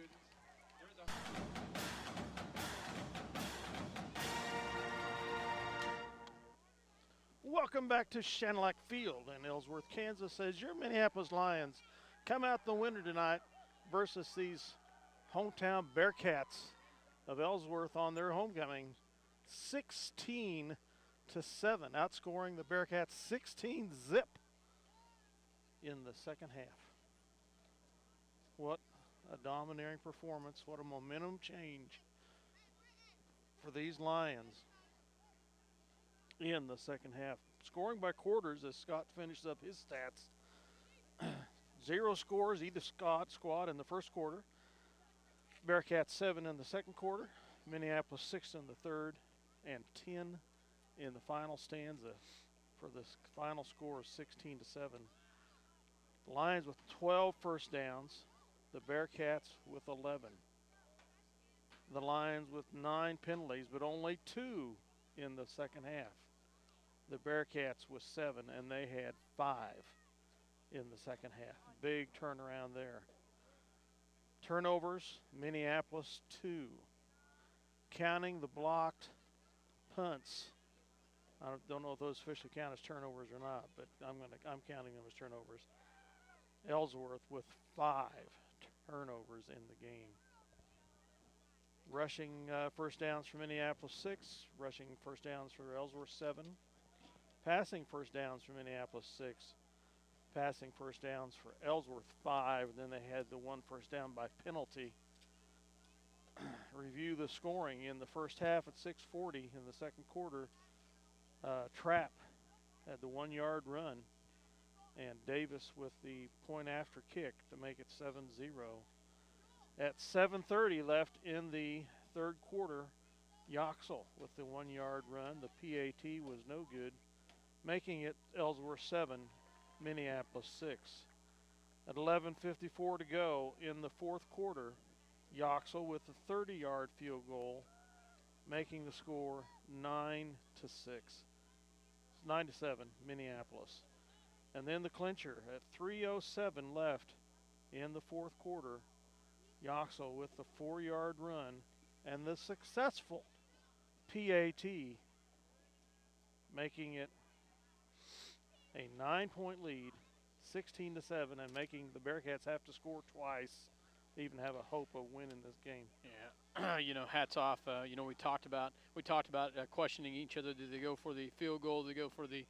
Welcome back to Shanlack Field in Ellsworth, Kansas, as your Minneapolis Lions come out the winner tonight versus these hometown Bearcats of Ellsworth on their homecoming, 16-7, outscoring the Bearcats 16-zip in the second half. What a domineering performance, what a momentum change for these Lions in the second half. Scoring by quarters as Scott finishes up his stats. 0 scores either squad in the first quarter. Bearcats 7 in the second quarter. Minneapolis 6 in the third, and 10 in the final stanza for this final score of 16-7. The Lions with 12 first downs. The Bearcats with 11. The Lions with 9 penalties, but only 2 in the second half. The Bearcats with 7, and they had 5 in the second half. Big turnaround there. Turnovers, Minneapolis 2. Counting the blocked punts. I don't know if those officially count as turnovers or not, but I'm counting them as turnovers. Ellsworth with 5 turnovers in the game. Rushing first downs for Minneapolis 6. Rushing first downs for Ellsworth 7. Passing first downs for Minneapolis 6. Passing first downs for Ellsworth 5. And then they had the 1 first down by penalty. Review the scoring in the first half at 6:40. In the second quarter, Trapp had the 1-yard run, and Davis with the point after kick to make it 7-0. At 7:30 left in the third quarter, Yoxel with the 1-yard run. The PAT was no good, making it Ellsworth 7, Minneapolis 6. At 11:54 to go in the fourth quarter, Yoxel with the 30-yard field goal, making the score 9-6. 9-7, Minneapolis. And then the clincher at 3:07 left in the fourth quarter, Yoxel with the 4-yard run and the successful PAT, making it a 9-point lead, 16-7, and making the Bearcats have to score twice to even have a hope of winning this game. Yeah, hats off. We talked about questioning each other. Did they go for the field goal? Did they go for the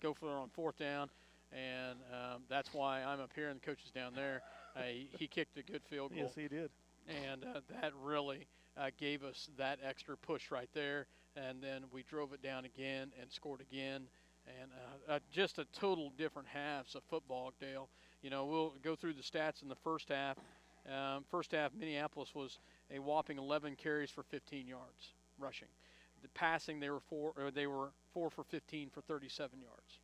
go for it on fourth down? And that's why I'm up here and the coach is down there. He kicked a good field goal. Yes, he did. And that really gave us that extra push right there. And then we drove it down again and scored again. And just a total different halves of football, Dale. We'll go through the stats in the first half. First half, Minneapolis was a whopping 11 carries for 15 yards rushing. The passing, they were 4 for 15 for 37 yards.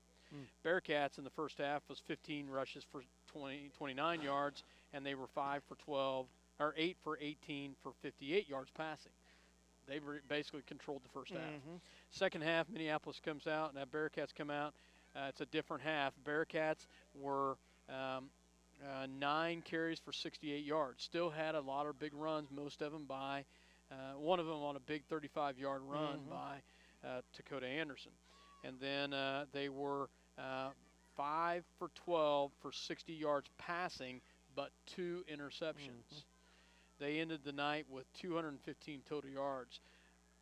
Bearcats in the first half was 15 rushes for 29 yards, and they were 8 for 18 for 58 yards passing. They basically controlled the first half. Second half, Minneapolis comes out, and Bearcats come out. It's a different half. Bearcats were 9 carries for 68 yards. Still had a lot of big runs, most of them by one of them on a big 35-yard run by Dakota Anderson. And then they were 5 for 12 for 60 yards passing, but 2 interceptions. They ended the night with 215 total yards.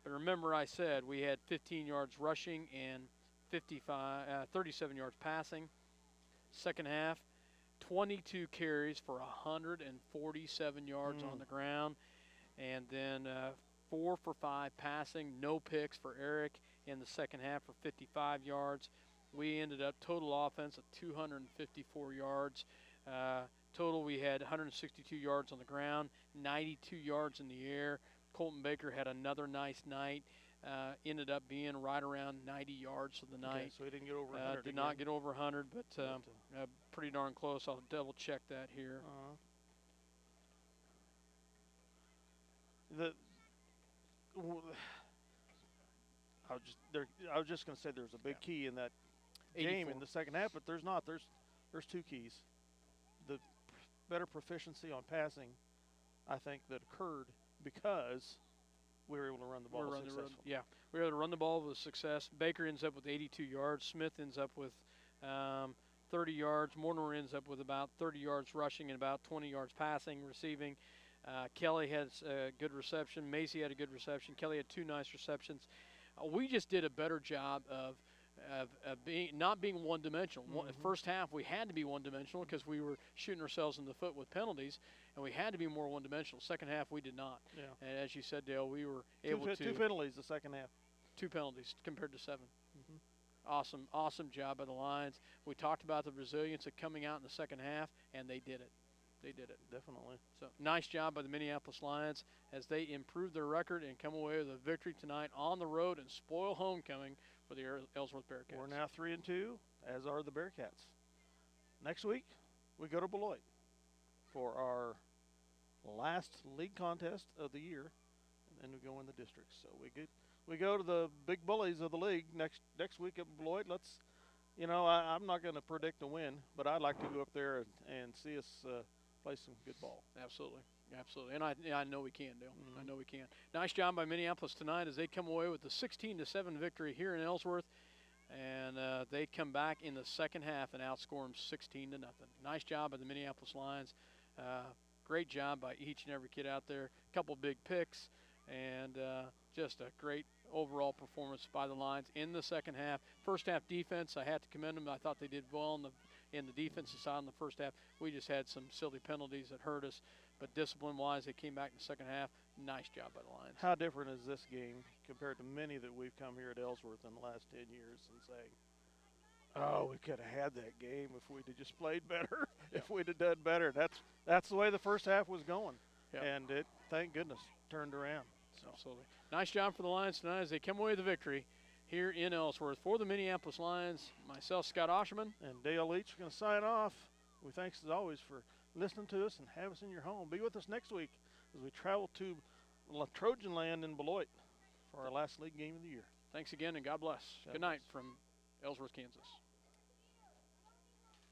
But remember I said we had 15 yards rushing and 37 yards passing. Second half, 22 carries for 147 yards on the ground. And then 4 for 5 passing, no picks for Eric in the second half for 55 yards. We ended up total offense of 254 yards. Total, we had 162 yards on the ground, 92 yards in the air. Colton Baker had another nice night. Ended up being right around 90 yards for the night. Okay, so he didn't get over 100 Did not get over 100, but pretty darn close. I'll double check that here. I was just going to say there's a big key in that game 84. in the second half, but there's not. There's 2 keys. The better proficiency on passing, I think, that occurred because we were able to run run the ball successfully. Yeah, we were able to run the ball with success. Baker ends up with 82 yards. Smith ends up with 30 yards. Mortimer ends up with about 30 yards rushing and about 20 yards passing, receiving. Kelly has a good reception. Macy had a good reception. Kelly had 2 nice receptions. We just did a better job of not being one-dimensional. First half, we had to be one-dimensional because we were shooting ourselves in the foot with penalties, and we had to be more one-dimensional. Second half, we did not. Yeah. And as you said, Dale, we were able to. 2 penalties the second half. 2 penalties compared to 7. Awesome job by the Lions. We talked about the resilience of coming out in the second half, and they did it. They did it. Definitely. So nice job by the Minneapolis Lions as they improve their record and come away with a victory tonight on the road and spoil homecoming for the Ellsworth Bearcats. We're now 3-2, as are the Bearcats. Next week, we go to Beloit for our last league contest of the year, and then we go in the district. So we go to the big bullies of the league next week at Beloit. I'm not going to predict a win, but I'd like to go up there and see us play some good ball. Absolutely. And I know we can, Dale. I know we can. Nice job by Minneapolis tonight as they come away with the 16-7 victory here in Ellsworth, and they come back in the second half and outscore them 16-0. Nice job by the Minneapolis Lions. Great job by each and every kid out there. A couple big picks, and just a great overall performance by the Lions in the second half. First half defense, I had to commend them. I thought they did well in the defensive side in the first half. We just had some silly penalties that hurt us, but discipline-wise, they came back in the second half. Nice job by the Lions. How different is this game compared to many that we've come here at Ellsworth in the last 10 years and saying, oh, we could have had that game if we'd have just played better, if we'd have done better. That's the way the first half was going, and it, thank goodness, turned around. So. Absolutely. Nice job for the Lions tonight as they come away with the victory here in Ellsworth. For the Minneapolis Lions, myself, Scott Ausherman. And Dale Leech are going to sign off. We thanks as always for listening to us and have us in your home. Be with us next week as we travel to Trojan Land in Beloit for our last league game of the year. Thanks again, and God bless. Good night from Ellsworth, Kansas.